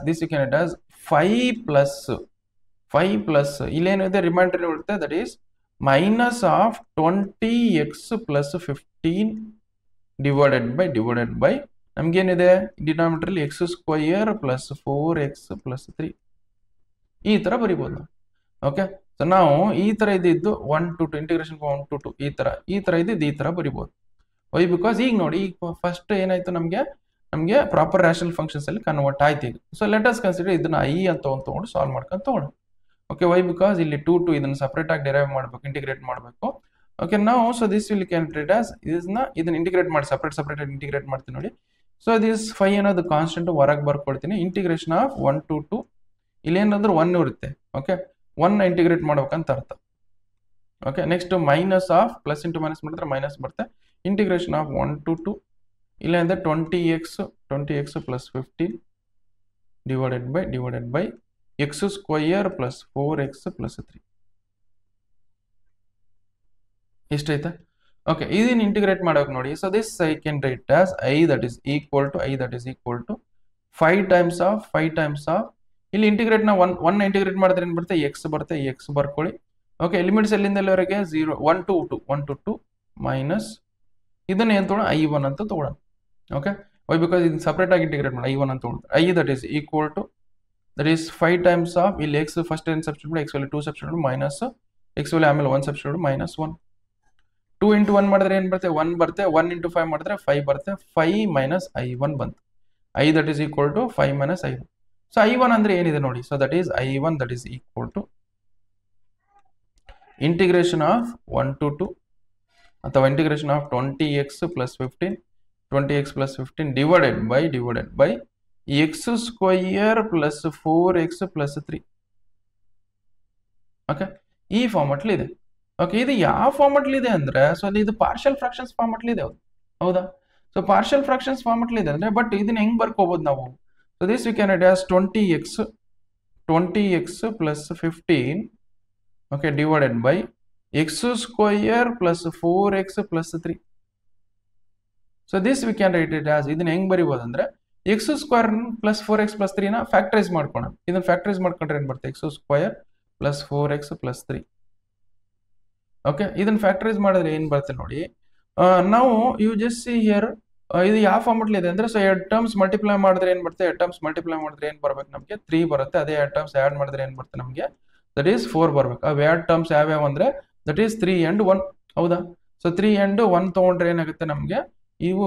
5 plus ಇಲ್ಲೇನಿದೆ ರಿಮೈಂಡರ್ ಇರುತ್ತೆ, that is -20x + 15 divided by ನಮ್ಗೇನಿದೆ ಡಿನಾಮಿನೇಟರ್ ಅಲ್ಲಿ x² + 4x + 3 ಈ ತರ ಬರಿಬಹುದು ನಾವು. ಓಕೆ, ಸೊ ನಾವು ಈ ತರ ಇದ್ದು 1 to 2 ಇಂಟಿಗ್ರೇಷನ್ 1 to 2 ಈ ತರ ಇದ್ದು ಈ ತರ ಬರಿಬಹುದು. ವೈ? ಬಿಕಾಸ್ ಈಗ ನೋಡಿ, ಈಗ ಫಸ್ಟ್ ಏನಾಯ್ತು, ನಮಗೆ ಪ್ರಾಪರ್ ರ್ಯಾಷನಲ್ ಫಂಕ್ಷನ್ಸ್ ಅಲ್ಲಿ ಕನ್ವರ್ಟ್ ಆಯ್ತು ಈಗ. ಸೊ ಲೆಟ್ ಅಸ್ ಕನ್ಸಿಡರ್ ಇದನ್ನ i ಅಂತ ತಗೊಂಡು ಸಾಲ್ವ್ ಮಾಡ್ಕೊಂಡು ತಗೊಳ್ಳೋಣ. Okay, why? ಬಿಕಾಸ್ ಇಲ್ಲಿ 2 ಇದನ್ನ ಸಪರೇಟ್ ಆಗಿ ಡಿರೈವ್ ಮಾಡಬೇಕು, ಇಂಟಿಗ್ರೇಟ್ ಮಾಡಬೇಕು. ಓಕೆ, ನಾವು so this will can treat as ಇದನ್ನ ಇಂಟಿಗ್ರೇಟ್ ಮಾಡಿ ಸಪರೇಟ್ ಇಂಟಿಗ್ರೇಟ್ ಮಾಡ್ತೀನಿ ನೋಡಿ. ಸೊ ದಿಸ್ 5 ಅನ್ನೋದು ಕಾನ್ಸ್ಟೆಂಟ್ ಹೊರಗೆ ಬರ್ಕೊಳ್ತೀನಿ. ಇಂಟಿಗ್ರೇಷನ್ ಆಫ್ 1 to 2 ಇಲ್ಲಿ ಏನಾದ್ರೂ 1 ಇರುತ್ತೆ. ಓಕೆ, 1 ಇಂಟಿಗ್ರೇಟ್ ಮಾಡ್ಬೇಕಂತ ಅರ್ಥ. Okay, next minus of plus into minus ಮಾಡಿದ್ರೆ ಮೈನಸ್ ಬರುತ್ತೆ. ಇಂಟಿಗ್ರೇಷನ್ ಆಫ್ 1 to 2 ಇಲ್ಲ ಅಂದ್ರೆ 20x + 15 divided by x² + 4x + 3 ಎಷ್ಟೈತೆ? ಓಕೆ, ಇದನ್ನ ಇಂಟಿಗ್ರೇಟ್ ಮಾಡೋಕೆ ನೋಡಿ. So this I can write as i that is equal to 5 times of ಇಲ್ಲಿ integrate ನ 1 ಇಂಟಿಗ್ರೇಟ್ ಮಾಡಿದ್ರೆ ಏನು ಬರುತ್ತೆ, x ಬರುತ್ತೆ. x ಬರ್ಕೊಳ್ಳಿ. ಓಕೆ, ಲಿಮಿಟ್ಸ್ ಎಲ್ಲಿಂದ ಎಲ್ಲಿವರೆಗೆ 0 1 to 2 ಮೈನಸ್ ಇದನ್ನ ಏನು ತಗೊಳ್ಳೋಣ, i1 ಅಂತ ತಗೊಳ್ಳೋಣ. Okay, why? ಬಿಕಾಸ್ ಇದನ್ನ ಸಪರೇಟ್ ಆಗಿ ಇಂಟಿಗ್ರೇಟ್ ಮಾಡಿ i1 ಅಂತ ತಗೊಳ್ಳೋಣ. i that is equal to 5 times of ಇಲ್ಲಿ x ಫಸ್ಟ್ ಏನು ಸಬ್ಸ್ಟಿಟ್ಯೂಟ್ ಮಾಡಿ, x value 2 substitute minus x value ಆಮೇಲೆ 1 ಸಬ್ಸ್ಟಿಟ್ಯೂಟ್ -1. 2 × 1 ಮಾಡಿದ್ರೆ ಏನು ಬರುತ್ತೆ, 1 ಬರುತ್ತೆ. 1 × 5 ಮಾಡಿದ್ರೆ 5 ಬರುತ್ತೆ. 5 - i1 ಬಂತು. i that is equal to 5 - i1. So i1 ಅಂದ್ರೆ ಏನಿದೆ ನೋಡಿ. So that is i1 that is equal to integration of 1 to 2 ಅಥವಾ integration of 20x + 15 divided by x² + 4x + 3. Okay, ಈ ಫಾರ್ಮೆಟ್ ಇದೆ. ಓಕೆ, ಇದು ಯಾವ ಫಾರ್ಮೆಟ್ ಇದೆ ಅಂದ್ರೆ, ಸೊ ಇದು ಪಾರ್ಷಿಯಲ್ ಫ್ರಾಕ್ಷನ್ಸ್ ಫಾರ್ಮೆಟ್ ಇದೆ, ಹೌದಾ? ಸೊ ಪಾರ್ಷಿಯಲ್ ಫ್ರಾಕ್ಷನ್ಸ್ ಫಾರ್ಮೆಟ್ ಇದೆ ಅಂದ್ರೆ, ಬಟ್ ಇದನ್ನ ಹೆಂಗ್ ಬರ್ಕೋಬಹುದು ನಾವು? So this we can write as 20x + 15 okay divided by x² + 4x + 3. So this we can write it as, ಇದನ್ನ ಹೆಂಗ್ ಬರಿಬಹುದು ಅಂದ್ರೆ x² + 4x + 3 ನ ಫ್ಯಾಕ್ಟರೈಸ್ ಮಾಡ್ಕೋಣ. ಇದನ್ನ ಫ್ಯಾಕ್ಟರೈಸ್ ಮಾಡ್ಕೊಂಡ್ರೆ ಏನ್ ಬರುತ್ತೆ, x² + 4x + 3. ಓಕೆ, ಇದನ್ನ ಫ್ಯಾಕ್ಟರೈಸ್ ಮಾಡಿದ್ರೆ ಏನ್ ಬರುತ್ತೆ ನೋಡಿ. ನಾವು ಯು ಜಸ್ಟ್ ಸಿ ಹಿಯರ್, ಇದು ಯಾವ ಫಾರ್ಮೆಟ್ ಇದೆ ಅಂದ್ರೆ, ಸೊ 2 ಟರ್ಮ್ಸ್ ಮಲ್ಟಿಪ್ಲೈ ಮಾಡಿದ್ರೆ ಏನ್ ಬರುತ್ತೆ, 2 ಟರ್ಮ್ಸ್ ಮಲ್ಟಿಪ್ಲೈ ಮಾಡಿದ್ರೆ ಏನ್ ಬರ್ಬೇಕು ನಮಗೆ, 3 ಬರುತ್ತೆ. ಅದೇ 2 ಟರ್ಮ್ಸ್ ಆಡ್ ಮಾಡಿದ್ರೆ ಏನ್ ಬರುತ್ತೆ ನಮಗೆ, ದಟ್ ಈಸ್ 4 ಬರ್ಬೇಕು. ಅವು 2 ಟರ್ಮ್ಸ್ ಯಾವ್ಯಾವ ಅಂದ್ರೆ, ದಟ್ ಈಸ್ 3 and 1, ಹೌದಾ? ಸೊ 3 and 1 ತಗೊಂಡ್ರೆ ಏನಾಗುತ್ತೆ ನಮಗೆ, ಇವು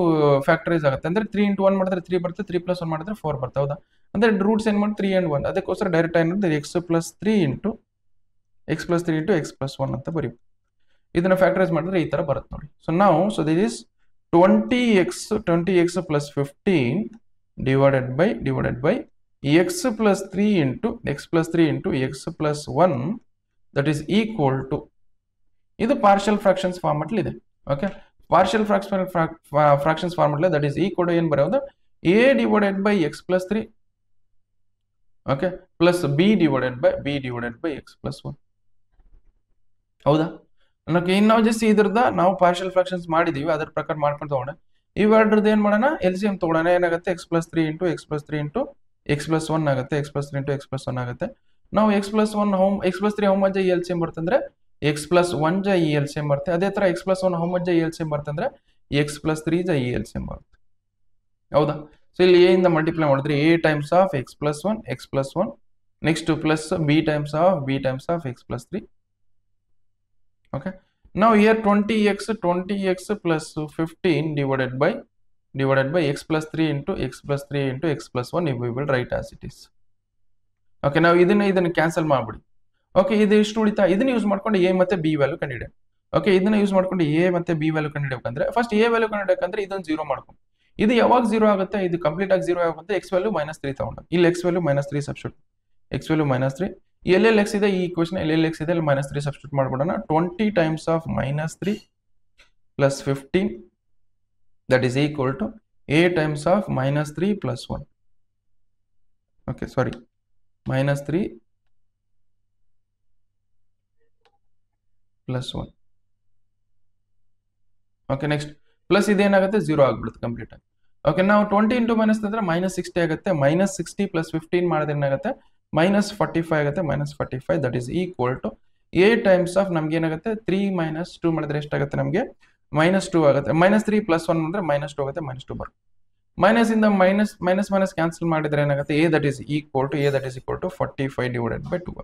ಫ್ಯಾಕ್ಟರೈಸ್ ಆಗುತ್ತೆ. ಅಂದ್ರೆ 3 × 1 ಮಾಡಿದ್ರೆ 3 ಬರುತ್ತೆ, 3 + 1 ಮಾಡಿದ್ರೆ 4 ಬರುತ್ತೆ, ಹೌದಾ? ಅಂದ್ರೆ ರೂಟ್ಸ್ ಏನ್ ಮಾಡಿ 3 and 1. ಅದಕ್ಕೋಸ್ಕರ ಡೈರೆಕ್ಟ್ ಏನಿದೆ x + 3 × x + 1 ಅಂತ ಬರೀ. ಇದನ್ನ ಫ್ಯಾಕ್ಟರೈಸ್ ಮಾಡಿದ್ರೆ ಈ ತರ ಬರುತ್ತೆ ನೋಡಿ. ಸೊ ನಾವು so this is 20x + 15 divided by x plus 3 into x plus 3 into x plus 1 that is equal to ಇದು ಪಾರ್ಷಿಯಲ್ ಫ್ರಾಕ್ಷನ್ಸ್ ಫಾರ್ಮೆಟ್ ಇದೆ. Okay, partial fractions format that is equal to ಏನು ಬರೆಯೋದು a divided by x plus 3 okay plus b divided by x plus 1. ಹೌದಾ? ಅನ್ನೋಕೆ ನಾವು just ಇದ್ರದ ನಾವು partial fractions ಮಾಡಿದೀವಿ, ಅದ್ರ ಪ್ರಕಾರ ಮಾಡ್ಕೊಂಡು ತಗೋಣ. ಇವೆರಡ್ರದ್ದು ಏನ್ ಮಾಡೋಣ, LCM ತಗೊಳ್ಳೋಣ. ಏನಾಗುತ್ತೆ x plus 3 into x plus 3 into x plus 1 ಆಗುತ್ತೆ, x plus 3 into x plus 1 ಆಗುತ್ತೆ. ನಾವು x plus 3 how much LCM ಬರ್ತಂದ್ರೆ x plus 1 ಜ LCM ಬರುತ್ತೆ. ಅದೇ ತರ x plus 1 how much LCM ಬರ್ತಂದ್ರೆ x plus 3 ಜ LCM ಬರುತ್ತೆ. ಹೌದಾ? ಸೊ ಇಲ್ಲಿ a ಇಂದ ಮಲ್ಟಿಪ್ಲೈ ಮಾಡಿದ್ರೆ a times of x plus 1 next plus b times of x plus 3. Okay, now here 20x plus 15 divided by x plus 3 into x plus 3 into x plus 1 we will write as it is. Okay, now ಇದನ್ನ cancel ಮಾಡ್ಬಿಡಿ. Okay, ಇದು ಇಷ್ಟು ಉಳಿತಾ, ಇದನ್ನ use ಮಾಡ್ಕೊಂಡು a ಮತ್ತೆ b value ಕಂಡುಹಿಡಿಯೋಣ. Okay, ಇದನ್ನ ಯೂಸ್ ಮಾಡ್ಕೊಂಡು a ಮತ್ತೆ b ವ್ಯಾಲ್ಯೂ ಕಂಡುಹಿಡಿಯಬೇಕಂದ್ರೆ ಫಸ್ಟ್ a ವ್ಯಾಲ್ಯೂ ಕಂಡುಹಿಡಿಯಬೇಕಂದ್ರೆ ಇದನ್ನ 0 ಮಾಡ್ಕೊಂಡು, ಇದು ಯಾವಾಗ 0 ಆಗುತ್ತೆ, ಇದು ಕಂಪ್ಲೀಟ್ ಆಗಿ 0 ಆಗುತ್ತೆ, x ವ್ಯಾಲ್ಯೂ -3 ತಗೊಂಡು ಇಲ್ಲಿ x value -3 substitute, x value -3 ಎಲ್ಲೆಲ್ಲಿ x ಇದೆ ಈ ಈಕ್ವೇಷನ್ ಎಲ್ಲೆಲ್ಲಿ x ಇದೆ ಅಲ್ಲಿ -3 substitute ಮಾಡ್ಬಿಡೋಣ. 20 times of -3 plus 15 that is equal to a times of -3 plus 1. Okay, sorry, -3 plus 1. Okay, next plus ಇದೇನಾಗುತ್ತೆ 0 ಆಗ್ಬಿಡುತ್ತೆ ಕಂಪ್ಲೀಟ್ ಆಗಿ. ಓಕೆ, ನಾವು 20 into ಮೈನಸ್ ಅಂದ್ರೆ -60 ಆಗುತ್ತೆ. -60 plus 15 ಮಾಡಿದ್ರೆ ಏನಾಗುತ್ತೆ -45 ಆಗುತ್ತೆ. -45 that is equal to a times of ನಮ್ಗೆ ಏನಾಗುತ್ತೆ 3 - 2 ಮಾಡಿದ್ರೆ ಎಷ್ಟಾಗುತ್ತೆ ನಮಗೆ -2 ಆಗುತ್ತೆ. -3 plus 1 ಅಂದ್ರೆ -2 ಆಗುತ್ತೆ, -2 ಬರುತ್ತೆ. ಮೈನಸ್ ಇಂದ ಮೈನಸ್ ಕ್ಯಾನ್ಸಲ್ ಮಾಡಿದ್ರೆ ಏನಾಗುತ್ತೆ a that is equal to 45 divided by 2.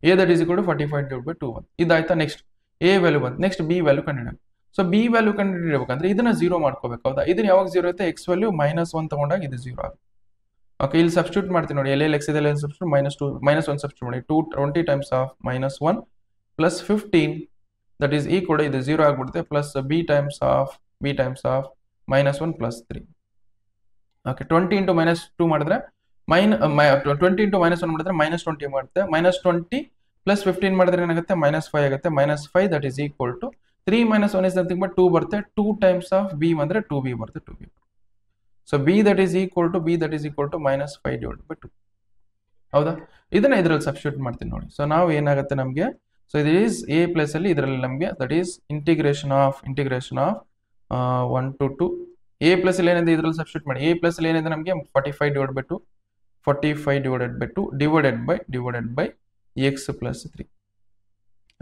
a that is equal to 45 divided by 2. ಇದಾಯ್ತಾ? ನೆಕ್ಸ್ಟ್ a ವ್ಯಾಲ್ಯೂ ಬಂತು, ನೆಕ್ಸ್ಟ್ b ವ್ಯಾಲ್ಯೂ ಕಂಡುಹಿಡಿಯೋಣ. ಸೊ b ವ್ಯಾಲ್ಯೂ ಕಂಡುಹಿಡಿಯಬೇಕಂದ್ರೆ ಇದನ್ನ 0 ಮಾಡ್ಕೋಬೇಕು. ಹೌದಾ? ಇದನ್ನ ಯಾವಾಗ 0 ಇರುತ್ತೆ, x ವ್ಯಾಲ್ಯೂ -1 ತಗೊಂಡಾಗ ಇದು 0 ಆಗುತ್ತೆ. ಓಕೆ, ಇಲ್ಲಿ ಸಬ್ಸ್ಟಿಟ್ಯೂಟ್ ಮಾಡ್ತೀನಿ ನೋಡಿ, ಎಲ್ಲೆಲ್ಲಿ x ಇದೆ ಅಲ್ಲಿ ಸಬ್ಸ್ಟಿಟ್ಯೂಟ್ -1 ಸಬ್ಸ್ಟಿಟ್ಯೂಟ್ ಮಾಡಿ 20 times of -1 plus 15 that is equal to ಇದು 0 ಆಗಿಬಿಡುತ್ತೆ, plus b times of -1 plus 3. Okay, 20 into -2 ಮಾಡಿದ್ರೆ 20 into -1 ಮಾಡಿದ್ರೆ -20 ಮಾಡುತ್ತೆ. -20 plus 15 ಮಾಡಿದ್ರೆ ಏನಾಗುತ್ತೆ -5 ಆಗುತ್ತೆ. -5 that is equal to 3 - 1 is nothing but 2 ಬರುತ್ತೆ. 2 times of b ಅಂದ್ರೆ 2b ಬರುತ್ತೆ, 2b. So b that is equal to -5 divided by 2. ಹೌದಾ? ಇದನ್ನ ಇದರಲ್ಲಿ ಸಬ್ಸ್ಟಿಟ್ಯೂಟ್ ಮಾಡ್ತೀನಿ ನೋಡಿ. ಸೊ ನಾವು ಏನಾಗುತ್ತೆ ನಮಗೆ, ಸೊ ಇದು ಈಸ್ a ಪ್ಲಸ್ ಅಲ್ಲಿ ಇದರಲ್ಲಿ ನಮಗೆ that is integration of 1 to 2 a plus ಅಲ್ಲಿ ಏನಿದೆ ಇದರಲ್ಲಿ ಸಬ್ಸ್ಟಿಟ್ಯೂಟ್ ಮಾಡಿ. a ಪ್ಲಸ್ ಅಲ್ಲಿ ಏನಿದೆ ನಮಗೆ 45 divided by 2 divided by x plus 3.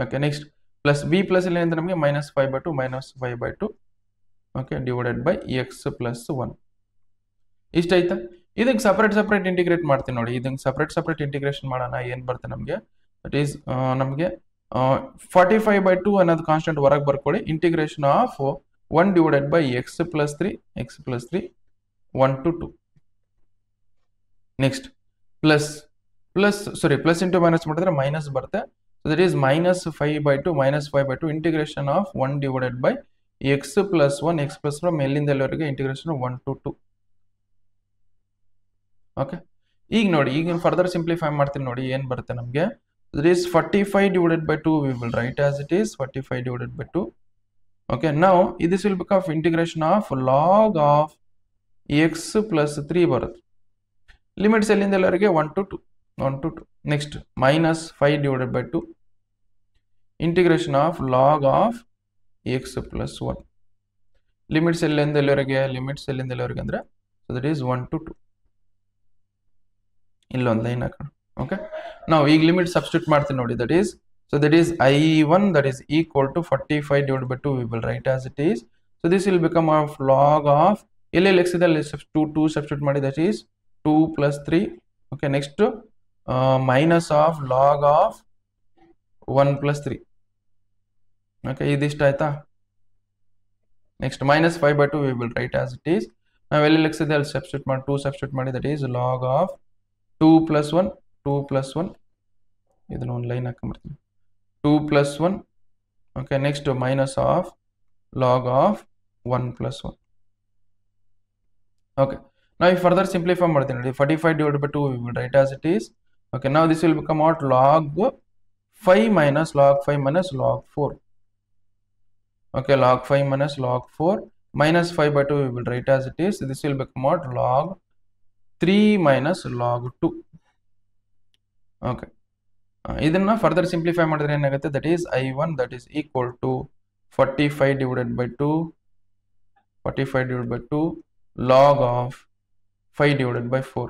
Okay, next plus b plus ಅಲ್ಲಿ ಏನಿದೆ ನಮಗೆ -5/2 okay divided by x plus 1. ಇಷ್ಟ ಆಯ್ತಾ? ಇದಕ್ಕೆ ಸಪ್ರೇಟ್ ಇಂಟಿಗ್ರೇಟ್ ಮಾಡ್ತೀನಿ ನೋಡಿ. ಇದಕ್ಕೆ ಸಪ್ರೇಟ್ ಇಂಟಿಗ್ರೇಷನ್ ಮಾಡೋಣ. ಏನ್ ಬರುತ್ತೆ ನಮಗೆ, ದಟ್ ಈಸ್ ನಮಗೆ 45/2 ಅನ್ನೋದು ಕಾನ್ಸ್ಟೆಂಟ್ ಹೊರಗೆ ಬರ್ಕೊಳ್ಳಿ. Integration of 1 divided by x plus 3 1 to 2. Next plus into minus ಮಾಡಿದ್ರೆ ಮೈನಸ್ ಬರುತ್ತೆ. So that is -5/2 integration of 1 divided by x plus 1 from ಎಲ್ಲಿಂದ ಎಲ್ಲಿವರೆಗೆ ಇಂಟಿಗ್ರೇಷನ್ 1 to 2. ಓಕೆ, ಈಗ ನೋಡಿ, ಈಗ ಫರ್ದರ್ ಸಿಂಪ್ಲಿಫೈ ಮಾಡ್ತೀನಿ ನೋಡಿ, ಏನ್ ಬರುತ್ತೆ ನಮಗೆ, that is 45 divided by 2 we will write as it is 45 divided by 2. Okay, now this will become integration of log of x plus 3 ಬರುತ್ತೆ. ಲಿಮಿಟ್ಸ್ ಎಲ್ಲಿಂದ ಎಲ್ಲವರೆಗೆ 1 to 2. Next -5 divided by 2 integration of log of x plus 1. Limits ಎಲ್ಲಿಂದ ಎಲ್ಲವರೆಗೆ ಅಂದ್ರೆ so that is 1 to 2. ಇಲ್ಲೊಂದು line ಹಾಕೋಣ. Okay, ನಾವು ಈಗ limit substitute ಮಾಡ್ತೀನಿ ನೋಡಿ. That is I1 that is equal to 45 divided by 2 we will write as it is. So this will become of log of x ಇದೆ 2 substitute ಮಾಡಿ, that is 2 plus 3. Okay, next minus of log of 1 plus 3. Okay, ಇದಿಷ್ಟ ಆಯ್ತಾ? Next -5/2 we will write as it is. ನಾವು x ಇದೆ ಅಲ್ಲಿ substitute ಮಾಡಿ 2 substitute ಮಾಡಿ, that is log of 2 plus 1 ಇದನ್ನ ಒಂದು line ಹಾಕೊಂಡ್ಬರ್ತೀನಿ. 2 plus 1. Okay, next minus of log of 1 plus 1. Okay, Now if further simplify ಮಾಡ್ತೀನಿ 45 divided by 2 we will write as it is. Okay, now this will become out log 5 minus log 5 minus log 4. Okay, log 5 minus log 4 minus 5 by 2 we will write as it is. This will become out log 3 minus log 2. Okay, ಇದನ್ನ further simplify ಮಾಡಿದ್ರೆ ಏನಾಗುತ್ತೆ, that is I1 that is equal to 45 divided by 2 log of 5 divided by 4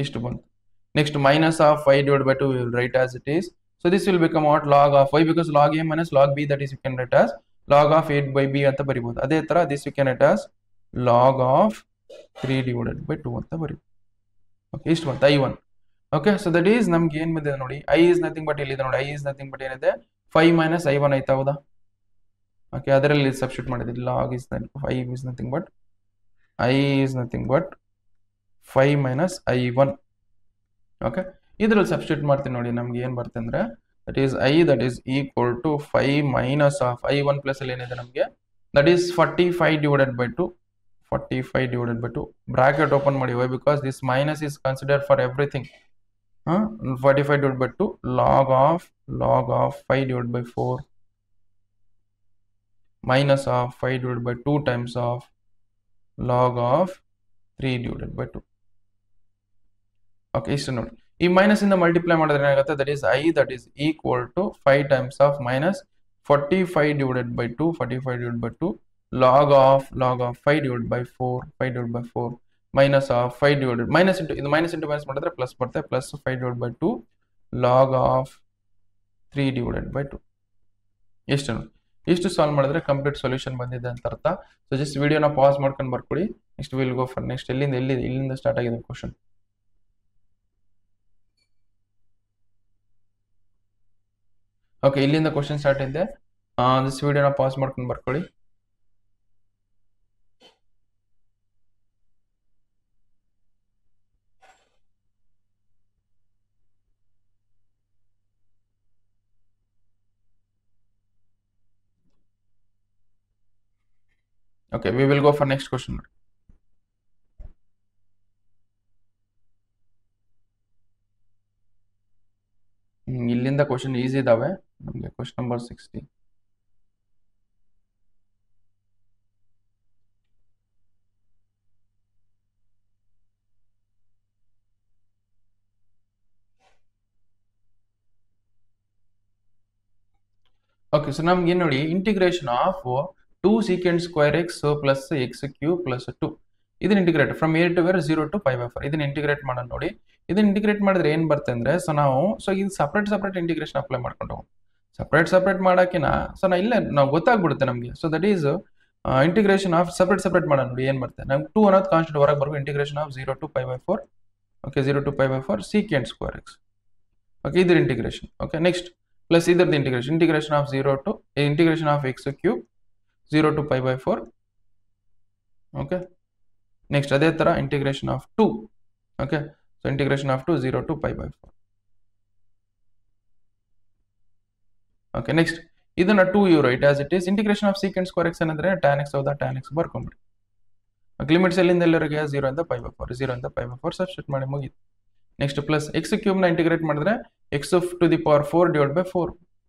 ಇಷ್ಟು ಬಂತು. Next minus of 5 divided by 2 we will write as it is. So this will become out log of y, because log a minus log b, that is you can write as log of 8 by b ಅಂತ ಬರಿಬಹುದು. ಅದೇ ತರ this you can write as log of 3 divided by 2 ಅಂತ ಬರಿಬಹುದು. Okay, ಇಷ್ಟು ಬಂತು I1. Okay, so that is ನಮ್ಗೆ ಏನ್ ಬಂದಿದೆ ನೋಡಿ, I is nothing but ಇಲ್ಲಿ ನೋಡಿ, I is nothing but ಏನಿದೆ 5 minus I1 ಆಯ್ತಾ, ಹೌದಾ? ಓಕೆ, ಅದರಲ್ಲಿ ಸಬ್ಸ್ಟಿಟ್ಯೂಟ್ ಮಾಡಿದ್ವಿ. log is 5 is nothing but I is nothing but 5 minus I1. Okay, ಇದರಲ್ಲಿ ಸಬ್ಸ್ಟಿಟ್ಯೂಟ್ ಮಾಡ್ತೀನಿ ನೋಡಿ, ನಮ್ಗೆ ಏನ್ ಬರುತ್ತೆ ಅಂದ್ರೆ that is I that is equal to 5 minus of I1 plus ಅಲ್ಲಿ ಏನಿದೆ ನಮಗೆ, that is 45 divided by 2 bracket open ಮಾಡಿ. why? Because this minus is considered for everything. 45 divided by 2 log of 5 divided by 4 minus of 5 divided by 2 times of log of 3 divided by 2. Okay, ಇಷ್ಟು ನೋಡಿ, ಈ minus ಇಂದ multiply ಮಾಡಿದ್ರೆ ಏನಾಗುತ್ತೆ, that is I that is equal to 5 times of minus 45 divided by 2 log of 5 divided by 4 minus of 5 divided minus into ಇದು minus into minus ಮಾಡಿದ್ರೆ plus ಬರುತ್ತೆ, plus 5 divided by 2 log of 3 divided by 2. ಎಷ್ಟು ನೋಡಿ, ಇಷ್ಟು solve ಮಾಡಿದ್ರೆ complete solution ಬಂದಿದೆ ಅಂತ ಅರ್ಥ. ಸೊ ಜಸ್ಟ್ ವಿಡಿಯೋನ ಪಾಸ್ ಮಾಡ್ಕೊಂಡು ಬರ್ಕೊಳ್ಳಿ. Next will go for next. ಇಲ್ಲಿಂದ ಸ್ಟಾರ್ಟ್ ಆಗಿದೆ ಕ್ವಶನ್. ಓಕೆ, ಇಲ್ಲಿಂದ ಕ್ವಶನ್ ಸ್ಟಾರ್ಟ್ ಇದೆ. ದಿಸ್ ವಿಡಿಯೋನ ಪಾಸ್ ಮಾಡ್ಕೊಂಡು ಬರ್ಕೊಳ್ಳಿ. Okay, we will go for next question. ಇಲ್ಲಿಂದ ಕ್ವಶನ್ ಈಸಿ ಇದಾವೆ ನಮಗೆ. Question number 60. ಓಕೆ, ಸೊ ನಮ್ಗೆ ನೋಡಿ, integration of 2 secant square x plus x cube plus 2 ಇದನ್ನ integrate from a to where 0 to pi by 4 ಇದನ್ನ integrate ಮಾಡೋಣ ನೋಡಿ. ಇದನ್ನ ಇಂಟಿಗ್ರೇಟ್ ಮಾಡಿದ್ರೆ ಏನ್ ಬರುತ್ತೆ ಅಂದ್ರೆ, ಸೊ ಇದು ಸಪರೇಟ್ ಇಂಟಿಗ್ರೇಷನ್ ಅಪ್ಲೈ ಮಾಡ್ಕೊಂಡು ಸಪರೇಟ್ ಮಾಡಕ್ಕಿನ ಸೊ ಇಲ್ಲೇ ನಾವು ಗೊತ್ತಾಗ್ಬಿಡುತ್ತೆ ನಮಗೆ. So that is integration of separate ಮಾಡೋಣ ನೋಡಿ. ಏನ್ ಬರುತ್ತೆ ನಮ್ಗೆ 2 ಅನ್ನೋದು ಕಾನ್ಸ್ಟೆಂಟ್ ಹೊರಗೆ ಬರ್ಬೇಕು. Integration of 0 to pi by 4. Okay, 0 to pi by 4 secant square x. Okay, ಇದ್ರ ಇಂಟಿಗ್ರೇಷನ್. ಓಕೆ, ನೆಕ್ಸ್ಟ್ ಪ್ಲಸ್ ಇದರದ್ದು integration of 0 to integration of x cube 0 to pi by 4. Okay, next ಅದೇ ತರ integration of 2. Okay, so integration of 2 0 to pi by 4. Okay, next ಇದನ್ನ 2 you write as it is. Integration of secant square x ಅಂದ್ರೆ tan x ಹೌದಾ, tan x ಬರ್ಕೊಂಡ್ಬಿಡಿ. Limits ಎಲ್ಲಿಂದ ಎಲ್ಲರಿಗೆ 0 ಇಂದ pi by 4 substitute ಮಾಡಿ ಮುಗೀತು. ನೆಕ್ಸ್ಟ್ ಪ್ಲಸ್ x ಕ್ಯೂಬ್ ನ integrate ಮಾಡಿದ್ರೆ x to the power 4 divided by 4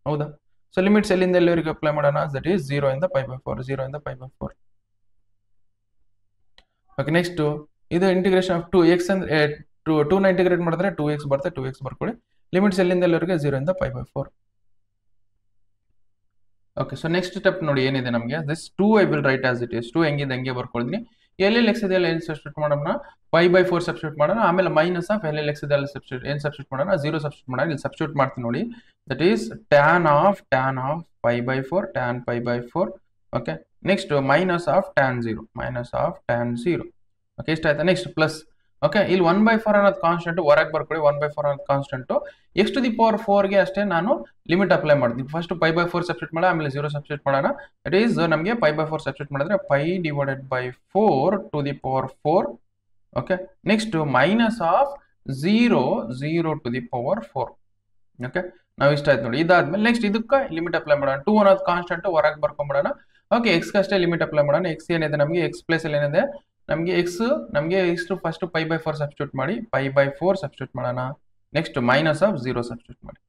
ಹೌದಾ. ಸೊ ಲಿಮಿಟ್ಸ್ ಎಲ್ಲಿಂದ ಎಲ್ಲಿವರೆಗೆ ಅಪ್ಲೈ ಮಾಡೋಣ, ದಟ್ ಈಸ್ 0 ಇಂದ pi by 4 ಓಕೆ, ನೆಕ್ಸ್ಟ್ ಇದು ಇಂಟಿಗ್ರೇಷನ್ ಆಫ್ 2x ಅಂದ್ರೆ 2 ನ ಇಂಟಿಗ್ರೇಟ್ ಮಾಡಿದ್ರೆ 2x ಬರುತ್ತೆ, 2x ಬರ್ಕೊಳ್ಳಿ. ಲಿಮಿಟ್ಸ್ ಎಲ್ಲಿಂದ ಎಲ್ಲಿವರೆಗೆ 0 ಇಂದ pi by 4. Okay, so next step ನೋಡಿ ಏನಿದೆ ನಮಗೆ, this 2 I will write as it is. 2 ಹೆಂಗಿದೆ ಹಂಗೆ ಬರ್ಕೊಳ್ತೀನಿ. ಎಲ್ಲೆಲ್ಲಿ ಎಕ್ಸ್ ಇದೆ ಏನು ಸಬ್ಸ್ಟಿಟ್ಯೂಟ್ ಮಾಡೋಣ, pi by 4 ಸಬ್ಸ್ಟಿಟ್ಯೂಟ್ ಮಾಡೋಣ. ಆಮೇಲೆ ಮೈನಸ್ ಆಫ್ ಎಲ್ಲೆಲ್ಲಿ ಎಕ್ಸ್ ಇದೆ ಅಲ್ಲಿ ಸಬ್ಸ್ಟಿಟ್ಯೂಟ್ ಮಾಡೋಣ, 0 ಸಬ್ಸ್ಟಿಟ್ಯೂಟ್ ಮಾಡೋಣ. ಇಲ್ಲಿ ಸಬ್ಸ್ಟಿಟ್ಯೂಟ್ ಮಾಡ್ತೀನಿ ನೋಡಿ, that is tan of pi by 4 tan pi by 4. Okay, next minus of tan 0 okay, ಇಷ್ಟ ಆಯ್ತಾ. Next plus. ಓಕೆ, ಇಲ್ಲಿ 1/4 ಅನ್ನೋದು ಕಾನ್ಸ್ಟೆಂಟ್ ಹೊರಗೆ ಬರ್ಕೊಳ್ಳಿ. 1/4 ಅನ್ನೋದು constant x to the power 4 ಗೆ ಅಷ್ಟೇ ನಾನು ಲಿಮಿಟ್ ಅಪ್ಲೈ ಮಾಡ್ತೀನಿ. ಫಸ್ಟ್ pi by 4 ಸಬ್ಸ್ಟಿಟ್ಯೂಟ್ ಮಾಡೋಣ, ಆಮೇಲೆ 0 ಸಬ್ಸ್ಟಿಟ್ಯೂಟ್ ಮಾಡೋಣ. ದಟ್ ಈಸ್ ನಮಗೆ pi by 4 ಸಬ್ಸ್ಟಿಟ್ಯೂಟ್ ಮಾಡಿದ್ರೆ pi divided by 4 to the power 4. Okay, next minus of 0 to the power 4. Okay, ನಾವು ಇಷ್ಟ ಆಯ್ತು ನೋಡಿ. ಇದಾದ್ಮೇಲೆ ನೆಕ್ಸ್ಟ್ ಇದಕ್ಕೆ ಲಿಮಿಟ್ ಅಪ್ಲೈ ಮಾಡೋಣ. 2 ಅನ್ನೋದು ಕಾನ್ಸ್ಟೆಂಟ್ ಹೊರಗೆ ಬರ್ಕೊಂಡ್ಬಿಡೋಣ. ಓಕೆ, ಎಕ್ಸ್ ಅಷ್ಟೇ ಲಿಮಿಟ್ ಅಪ್ಲೈ ಮಾಡೋಣ. ಎಕ್ಸ್ ಏನಿದೆ ನಮಗೆ, ಎಕ್ಸ್ ಪ್ಲೇಸ್ ಅಲ್ಲಿ ಏನಿದೆ ನಮಗೆ ಎಷ್ಟು ಫಸ್ಟ್ ಪೈ ಬೈ 4 ಸಬ್ಸ್ಟಿಟ್ಯೂಟ್ ಮಾಡಿ, ಪೈ ಬೈ 4 ಸಬ್ಸ್ಟಿಟ್ಯೂಟ್ ಮಾಡೋಣ. ನೆಕ್ಸ್ಟ್ ಮೈನಸ್ ಆಫ್ 0 ಸಬ್ಸ್ಟಿಟ್ಯೂಟ್ ಮಾಡಿ.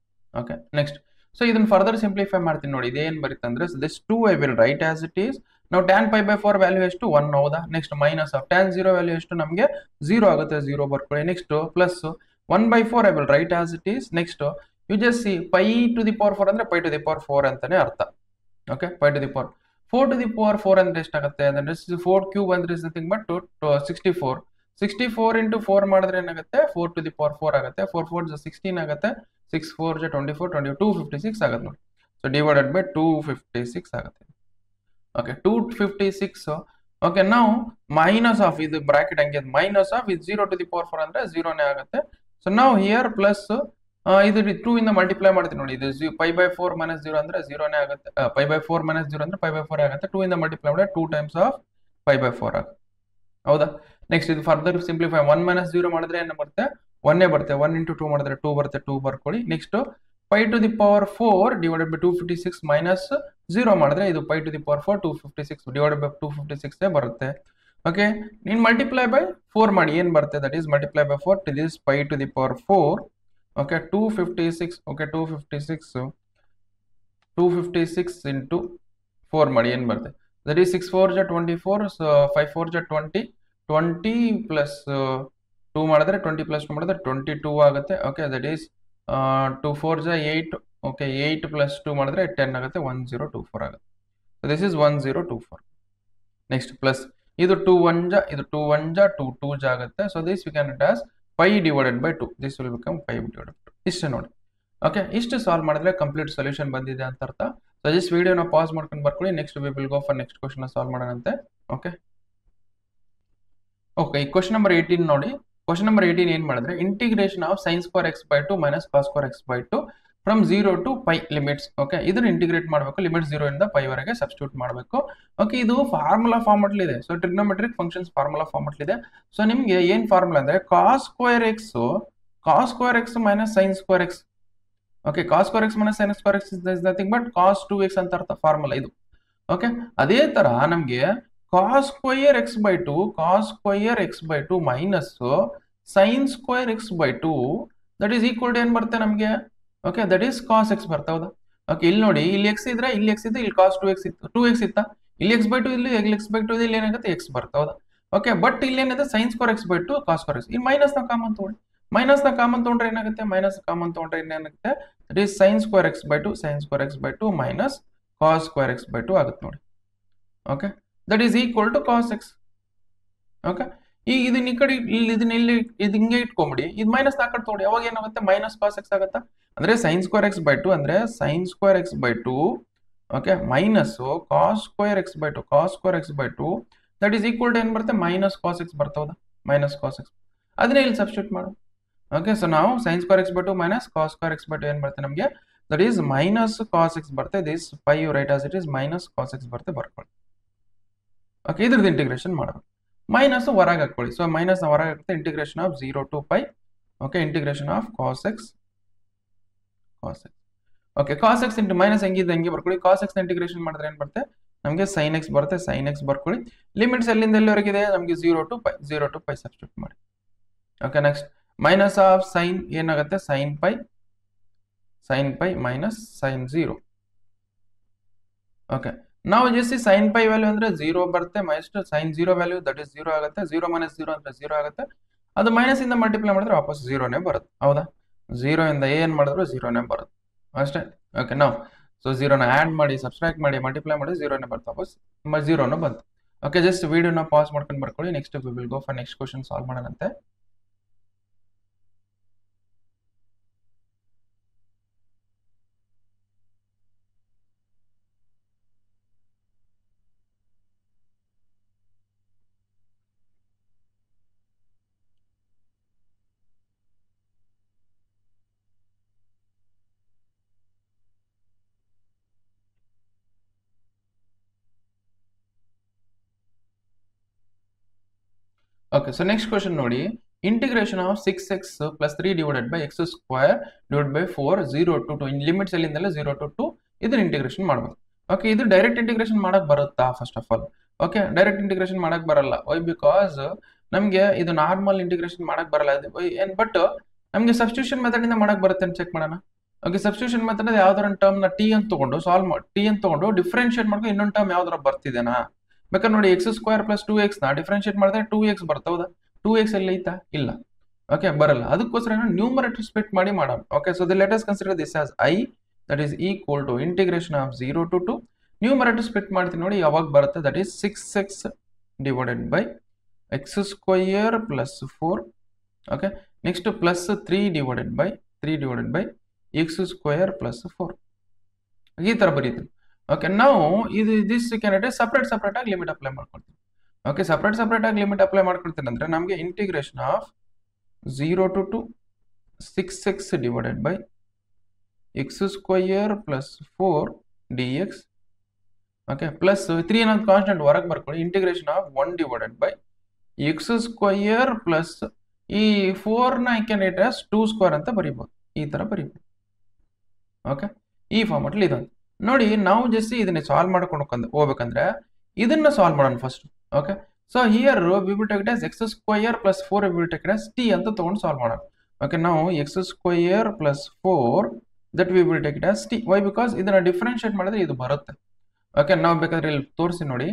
ಓಕೆ, ನೆಕ್ಸ್ಟ್ ಸೊ ಇದನ್ನ ಫರ್ದರ್ ಸಿಂಪ್ಲಿಫೈ ಮಾಡ್ತೀನಿ ನೋಡಿ. ಇದೇನ್ ಬರುತ್ತೆ ಅಂದ್ರೆ this 2 I will write as it is. ನಾವು tan ಪೈ ಬೈ 4 ವ್ಯಾಲ್ಯೂ ಎಷ್ಟು 1 ಹೌದಾ. Next minus of tan 0 value ಎಷ್ಟು ನಮಗೆ 0 ಆಗುತ್ತೆ, 0 ಬರ್ಕೊಳ್ಳಿ. Next plus 1 by 4 I will write as it is. Next you just see pi to the power 4 ಅಂದ್ರೆ pi to the power 4 ಅಂತಾನೆ ಅರ್ಥ. Okay, pi to the power 4 to the power 4 ಅಂದ್ರೆ ಎಷ್ಟಾಗುತ್ತೆ ಅಂದ್ರೆ 4 ಕ್ಯೂಬ್ ಅಂದ್ರೆ ನಥಿಂಗ್ ಬಟ್ 64. 64 ಇಂಟು 4 ಮಾಡಿದ್ರೆ ಏನಾಗುತ್ತೆ 4 to the power 4 ಆಗುತ್ತೆ. 4 4 16 ಆಗುತ್ತೆ. 6 4 24 256 ಆಗುತ್ತೆ ನೋಡಿ. ಸೊ ಡಿವೈಡೆಡ್ ಬೈ 256 ಆಗುತ್ತೆ. ಓಕೆ, 256. ಓಕೆ, ನಾವು ಮೈನಸ್ ಆಫ್ ಇದು ಬ್ರಾಕೆಟ್ ಹಂಗೆ ಮೈನಸ್ ಆಫ್ ಇದು 0 ಟು ದಿ ಪವರ್ 4 ಅಂದ್ರೆ 0ನೇ ಆಗುತ್ತೆ. ಸೊ ನಾವು ಹಿಯರ್ ಪ್ಲಸ್ ಇದು 2 ಇಂದ ಮಲ್ಟಿಪ್ಲೈ ಮಾಡ್ತೀವಿ ನೋಡಿ. ಇದು ಪೈ ಬೈ 4 ಮೈನಸ್ 0 ಅಂದ್ರೆ 0ನೇ ಆಗುತ್ತೆ. ಪೈ ಬೈ 4 ಮೈನಸ್ 0 ಅಂದ್ರೆ ಪೈ ಬೈ 4 ಆಗುತ್ತೆ. 2 ಇಂದ ಮಲ್ಟಿಪ್ಲೈ ಮಾಡಿದ್ರೆ 2 ಟೈಮ್ಸ್ ಆಫ್ ಪೈ ಬೈ 4 ಆಗುತ್ತೆ, ಹೌದಾ. ನೆಕ್ಸ್ಟ್ ಇದು ಫರ್ದರ್ ಸಿಂಪ್ಲಿಫೈ 1 ಮೈನಸ್ 0 ಮಾಡಿದ್ರೆ ಏನು ಬರುತ್ತೆ 1 ಬರುತ್ತೆ. 1 ಇಂಟು 2 ಮಾಡಿದ್ರೆ 2 ಬರುತ್ತೆ, 2 ಬರ್ಕೊಳ್ಳಿ. Next pi to the power 4 divided by 256 minus 0 ಮಾಡಿದ್ರೆ ಇದು pi to the power 4 256 divided by 256 ಬರುತ್ತೆ. ಓಕೆ, ನೀನು ಮಲ್ಟಿಪ್ಲೈ ಬೈ 4 ಮಾಡಿ ಏನು ಬರುತ್ತೆ, that is multiply by 4 to this pi to the power 4. Okay, 256. Okay, 256 into 4 ಮಾಡಿ ಏನು ಬರುತ್ತೆ, ದಟ್ ಈಸ್ 6 4 ಜಾ 24, 5 4 ಜಾ 20 ಪ್ಲಸ್ 2 ಮಾಡಿದ್ರೆ 20 ಪ್ಲಸ್ 2 ಮಾಡಿದ್ರೆ 22 ಆಗುತ್ತೆ. ಓಕೆ, ದಟ್ ಈಸ್ 2 4 ಜಾ 8. ಓಕೆ, 8 ಪ್ಲಸ್ 2 ಮಾಡಿದ್ರೆ 10 ಆಗುತ್ತೆ, 1024 ಆಗುತ್ತೆ. So this is 1024. Next plus ಇದು 2 1 ಜಾ 2 2 ಜಾ ಆಗುತ್ತೆ. So this we can it as pi divided by 2. This will become pi divided by 2. ಇಷ್ಟು ನೋಡಿ. ಓಕೆ, ಇಷ್ಟು ಸಾಲ್ವ್ ಮಾಡಿದ್ರೆ ಕಂಪ್ಲೀಟ್ ಸೊಲ್ಯೂಷನ್ ಬಂದಿದೆ ಅಂತ ಅರ್ಥ. ಸೊ ಜಸ್ಟ್ ವಿಡಿಯೋನ ಪಾಸ್ ಮಾಡ್ಕೊಂಡು ಬರ್ಕೊಳ್ಳಿ. Next we will go for next question solve ಮಾಡೋಣಂತೆ. ಓಕೆ, ಈ ಕ್ವಶನ್ ನಂಬರ್ 18 ನೋಡಿ. ಕ್ವಶನ್ ನಂಬರ್ 18 ಏನ್ ಮಾಡಿದ್ರೆ integration of sin square x by 2 minus cos square x by 2 from 0 to pi limits. Okay, ಇದನ್ನ integrate ಮಾಡಬೇಕು. Limit 0 ಇಂದ pi ವರೆಗೆ substitute ಮಾಡಬೇಕು. ಓಕೆ, ಇದು ಫಾರ್ಮುಲಾ ಫಾರ್ಮೆಟ್ ಇದೆ. So trigonometric functions formula format ಇದೆ. ಸೊ ನಿಮಗೆ ಏನ್ ಫಾರ್ಮುಲಾ ಅಂದ್ರೆ cos square x minus sin square x. Okay, cos square x minus sin square x is nothing but cos 2x ಅಂತ ಅರ್ಥ formula ಇದು. Okay, ಅದೇ ತರ ನಮಗೆ cos square x by 2 minus sin square x by 2 that is equal to ಏನ್ ಬರುತ್ತೆ ನಮಗೆ. Okay, that is cos x ಬರ್ತಾ ಹೌದಾ. ಓಕೆ, ಇಲ್ಲಿ ನೋಡಿ, ಇಲ್ಲಿ x ಇದ್ರೆ ಇಲ್ಲಿ cos 2x ಇತ್ತು, 2x ಇತ್ತಾ, ಇಲ್ಲಿ x ಬೈ 2 ಇಲ್ಲಿ x ಬೈ 2 ಇಲ್ಲಿ ಏನಾಗುತ್ತೆ x ಬರ್ತಾ ಹೌದಾ. ಓಕೆ, ಬಟ್ ಇಲ್ಲಿ ಏನಿದೆ sin square x by 2 cos square x. ಇಲ್ಲಿ ಮೈನಸ್ ನ ಕಾಮನ್ ತಗೊಳ್ಳಿ. ಮೈನಸ್ ನ ಕಾಮನ್ ತಗೊಂಡ್ರೆ ಏನಾಗುತ್ತೆ, that is sin square x by 2 minus cos square x by 2 ಆಗುತ್ತೆ ನೋಡಿ. Okay, that is equal to cos x. Okay, ಈಗ ಇದನ್ನ ಈ ಕಡೆ ಇದನ್ನ ಇಲ್ಲಿ ಇದು ಹಿಂಗೆ ಇಟ್ಕೊಂಬಿಡಿ. ಇದು ಮೈನಸ್ ಆ ಕಡೆ ತಗೊಳ್ಳಿ. ಅವಾಗ ಏನಾಗುತ್ತೆ ಮೈನಸ್ cos x ಆಗುತ್ತಾ. ಅಂದ್ರೆ sin ಸ್ಕ್ವೇರ್ x ಬೈ 2 ಅಂದ್ರೆ sin square x by 2 okay minus cos square x by 2 that is equal to ಏನ್ ಬರುತ್ತೆ ಮೈನಸ್ cos x ಬರ್ತೌದಾ, ಮೈನಸ್ cos x. ಅದನ್ನೇ ಇಲ್ಲಿ ಸಬ್ಸ್ಟಿಟ್ಯೂಟ್ ಮಾಡು. ಓಕೆ, ಸೊ ನಾವು sin square x by 2 minus cos square x by 2 ಏನ್ ಬರುತ್ತೆ ನಮಗೆ, that is minus cos x ಬರುತ್ತೆ. This pi you write as it is minus cos x ಬರುತ್ತೆ ಬರ್ಕೊಳ್ಳಿ. ಓಕೆ, ಇದ್ರದ್ದು ಇಂಟಿಗ್ರೇಷನ್ ಮಾಡಬೇಕು. ಮೈನಸ್ ಹೊರಗೆ ಹಾಕೊಳ್ಳಿ. ಸೊ ಮೈನಸ್ ಹೊರಗೆ ಹಾಕ್ತಾ integration of 0 to pi. Okay, integration of cos x. Okay, cos x into minus ಹೆಂಗಿದೆ ಹಂಗೆ ಬರ್ಕೊಳ್ಳಿ. cos x ಇಂಟಿಗ್ರೇಷನ್ ಮಾಡಿದ್ರೆ ಏನ್ ಬರುತ್ತೆ ನಮಗೆ sin x ಬರುತ್ತೆ. sin x ಬರ್ಕೊಳ್ಳಿ. ಲಿಮಿಟ್ಸ್ ಎಲ್ಲಿಂದ ಎಲ್ಲಿವರೆಗಿದೆ ನಮಗೆ 0 ಟು ಪೈ ಸಬ್ಸ್ಟಿಟ್ಯೂಟ್ ಮಾಡಿ. Okay, next minus of sin ಏನಾಗುತ್ತೆ sin pi minus sin 0. Okay, ನಾವು ಜಸ್ಟ್ sin ಪೈ ವ್ಯಾಲ್ಯೂ ಅಂದ್ರೆ 0 ಬರುತ್ತೆ, minus sin 0 value that is 0 ಆಗುತ್ತೆ. 0 ಮೈನಸ್ 0 ಅಂದ್ರೆ 0 ಆಗುತ್ತೆ. ಅದು ಮೈನಸ್ ಇಂದ ಮಲ್ಟಿಪ್ಲೈ ಮಾಡಿದ್ರೆ ವಾಪಸ್ 0ನೇ ಬರುತ್ತೆ ಹೌದಾ. 0 ಇಂದ ಏನ್ ಮಾಡಿದ್ರು 0ನೇ ಬರುತ್ತೆ ಅಷ್ಟೇ. ಓಕೆ, ನಾವು ಸೊ 0ನ ಆಡ್ ಮಾಡಿ ಸಬ್ಸ್ಟ್ರಾಕ್ಟ್ ಮಾಡಿ ಮಲ್ಟಿಪ್ಲೈ ಮಾಡಿ 0ನೇ ಬರುತ್ತೆ ವಾಪಸ್ 0ನ ಬಂತು. ಓಕೆ, ಜಸ್ಟ್ ವಿಡಿಯೋನ ಪಾಸ್ ಮಾಡ್ಕೊಂಡು ಬರ್ಕೊಳ್ಳಿ. Next we will go for next question solve ಮಾಡೋಣಂತೆ. ಓಕೆ, ಸೊ ನೆಕ್ಸ್ಟ್ ಕ್ವಶನ್ ನೋಡಿ. Integration of 6x plus 3 divided by x square divide by 4 0 to 2 limits ಎಲ್ಲಿಂದಲ್ಲ 0 ಟು 2 ಇದನ್ನ ಇಂಟಿಗ್ರೇಷನ್ ಮಾಡಬೇಕು. ಓಕೆ, ಇದು ಡೈರೆಕ್ಟ್ ಇಂಟಿಗ್ರೇಷನ್ ಮಾಡಕ್ ಬರುತ್ತಾ? First of all okay, direct integration ಮಾಡಕ್ ಬರಲ್ಲ. ವೈ? ಬಿಕಾಸ್ ನಮಗೆ ಇದು ನಾರ್ಮಲ್ ಇಂಟಿಗ್ರೇಷನ್ ಮಾಡಕ್ ಬರಲ್ಲ. ಬಟ್ ನಮಗೆ ಸಬ್ಸ್ಟಿಟ್ಯೂಷನ್ ಮೆಥಡ್ ಇಂದ ಮಾಡಕ್ ಬರುತ್ತೆ ಅಂತ ಚೆಕ್ ಮಾಡೋಣ. ಓಕೆ, ಸಬ್ಸ್ಟಿಟ್ಯೂಷನ್ ಮೆಥಡ್ ಯಾವ್ದಾರ ಟರ್ಮ್ ನ ಟಿ ಅಂತ ತಗೊಂಡು ಟಿ ಅಂತ ತಗೊಂಡು ಡಿಫ್ರೆನ್ಶಿಯೇಟ್ ಮಾಡ್ಕೊಂಡು ಇನ್ನೊಂದು ಟರ್ಮ್ ಯಾವ್ದಾರ ಬರ್ತಿದೇನಾ? ಬೇಕಾದ್ರೆ ನೋಡಿ, ಎಕ್ಸ್ ಸ್ಕ್ವೇರ್ ಪ್ಲಸ್ 2x ನ ಡಿಫ್ರೆನ್ಶಿಯೇಟ್ ಮಾಡಿದ್ರೆ 2x ಬರ್ತಾ? ಹೌದಾ? 2x ಎಲ್ಲಿ ಐತಾ? ಇಲ್ಲ. ಓಕೆ, ಬರಲ್ಲ. ಅದಕ್ಕೋಸ್ಕರ ನ್ಯೂಮರೇಟರ್ ಸ್ಪ್ಲಿಟ್ ಮಾಡಿ ಮಾಡೋಣ. Okay, so let us consider this as I that is equal to integration of 0 to 2. Numerator split ಮಾಡ್ತೀನಿ ನೋಡಿ, ಯಾವಾಗ ಬರುತ್ತೆ? That is 6x divided by x square plus 4. Okay, next plus 3 divided by x square plus 4. ಈ ತರ ಬರೀತೀನಿ. Okay, ನಾವು this can separate ಆಗಿ limit apply ಮಾಡ್ಕೊಳ್ತೀನಿ. ಓಕೆ, ಸಪ್ರೇಟ್ ಆಗಿ ಲಿಮಿಟ್ ಅಪ್ಲೈ ಮಾಡ್ಕೊಳ್ತೀನಿ ಅಂದ್ರೆ ನಮಗೆ integration of 0 to 2 6x divided by x square plus 4 dx. Okay, plus 3 ಅನ್ನೋದು ಕಾನ್ಸ್ಟೆಂಟ್ ಹೊರಗೆ ಬರ್ಕೊಳ್ಳಿ. Integration of 1 divided by x square plus ಈ 4 ನ I can write as 2 square ಅಂತ ಬರೀಬಹುದು. ಈ ತರ ಬರೀಬಹುದು. ಓಕೆ, ಈ ಫಾರ್ಮೆಟ್ ಅಲ್ಲಿ ಇದೊಂದು ನೋಡಿ. ನಾವು ಜಸ್ಟ್ ಇದನ್ನ ಸಾಲ್ವ್ ಮಾಡ್ಕೊಂಡು ಹೋಗ್ಬೇಕಂದ್ರೆ ಇದನ್ನ ಸಾಲ್ವ್ ಮಾಡೋಣ first. Okay, so here we will take it as x square plus 4 we will take it as t ಅಂತ ತಗೊಂಡು ಸಾಲ್ವ್ ಮಾಡೋಣ. ಓಕೆ, ನಾವು x square plus 4 that we will take it as t. why? because ಇದನ್ನ differentiate ಮಾಡಿದ್ರೆ ಇದು ಬರುತ್ತೆ. Okay, ನಾವು ಬೇಕಾದ್ರೆ ಇಲ್ಲಿ ತೋರಿಸಿ ನೋಡಿ.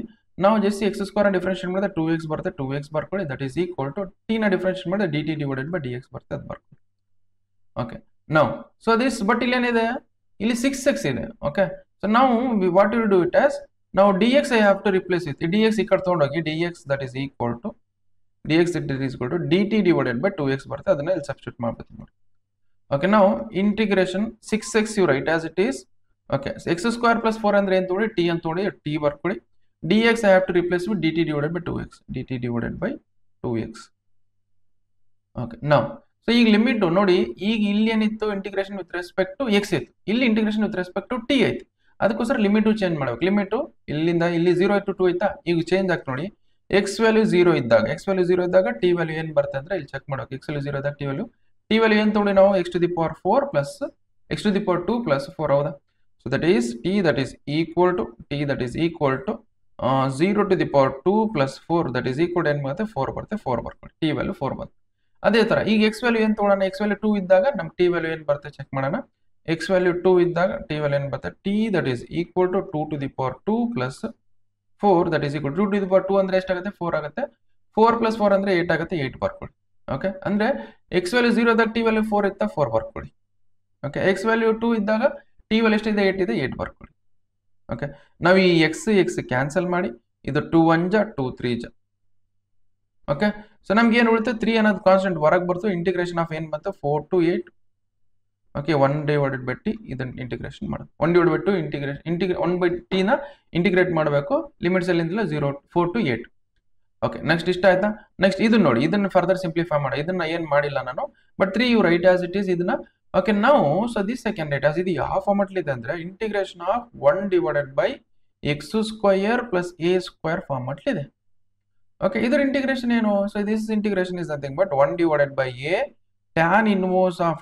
ನಾವು ಜಸ್ಟ್ x ಸ್ಕ್ವೇರ್ ಡಿಫರೆನ್ಶಿಯೇಟ್ ಮಾಡಿದ್ರೆ 2x ಬರುತ್ತೆ. 2x ಬರ್ಕೊಳ್ಳಿ. That is equal to t ನ ಡಿಫರೆನ್ಶಿಯೇಟ್ ಮಾಡಿದ್ರೆ dt ಡಿವೈಡೆಡ್ ಬೈ dx ಬರುತ್ತೆ. ಅದು ಬರ್ಕೊಳ್ಳಿ. ಓಕೆ, ನಾವು ಸೊ ದಿಸ್ ಬಟ್ ಇಲ್ಲಿ ಏನಿದೆ? ಇಲ್ಲಿ 6x ಇದೆ. ಓಕೆ, ಸೊ ನಾವು what will do it as ನಾವು dx I have to replace it. dx ಈ ಕಡೆ ತಗೊಂಡೋಗಿ dx that is equal to dt divided by 2x ಬರುತ್ತೆ. ಅದನ್ನ ಇಲ್ಲಿ ಸಬ್ಸ್ಟಿಟ್ಯೂಟ್ ಮಾಡ್ಬೇಕು ನೋಡಿ. ಓಕೆ, ನಾವು integration 6x you write as it is. Okay, x square plus 4 ಅಂದ್ರೆ ಏನು ತಗೊಳ್ಳಿ? t ಅಂತ ತಗೊಳ್ಳಿ. t ಬರ್ಕೊಳ್ಳಿ. dx I have to replace with dt divided by 2x. dt divided by 2x. Okay, ನಾವು ಸೊ ಈಗ ಲಿಮಿಟ್ ನೋಡಿ. ಈಗ ಇಲ್ಲಿ ಏನಿತ್ತು? Integration with respect to x ಇತ್ತು. ಇಲ್ಲಿ integration with respect to t ಐತಿ. ಅದಕ್ಕೋಸ್ಕರ ಲಿಮಿಟ್ ಚೇಂಜ್ ಮಾಡ್ಬೇಕು. ಲಿಮಿಟ್ ಇಲ್ಲಿಂದ ಇಲ್ಲಿ 0 to 2 ಐತಾ? ಈಗ ಚೇಂಜ್ ಆಗ್ತಾ ನೋಡಿ. x ವ್ಯಾಲ್ಯೂ 0 ಇದ್ದಾಗ t ವ್ಯಾಲ್ಯೂ ಏನು ಬರುತ್ತೆ ಅಂದ್ರೆ ಇಲ್ಲಿ ಚೆಕ್ ಮಾಡೋಕೆ. x ವ್ಯಾಲ್ಯೂ 0 ಇದ್ದಾಗ t ವ್ಯಾಲ್ಯೂ ಏನು ತಗೊಂಡು ನಾವು x to the power 4 plus x to the power 2 plus 4. ಹೌದಾ? So that is t that is equal to 0 to the power 2 plus 4 that is equal to ಏನು ಬರುತ್ತೆ? 4 ಬರುತ್ತೆ. 4 ಬರ್ಕೊಳ್ಳಿ. t ವ್ಯಾಲ್ಯೂ 4 ಬರುತ್ತೆ. ಅದೇ ತರ ಈಗ x ವ್ಯಾಲ್ಯೂ ಏನು ತಗೊಳ್ಳೋಣ? x ವ್ಯಾಲ್ಯೂ 2 ಇದ್ದಾಗ ನಮ್ಮ t ವ್ಯಾಲ್ಯೂ ಏನು ಬರುತ್ತೆ ಚೆಕ್ ಮಾಡೋಣ. x ವ್ಯಾಲ್ಯೂ 2 ಇದ್ದಾಗ t ವ್ಯಾಲ್ಯೂ ಏನು ಬರುತ್ತೆ? t that is equal to 2 to the power 2 plus 4 that is equal to 2 to the power 2 ಅಂದ್ರೆ ಎಷ್ಟಾಗುತ್ತೆ? 4 ಆಗುತ್ತೆ. 4 plus 4 ಅಂದ್ರೆ 8 ಆಗುತ್ತೆ. 8 ಬರ್ಕೊಳ್ಳಿ. ಓಕೆ, ಅಂದ್ರೆ x ವ್ಯಾಲ್ಯೂ 0 ಇದ್ದಾಗ t ವ್ಯಾಲ್ಯೂ 4 ಇತ್ತಾ? 4 ಬರ್ಕೊಳ್ಳಿ. ಓಕೆ, x ವ್ಯಾಲ್ಯೂ 2 ಇದ್ದಾಗ t ವ್ಯಾಲ್ಯೂ ಎಷ್ಟಿದೆ? 8 ಇದೆ. 8 ಬರ್ಕೊಳ್ಳಿ. ಓಕೆ, ನಾವು ಈ x ಕ್ಯಾನ್ಸಲ್ ಮಾಡಿ ಇದು 2 1 ಜ 2 3 ಜ. ಓಕೆ, ಸೊ ನಮ್ಗೆ ಏನು ಉಳಿತು? 3 ಅನ್ನೋದು ಕಾನ್ಸ್ಟೆಂಟ್ ಹೊರಗೆ ಬರ್ತು. ಇಂಟಿಗ್ರೇಷನ್ ಆಫ್ ಏನು ಬಂತು? 4 to 8. Okay, 1 divided by t ಇದನ್ನ ಇಂಟಿಗ್ರೇಷನ್ ಮಾಡೋದು. 1 ಡಿವೈಡೆಡ್ ಬೈ 2 1 ಬೈ t ನ ಇಂಟಿಗ್ರೇಟ್ ಮಾಡಬೇಕು. ಲಿಮಿಟ್ಸ್ ಎಲ್ಲಿಂದಲ್ಲ 0 4 to 8. ಓಕೆ, ನೆಕ್ಸ್ಟ್ ಇಷ್ಟ ಆಯ್ತಾ? ನೆಕ್ಸ್ಟ್ ಇದನ್ನ ನೋಡಿ. ಇದನ್ನ ಫರ್ದರ್ ಸಿಂಪ್ಲಿಫೈ ಮಾಡಿ. ಇದನ್ನ ಏನು ಮಾಡಿಲ್ಲ ನಾನು, but 3 you write as it is ಇದನ್ನ. ಓಕೆ, ನಾವು so this second write as ಇದು ಯಾವ ಫಾರ್ಮೆಟ್ ಇದೆ ಅಂದ್ರೆ integration of 1 divided by x square plus a square format ಇದೆ. ಓಕೆ, ಇದರ ಇಂಟಿಗ್ರೇಷನ್ ಏನು? So this integration is nothing but 1 divided by a tan inverse of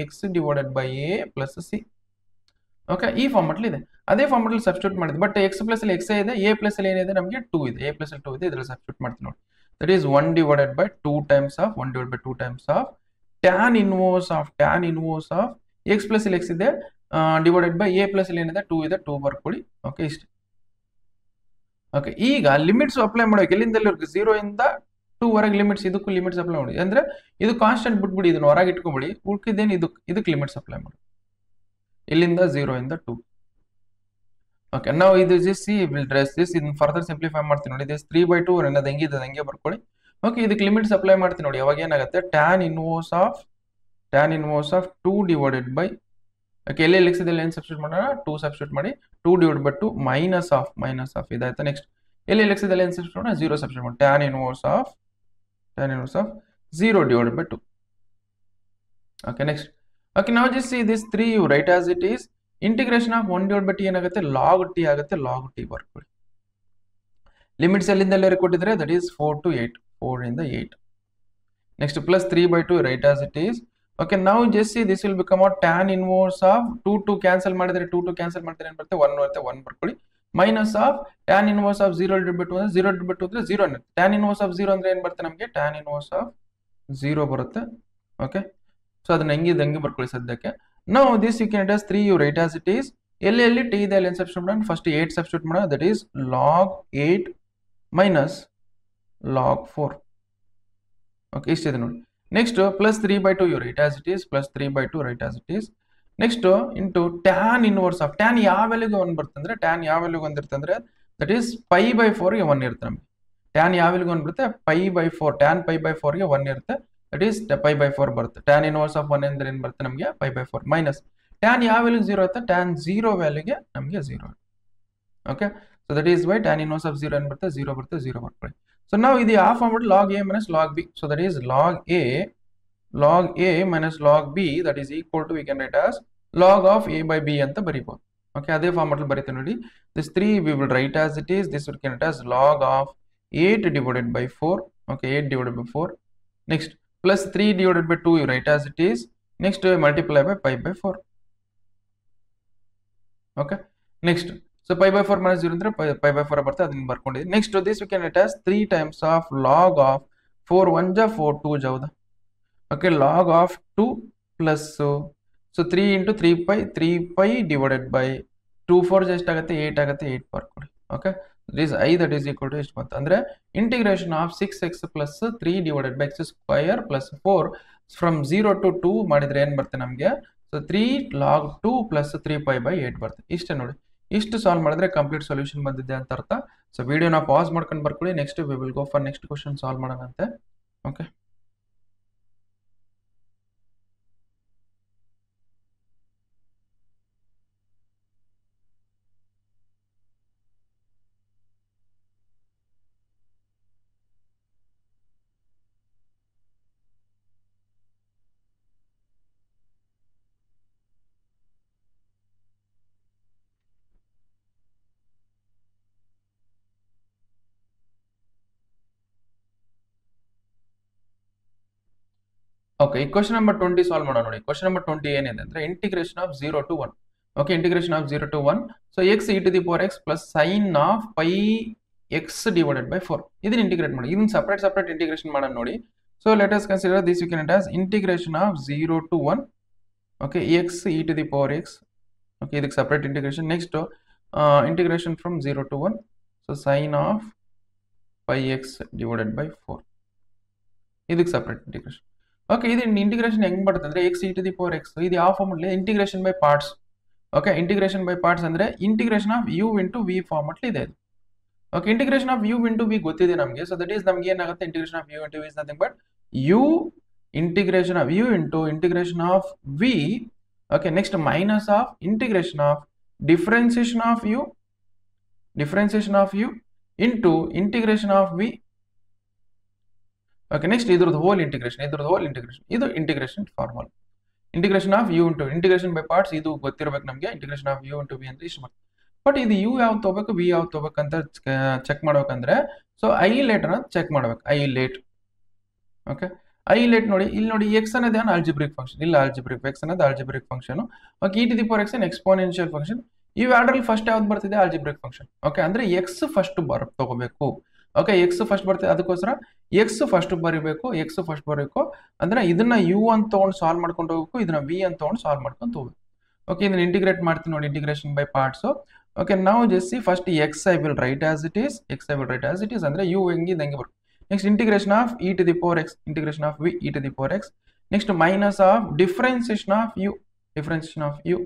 x divided by a plus c. Okay, ಈ format ಇದೆ. ಅದೇ format ಅಲ್ಲಿ substitute ಮಾಡಿದ್ವಿ. But x plus ಅಲ್ಲಿ x ಇದೆ, a ಪ್ಲಸ್ ಅಲ್ಲಿ ಏನಿದೆ? ನಮಗೆ 2 ಇದೆ. a ಪ್ಲಸ್ ಅಲ್ಲಿ 2 ಇದೆ. ಇದರಲ್ಲಿ ಸಬ್ಸ್ಟಿಟ್ಯೂಟ್ ಮಾಡ್ತೀವಿ ನೋಡಿ. That is 1 divided by 2 times of tan inverse of x plus ಅಲ್ಲಿ x ಇದೆ ಡಿವೈಡೆಡ್ ಬೈ a ಪ್ಲಸ್ ಅಲ್ಲಿ ಏನಿದೆ? 2 ಇದೆ. 2 ಬರ್ಕೊಳ್ಳಿ. ಓಕೆ, ಇಷ್ಟೇ. ಓಕೆ, ಈಗ ಲಿಮಿಟ್ಸ್ ಅಪ್ಲೈ ಮಾಡಬೇಕು. ಎಲ್ಲಿಂದ 0 ಇಂದ 2 ವರೆಗೆ ಲಿಮಿಟ್ಸ್. ಇದಕ್ಕೂ ಲಿಮಿಟ್ಸ್ ಅಪ್ಲೈ ಮಾಡಿ. ಅಂದ್ರೆ ಇದು ಕಾನ್ಸ್ಟೆಂಟ್ ಬಿಟ್ಬಿಡಿ, ಇದನ್ನ ಹೊರಗೆ ಇಟ್ಕೊಂಬಿಡಿ. ಉಳ್ಕಿದ್ದೇನು ಇದಕ್ಕೆ ಲಿಮಿಟ್ಸ್ ಅಪ್ಲೈ ಮಾಡಿ. ಇಲ್ಲಿಂದ 0 ಇಂದ 2. ಓಕೆ, ನಾವು ಇದು ಸಿ ವಿಲ್ ಡ್ರೆಸ್ ದಿಸ್. ಇದನ್ನ ಫರ್ದರ್ ಸಿಂಪ್ಲಿಫೈ ಮಾಡ್ತೀನಿ ನೋಡಿ. ದಿಸ್ 3/2 ಅನ್ನೋದು ಹೆಂಗಿದೆ ಹಂಗೆ ಬರ್ಕೊಳ್ಳಿ. ಓಕೆ, ಇದಕ್ಕೆ ಲಿಮಿಟ್ಸ್ ಅಪ್ಲೈ ಮಾಡ್ತೀನಿ ನೋಡಿ. ಅವಾಗ ಏನಾಗುತ್ತೆ? tan inverse of 2 divided bye okay, ಎಲ್ಲಿ x ಇದೆ ಏನು ಸಬ್ಸ್ಟಿಟ್ಯೂಟ್ ಮಾಡೋಣ? 2 ಸಬ್ಸ್ಟಿಟ್ಯೂಟ್ ಮಾಡಿ. 2 ಡಿವೈಡ್ ಬೈ 2 ಮೈನಸ್ ಆಫ್ ಇದಾಯ್ತಾ? ನೆಕ್ಸ್ಟ್ ಎಲ್ಲಿ x ಇದೆ ಏನು ಸಬ್ಸ್ಟಿಟ್ಯೂಟ್ ಮಾಡೋಣ? 0 ಸಬ್ಸ್ಟಿಟ್ಯೂಟ್ ಮಾಡಿ. tan inverse of 0 divide by 2. Okay, next. Okay, ನಾವು just see this 3 you write as it is. Integration of 1 divide by t ಏನಾಗುತ್ತೆ? log t ಆಗುತ್ತೆ. log t ಬರ್ಕೊಳ್ಳಿ. ಲಿಮಿಟ್ಸ್ ಎಲ್ಲಿಂದ ಎಲ್ಲರೂ ಕೊಟ್ಟಿದ್ರೆ ದಟ್ ಈಸ್ 4 to 8. 4 ಇಂದ 8. Next plus 3/2 right as it is. Okay, now just see this will become a tan inverse of 2 cancel ಮಾಡಿದ್ರೆ 2 cancel ಮಾಡಿದ್ರೆ ಏನು ಬರುತ್ತೆ 1 ಬರುತ್ತೆ 1 ಬರ್ಕೊಳ್ಳಿ minus of tan inverse of 0 divided by 2 ಅಂದ್ರೆ 0 divided by 2 ಅಂದ್ರೆ 0 ಅನ್ನುತ್ತೆ tan inverse of 0 ಅಂದ್ರೆ ಏನು ಬರುತ್ತೆ ನಮಗೆ tan inverse of 0 ಬರುತ್ತೆ ಓಕೆ ಸೊ ಅದನ್ನ ಹೆಂಗೆ ಬರ್ಕೊಳ್ಳಿ ಸದ್ಯಕ್ಕೆ now this you can it as 3 you write as it is ಎಲ್ಲಿ t ಇದೆ ಅಲ್ಲಿ ಸಬ್ಸ್ಟಿಟ್ಯೂಟ್ ಮಾಡೋಣ ಫಸ್ಟ್ 8 ಸಬ್ಸ್ಟಿಟ್ಯೂಟ್ ಮಾಡೋಣ that is log 8 minus log 4 okay ಇಷ್ಟಿದೆ ನೋಡಿ next plus 3 by 2 you write as it is plus 3 by 2 write as it is next into tan inverse of tan ಯಾವ ವ್ಯಾಲ್ಯೂಗೆ 1 ಬರುತ್ತೆ ಅಂದ್ರೆ tan ಯಾವ ವ್ಯಾಲ್ಯೂಗೆ 1 ಇರುತ್ತೆ ಅಂದ್ರೆ that is pi by 4 ಗೆ 1 ಇರುತ್ತೆ ನಮಗೆ tan ಯಾವ ವ್ಯಾಲ್ಯೂಗೆ 1 ಬರುತ್ತೆ pi by 4 tan pi by 4 ಗೆ 1 ಇರುತ್ತೆ that is pi by 4 ಬರುತ್ತೆ tan inverse of 1 ಅಂದ್ರೆ ಏನು ಬರುತ್ತೆ ನಮಗೆ pi by 4 minus tan ಯಾವ ವ್ಯಾಲ್ಯೂಗೆ 0 ಇರುತ್ತೆ tan 0 ವ್ಯಾಲ್ಯೂಗೆ ನಮಗೆ 0 okay so that is why tan inverse of 0 ಏನು ಬರುತ್ತೆ 0 ಬರುತ್ತೆ 0 ಬರ್ಕೊಳ್ಳಿ so now ಇದು ಯಾವ ಫಾರ್ಮ್ ಮಾಡಿ log a minus log b so that is log a minus log b that is equal to we can write as log of a by b ಅಂತ ಬರೀಬಹುದು okay ಅದೇ form ಅಲ್ಲಿ ಬರೀತೀವಿ ನೋಡಿ this 3 we will write as it is this we can write as log of 8 divided by 4 okay 8 divided by 4 next plus 3 divided by 2 you write as it is next multiply by pi by 4 okay next so pi by 4 minus 0 ಅಂದ್ರೆ pi by 4 ಬರುತ್ತೆ ಅದನ್ನ ಬರ್ಕೊಂಡಿದ್ದೀವಿ next this we can write as 3 times of log of 4 1 ja 4 2 ja ಹೌದಾ okay log of 2 plus so 3 into 3 pi divided by 2 4 ಎಷ್ಟು ಆಗುತ್ತೆ 8 ಆಗುತ್ತೆ 8 ಬರ್ಕೊಳ್ಳಿ okay this I that is equal to ಎಷ್ಟು ಬಂತು ಅಂದ್ರೆ integration of 6x plus 3 divided by x square plus 4 from 0 to 2 ಮಾಡಿದ್ರೆ ಏನು ಬರುತ್ತೆ ನಮಗೆ so 3 log 2 plus 3 pi by 8 ಬರುತ್ತೆ ಇಷ್ಟೇ ನೋಡಿ ಇಷ್ಟು ಸಾಲ್ವ್ ಮಾಡಿದ್ರೆ ಕಂಪ್ಲೀಟ್ ಸೊಲ್ಯೂಷನ್ ಬಂದಿದೆ ಅಂತ ಅರ್ಥ ಸೊ ವಿಡಿಯೋನ ಪಾಸ್ ಮಾಡ್ಕೊಂಡು ಬರ್ಕೊಳ್ಳಿ next we will go for next question solve ಮಾಡೋಣಂತೆ okay Okay, question number 20 solve ಮಾಡೋಣ ನೋಡಿ question number 20 ಏನಿದೆ ಅಂದ್ರೆ integration of 0 to 1 okay integration of 0 to 1 so x e to the power x plus sin of pi x divided by 4 ಇದನ್ನ integrate ಮಾಡಿ ಇದನ್ನ separate integration ಮಾಡೋಣ ನೋಡಿ so let us consider this you can write as integration of 0 to 1 okay x e to the power x okay ಇದಕ್ಕೆ separate integration next integration from 0 to 1 so sin of pi x divided by 4 ಇದಕ್ಕೆ separate integration okay ಇದು integration ಹೆಂಗ್ ಬರುತ್ತೆ ಅಂದ್ರೆ x e to the power x ಇದು ಯಾವ form ಅಲ್ಲಿ integration by parts okay integration by parts ಅಂದ್ರೆ integration of u into v form ಅಲ್ಲಿ ಇದೆ okay integration of u into v ಗೊತ್ತಿದೆ ನಮಗೆ so that is ನಮಗೆ ಏನಾಗುತ್ತೆ integration of u into v is nothing but u integration of u into integration of v okay next minus of integration of differentiation of u into integration of v okay next ಇದ್ರದ್ದು whole integration ಇದು integration formula integration of u into integration by parts ಇದು ಗೊತ್ತಿರಬೇಕು ನಮಗೆ integration of u into v ಅಂತ ಇಷ್ಟು ಮಾಡ್ತೀವಿ but ಇದು u ಯಾವ್ದು ತಗೋಬೇಕು v ಯಾವ್ದು ತಗೋಬೇಕು ಅಂತ ಚೆಕ್ ಮಾಡ್ಬೇಕಂದ್ರೆ ಸೊ i ಲೇಟ್ ಅನ್ನ ಚೆಕ್ ಮಾಡ್ಬೇಕು i late okay i late ನೋಡಿ ಇಲ್ಲಿ ನೋಡಿ x ಅನ್ನೋದು ಏನು ಆಲ್ಜಿಬ್ರಿಕ್ ಫಂಕ್ಷನ್ ಇಲ್ಲ ಆಲ್ಜಿಬ್ರಿಕ್ x ಅನ್ನೋದು algebraic function okay e to the power x an exponential function ಈ ಆರ್ಡರ್ ಫಸ್ಟ್ ಯಾವ್ದು ಬರ್ತಿದೆ ಆಲ್ಜಿಬ್ರಿಕ್ ಫಂಕ್ಷನ್ ಓಕೆ ಅಂದ್ರೆ x ಫಸ್ಟ್ ತಗೋಬೇಕು ಓಕೆ ಎಕ್ಸ್ ಫಸ್ಟ್ ಬರ್ತದೆ ಅದಕ್ಕೋಸ್ಕರ ಎಕ್ಸ್ ಫಸ್ಟ್ ಬರೀಬೇಕು ಅಂದ್ರೆ ಇದನ್ನ ಯು ಅಂತ ತಗೊಂಡು ಸಾಲ್ವ್ ಮಾಡ್ಕೊಂಡು ಹೋಗ್ಬೇಕು ಇದನ್ನ ವಿ ಅಂತ ತಗೊಂಡು ಸಾಲ್ವ್ ಮಾಡ್ಕೊಂಡು ಹೋಗ್ಬೇಕು ಓಕೆ ಇದನ್ನ ಇಂಟಿಗ್ರೇಟ್ ಮಾಡ್ತೀನಿ ನೋಡಿ ಇಂಟಿಗ್ರೇಷನ್ ಬೈ ಪಾರ್ಟ್ಸ್ ಓಕೆ ನಾವು just see first x I will write as it is ಅಂದ್ರೆ ಯು ಹೆಂಗಿದೆ ಹಂಗೆ ಬರುತ್ತೆ next integration of e to the power x integration of v e to the power x next minus of differentiation of u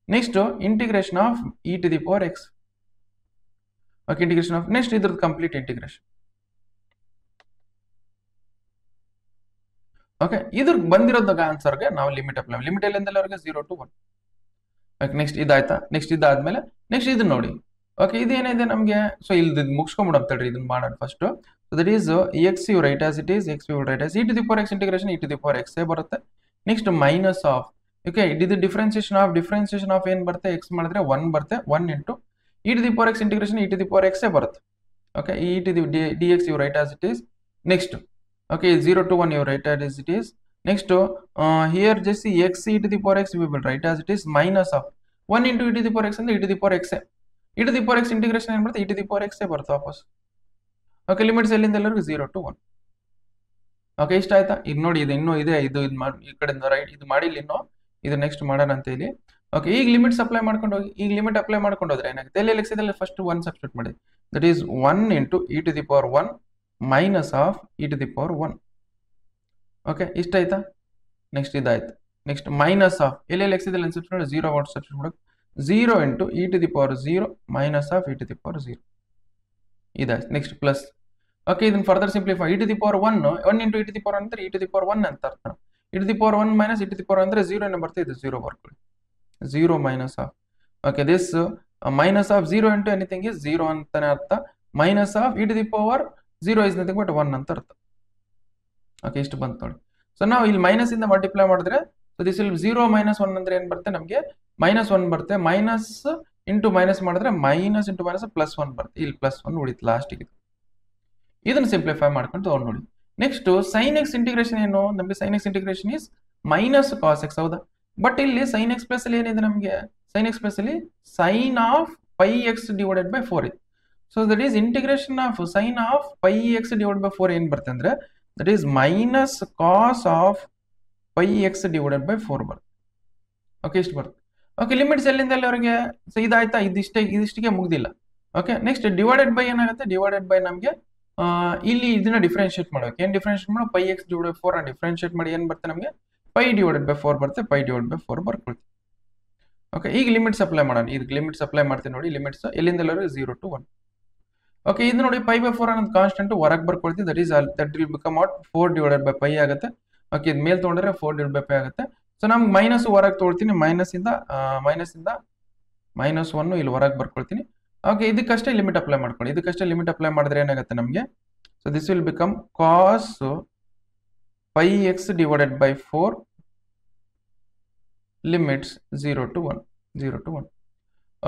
next integration of e to the power x okay integration of next ಇದ್ರದ್ದು complete integration okay ಇದ್ರ ಬಂದಿರೋದಾಗ ಆನ್ಸರ್ಗೆ ನಾವು limit apply limit ಎಲ್ಲಿಂದವರೆಗೆ 0 to 1 okay next ಇದಾಯ್ತಾ next ಇದಾದ್ಮೇಲೆ next ಇದನ್ನ ನೋಡಿ okay ಇದೇನಿದೆ ನಮಗೆ so ಇಲ್ಲಿ ಮುಗಿಸ್ಕೊಂಡ್ಬಿಡು ಅಂತ ಹೇಳಿ ಇದನ್ನ ಮಾಡೋಣ first so that is x you write as it is x you write as e to the power x integration e to the power x ಬರುತ್ತೆ ನೆಕ್ಸ್ಟ್ ಮೈನಸ್ ಆಫ್ ಓಕೆ ಇದು differentiation of ಏನ್ ಬರುತ್ತೆ x ಮಾಡಿದ್ರೆ 1 ಬರುತ್ತೆ 1 into e to the power x integration e to the power x ಬರುತ್ತೆ okay e to the dx you write as it is next okay 0 to 1 you write as it is Next, here just see x e to the power x we will write as it is minus of 1 into e to the power x ಅಂದ್ರೆ e to the power x e to the power x integration ಏನು ಬರುತ್ತೆ e to the power x ಬರುತ್ತೆ ವಾಪಸ್. Okay limits ಎಲ್ಲಿಂದ ಎಲ್ಲರಿಗೂ 0 to 1. Okay ಇಷ್ಟ ಆಯ್ತಾ? ಇದು ನೋಡಿ ಇದು ಇನ್ನೂ ಇದೆ, ಇದು ಈ ಕಡೆಯಿಂದ ರೈಟ್ ಇದು ಮಾಡಿಲ್ಲ ಇನ್ನೂ, ಇದು ನೆಕ್ಸ್ಟ್ ಮಾಡೋಣ ಅಂತ ಹೇಳಿ. ಓಕೆ ಈಗ ಲಿಮಿಟ್ಸ್ ಅಪ್ಲೈ ಮಾಡ್ಕೊಂಡು ಹೋಗಿ, ಈಗ ಲಿಮಿಟ್ ಅಪ್ಲೈ ಮಾಡ್ಕೊಂಡು ಹೋದ್ರೆ ಏನಾಗುತ್ತೆ, ಎಲ್ಲಿ ಎಕ್ಸ್ ಇದೆ ಫಸ್ಟ್ 1 ಸಬ್ಸ್ಟಿಟ್ಯೂಟ್ ಮಾಡಿ, that is 1 into e to the power 1 minus of e to the power 1. Okay ಇಷ್ಟ ಆಯ್ತಾ? ನೆಕ್ಸ್ಟ್ ಇದಾಯ್ತು. ನೆಕ್ಸ್ಟ್ ಮೈನಸ್ ಆಫ್ ಎಲ್ಲಿ ಎಕ್ಸ್ ಇದೆ ಸಬ್ಸ್ಟಿಟ್ಯೂಟ್ 0 ವಾಟ್ ಸಬ್ಸ್ಟಿಟ್ಯೂಟ್ ಮಾಡೋದು, 0 into e to the power 0 minus of e to the power 0 ಇದಾಯ್ತು. Next plus. Okay ಇದನ್ನ further simplify, e to the power 1 into e to the power 1 ಅಂದ್ರೆ e to the power 1 ಅಂತ ಅರ್ಥ. e to the power 1 minus e to the power ಅಂದ್ರೆ 0 ಏನು ಬರ್ತದೆ, ಇದು 0 ಬರ್ಕೊಳ್ಳಿ, 0 minus of. Okay this minus of 0 into anything is 0 ಅಂತಾನೆ ಅರ್ಥ, minus of e to the power 0 is nothing but 1 ಅಂತ ಅರ್ಥ. ಓಕೆ ಇಷ್ಟು ಬಂತು ನೋಡಿ. ಸೊ ನಾವು ಇಲ್ಲಿ ಮೈನಸ್ ಇಂದ ಮಲ್ಟಿಪ್ಲೈ ಮಾಡಿದ್ರೆ, ಸೊ ದಿಸ್ ವಿಲ್ 0 minus 1 ಅಂದ್ರೆ ಏನ್ ಬರುತ್ತೆ ನಮಗೆ -1 ಬರುತ್ತೆ, ಮೈನಸ್ ಇಂಟು ಮೈನಸ್ ಮಾಡಿದ್ರೆ ಮೈನಸ್ ಇಂಟು ಮೈನಸ್ +1 ಬರುತ್ತೆ, ಇಲ್ಲಿ +1 ಉಳಿತು ಲಾಸ್ಟಿಗೆ. ಇದನ್ನು ಸಿಂಪ್ಲಿಫೈ ಮಾಡ್ಕೊಂಡು ತಗೊಂಡು ನೋಡಿ. ನೆಕ್ಸ್ಟ್ ಸೈನ್ ಎಕ್ಸ್ ಇಂಟಿಗ್ರೇಷನ್ ಏನು, ನಮಗೆ sine x integration is minus cos x, ಹೌದಾ? ಬಟ್ ಇಲ್ಲಿ ಸೈನ್ ಎಕ್ಸ್ ಪ್ಲಸ್ ಅಲ್ಲಿ ಏನಿದೆ ನಮಗೆ, ಸೈನ್ ಎಕ್ಸ್ ಪ್ಲಸ್ ಅಲ್ಲಿ sine of pi x divided by 4 ಇದೆ. So that is integration of sine of pi x divide by 4 ಏನ್ ಬರುತ್ತೆ ಅಂದ್ರೆ that is minus cos of pi x divided by 4 ಬರುತ್ತೆ. Okay ಇಷ್ಟು ಬರುತ್ತೆ. ಓಕೆ ಲಿಮಿಟ್ಸ್ ಎಲ್ಲಿಂದ ಎಲ್ಲಿವರೆಗೆ, ಸೊ ಇದಾಯ್ತಾ, ಇದಿಷ್ಟಿಗೆ ಮುಗ್ದಿಲ್ಲ. ಓಕೆ ನೆಕ್ಸ್ಟ್ ಡಿವೈಡೆಡ್ ಬೈ ಏನಾಗುತ್ತೆ, ಡಿವೈಡೆಡ್ ಬೈ ನಮಗೆ ಇಲ್ಲಿ ಇದನ್ನ ಡಿಫ್ರೆನ್ಶಿಯೇಟ್ ಮಾಡಬೇಕು. ಏನು ಡಿಫ್ರೆನ್ಶಿಯೇಟ್ ಮಾಡೋ, pi x divide by 4 differentiate ಮಾಡಿ ಏನು ಬರುತ್ತೆ ನಮಗೆ, ಪೈ ಡಿವೈಡೆಡ್ ಬೈ 4 ಬರುತ್ತೆ, ಪೈ ಡಿವೈಡ್ ಬೈ 4 ಬರ್ಕೊಳ್ತೀವಿ. ಓಕೆ ಈಗ ಲಿಮಿಟ್ಸ್ ಅಪ್ಲೈ ಮಾಡೋಣ, ಇದಕ್ಕೆ ಲಿಮಿಟ್ಸ್ ಅಪ್ಲೈ ಮಾಡ್ತೀನಿ ನೋಡಿ. ಲಿಮಿಟ್ಸ್ ಎಲ್ಲಿಂದ ಎಲ್ಲರೂ 0 to 1. ಓಕೆ ಇದು ನೋಡಿ ಪೈ ಬೈ 4 ಅನ್ನೋದು ಕಾನ್ಸ್ಟೆಂಟ್ ಹೊರಗೆ ಬರ್ಕೊಳ್ತೀವಿ, that will become out 4 divided by pi ಆಗುತ್ತೆ. ಓಕೆ ಇದು ಮೇಲೆ ತೊಗೊಂಡ್ರೆ 4 ಡಿವೈಡ್ ಬೈ ಪೈ ಆಗುತ್ತೆ. ಸೊ ನಮ್ಗೆ ಮೈನಸ್ ಹೊರಗೆ ತೊಗೊಳ್ತೀನಿ, ಮೈನಸ್ -1 ಇಲ್ಲಿ ಹೊರಗೆ ಬರ್ಕೊಳ್ತೀನಿ. ಓಕೆ ಇದಕ್ಕಷ್ಟೇ ಲಿಮಿಟ್ ಅಪ್ಲೈ ಮಾಡ್ಕೊಳ್ಳಿ, ಇದಕ್ಕಷ್ಟೇ ಲಿಮಿಟ್ ಅಪ್ಲೈ ಮಾಡಿದ್ರೆ ಏನಾಗುತ್ತೆ ನಮಗೆ, so this will become cos pi x divided by 4 limits 0 to 1.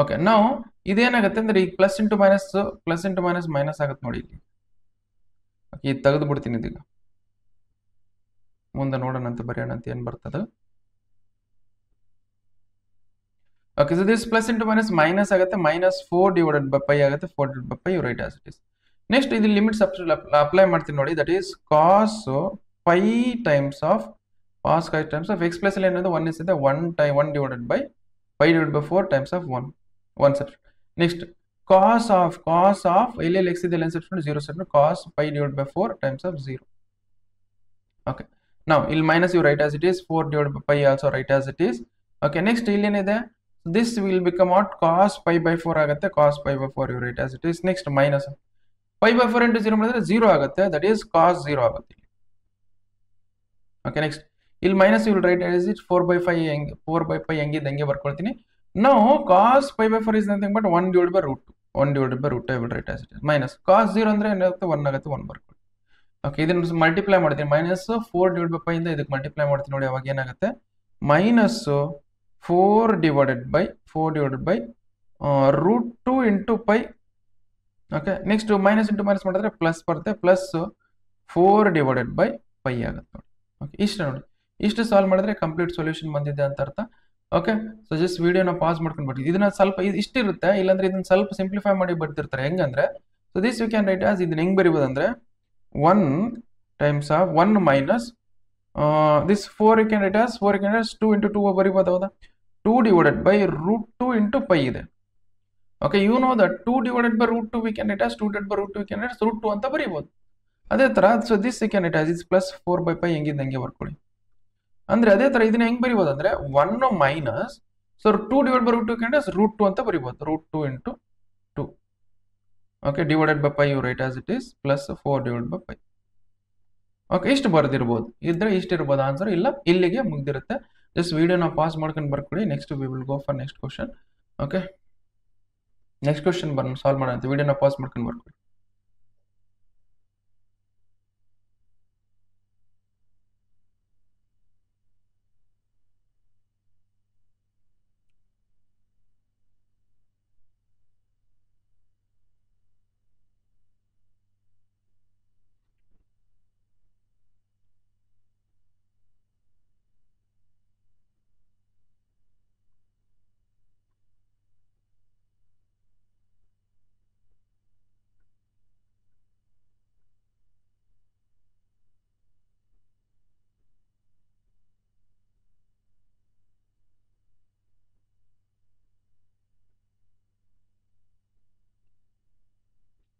Okay ನಾವು ಇದೇನಾಗುತ್ತೆ ಅಂದ್ರೆ ಈಗ ಪ್ಲಸ್ ಇಂಟು ಮೈನಸ್ ಮೈನಸ್ ಆಗುತ್ತೆ ನೋಡಿ ಇಲ್ಲಿ. ಓಕೆ ಇದು ತೆಗೆದು ಬಿಡ್ತೀನಿ, ಇದೀಗ ಮುಂದೆ ನೋಡೋಣ ಅಂತ ಬರೆಯೋಣ ಅಂತ ಏನ್ ಬರ್ತದೆ. Okay so this plus into minus minus ಆಗುತ್ತೆ, -4 ಡಿವೈಡೆಡ್ ಬೈ ಪೈ ಆಗುತ್ತೆ, 4 divided by pi you write as it is. Next ಇದು ಲಿಮಿಟ್ಸ್ ಅಪ್ಲೈ ಮಾಡ್ತೀನಿ ನೋಡಿ, that is cos pi times of x plus ಅಲ್ಲಿ ಏನದು 1 ಇದೆ, 1 divided by pi divide by 4 times of 1 substitute. Next cos of ಎಲ್ಲಿ x ಇದೆ ಏನು substitute 0 substitute, cos pi divide by 4 times of 0. Okay ನಾವು ಇಲ್ಲಿ minus you write as it is, 4 divide by pi also write as it is. Okay next ಇಲ್ಲಿ ಏನಿದೆ, this will become out cos pi by 4 ಆಗುತ್ತೆ, cos pi by 4 you write as it is. next minus pi by 4 into 0 ಮಾಡಿದ್ರೆ 0 ಆಗುತ್ತೆ, that is cos 0 ಆಗುತ್ತೆ. okay next ಇಲ್ಲಿ minus you will write as it 4 by 5 ಹೆಂಗೆ ಬರ್ಕೊಳ್ತೀನಿ. now cos pi by 4 is nothing but 1 divided by root 2 I will write as it is. minus cos 0 ಅಂದ್ರೆ ಏನಾಗುತ್ತೆ 1 ಆಗುತ್ತೆ, 1 ಬರ್ಕೊಳ್ಳಿ. Okay ಇದನ್ನ multiply ಮಾಡ್ತೀನಿ, -4 divided by pi ಇಂದ ಇದಕ್ಕೆ ಮಲ್ಟಿಪ್ಲೈ ಮಾಡ್ತೀನಿ ನೋಡಿ, ಅವಾಗ ಏನಾಗುತ್ತೆ -4 divided by root 2 into pi. Okay next minus into minus ಮಾಡಿದ್ರೆ ಪ್ಲಸ್ ಬರುತ್ತೆ, +4 divided by pi ಆಗುತ್ತೆ ನೋಡಿ. ಓಕೆ ಇಷ್ಟು ನೋಡಿ, ಇಷ್ಟು ಸಾಲ್ವ್ ಮಾಡಿದ್ರೆ ಕಂಪ್ಲೀಟ್ ಸೊಲ್ಯೂಷನ್ ಬಂದಿದೆ ಅಂತ ಅರ್ಥ. ಓಕೆ ಸೊ ಜಸ್ಟ್ ವಿಡಿಯೋನ ಪಾಸ್ ಮಾಡ್ಕೊಂಡು ಬರ್ತೀವಿ. ಇದನ್ನ ಸ್ವಲ್ಪ ಇಷ್ಟಿರುತ್ತೆ, ಇಲ್ಲಾಂದ್ರೆ ಇದನ್ನ ಸ್ವಲ್ಪ ಸಿಂಪ್ಲಿಫೈ ಮಾಡಿ ಬರ್ತಿರ್ತಾರೆ. ಹೆಂಗಂದ್ರೆ so this you can write as, ಇದನ್ನ ಹೆಂಗ್ ಬರೀಬೋದು ಅಂದ್ರೆ 1 times of 1 minus this 4 you can write as 2 into 2 ಬರೀಬಹುದು, ಹೌದಾ? 2 divided by root 2 into pi ಇದೆ. Okay you know that 2 divided by root 2 we can write as 2 divided by root 2 we can write as root 2 ಅಂತ ಬರೀಬಹುದು. ಅದೇ ತರ so this you can write as +4 by pi ಹೆಂಗಿದೆ ಹಂಗೆ ಬರ್ಕೊಳ್ಳಿ. ಅಂದ್ರೆ ಅದೇ ತರ ಇದನ್ನ ಹೆಂಗ್ ಬರೀಬಹುದು ಅಂದ್ರೆ 1 minus so 2 divided by root 2 can write as root 2 ಅಂತ ಬರೀಬಹುದು, root 2 into 2. Okay divided by pi you write as it is +4 divided by pi. Okay ಇಷ್ಟು ಬರ್ದಿರ್ಬೋದು, ಇದ್ರೆ ಇಷ್ಟು ಇರ್ಬೋದು ಆನ್ಸರ್, ಇಲ್ಲ ಇಲ್ಲಿಗೆ ಮುಗ್ದಿರುತ್ತೆ. ಜಸ್ಟ್ ವಿಡಿಯೋನ ಪಾಸ್ ಮಾಡ್ಕೊಂಡು ಬರ್ಕೊಳ್ಳಿ. Next we will go for next question. Okay next question solve ಮಾಡೋಣ ಅಂತ ವಿಡಿಯೋನ ಪಾಸ್ ಮಾಡ್ಕೊಂಡು ಬರ್ಕೊಳ್ಳಿ.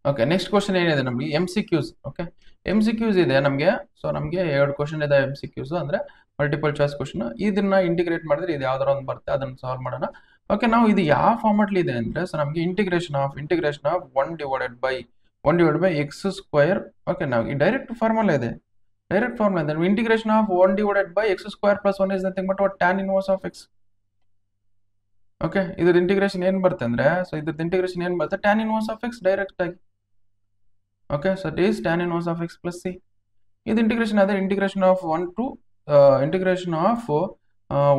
ಓಕೆ, ನೆಕ್ಸ್ಟ್ ಕ್ವಶನ್ ಏನಿದೆ ನಮಗೆ MCQs. ಓಕೆ, MCQs ಇದೆ ನಮಗೆ. ಸೊ ನಮಗೆ 2 ಕ್ವಶನ್ ಇದೆ MCQs ಅಂದ್ರೆ ಮಲ್ಟಿಪಲ್ ಚಾಯ್ಸ್ ಕ್ವಶನ್. ಇದನ್ನ ಇಂಟಿಗ್ರೇಟ್ ಮಾಡಿದ್ರೆ ಇದು ಯಾವ್ದಾರ ಒಂದು ಬರುತ್ತೆ, ಅದನ್ನ ಸಾಲ್ವ್ ಮಾಡೋಣ. ಓಕೆ, ನಾವು ಇದು ಯಾವ ಫಾರ್ಮೆಟ್ಲಿ ಇದೆ ಅಂದ್ರೆ, ಸೊ ನಮಗೆ integration of 1 divided by x square. Okay, ನಾವು ಈ ಡೈರೆಕ್ಟ್ ಫಾರ್ಮುಲಾ ಇದೆ. Integration of 1 divided by x square plus 1 is nothing but tan inverse of x. Okay, ಇದ್ರ ಇಂಟಿಗ್ರೇಷನ್ ಏನ್ ಬರುತ್ತೆ ಅಂದ್ರೆ, ಸೊ ಇದ್ರದ್ದು ಇಂಟಿಗ್ರೇಷನ್ ಏನ್ ಬರುತ್ತೆ, tan inverse of x direct ಆಗಿ. Okay, so it is tan inverse of x plus c. ಇದು integration ಆದ್ರೆ integration of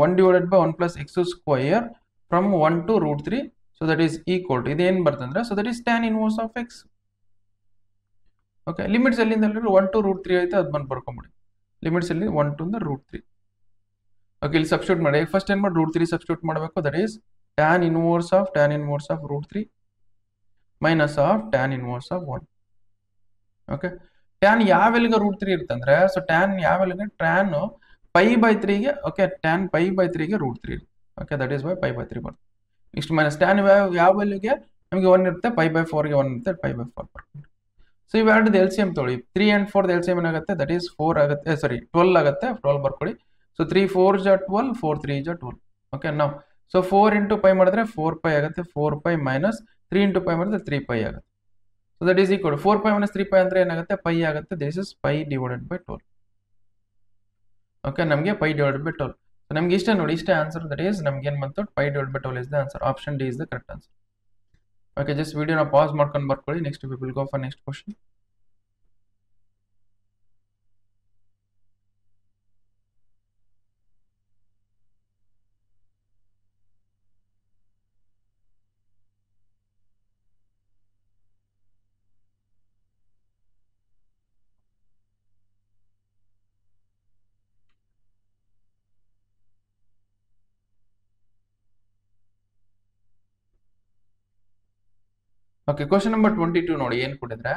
1 divided by 1 plus X square from 1 to √3. So that is equal to ಇದೇನ್ ಬರ್ತದೆ ಅಂದ್ರೆ, so that is tan inverse of x. Okay, limits ಎಲ್ಲಿಂದ 1 to √3 ಐತೆ, ಅದು ಬಂದು ಬರ್ಕೊಂಬಿಡಿ. Limits ಅಲ್ಲಿ 1 to √3. ಓಕೆ, ಇಲ್ಲಿ ಸಬ್ಸ್ಟಿಟ್ಯೂಟ್ ಮಾಡಿ. ಫಸ್ಟ್ ಏನ್ ಮಾಡಿ √3 ಸಬ್ಸ್ಟಿಟ್ಯೂಟ್ ಮಾಡಬೇಕು. That is tan inverse of √3 minus of tan inverse of 1. Okay, tan ಯಾವೆಲ್ಗೆ √3 ಇರ್ತಂದ್ರೆ, ಸೊ ಟ್ಯಾನ್ ಯಾವೆಲ್ಗೆ ಟ್ಯಾನ್ π/3ಗೆ. ಓಕೆ, ಟ್ಯಾನ್ π/3ಗೆ √3 ಇರುತ್ತೆ. ಓಕೆ, ದಟ್ ಈಸ್ ಬೈ π/3 ಬರುತ್ತೆ. ಇಷ್ಟು ಮೈನಸ್ ಟ್ಯಾನ್ ಯಾವೆಲ್ಗೆ ನಮಗೆ 1 ಇರುತ್ತೆ, π/4ಗೆ 1 ಇರುತ್ತೆ, π/4 ಬರ್ಕೊಂಡು. ಸೊ ಇವೆರಡು LCM ತೊಗೊಳ್ಳಿ. 3 and 4 LCM ಏನಾಗುತ್ತೆ, ದಟ್ ಈಸ್ 4 ಆಗುತ್ತೆ, ಸಾರಿ 12 ಆಗುತ್ತೆ. 12 ಬರ್ಕೊಳ್ಳಿ. ಸೊ 3 4 12, 4 3 12. ಓಕೆ, ನಾವು ಸೊ 4 into π ಮಾಡಿದ್ರೆ 4π ಆಗುತ್ತೆ. 4π ಮೈನಸ್ 3 into π ಮಾಡಿದ್ರೆ 3π ಆಗುತ್ತೆ. So that is equal 4π minus 3π ಅಂದ್ರೆ ಏನಾಗುತ್ತೆ, π ಆಗುತ್ತೆ. This is π divided by 12. Okay, ನಮಗೆ π ಡಿವೈಡೆಡ್ ಬೈ 12. ಸೊ ನಮ್ಗೆ ಇಷ್ಟ ನೋಡಿ, ಇಷ್ಟೇ ಆನ್ಸರ್. ದಟ್ ಈಸ್ ನಮ್ಗೆ ಏನು ಬಂತು, π divided by 12 is the answer. Option d is the correct answer. Okay, just ವಿಡಿಯೋನ ಪಾಸ್ ಮಾಡ್ಕೊಂಡು ಬರ್ಕೊಳ್ಳಿ. Next we will go for next question. Okay, question number 22 ನೋಡಿ ಏನು ಕೊಟ್ಟಿದ್ರೆ,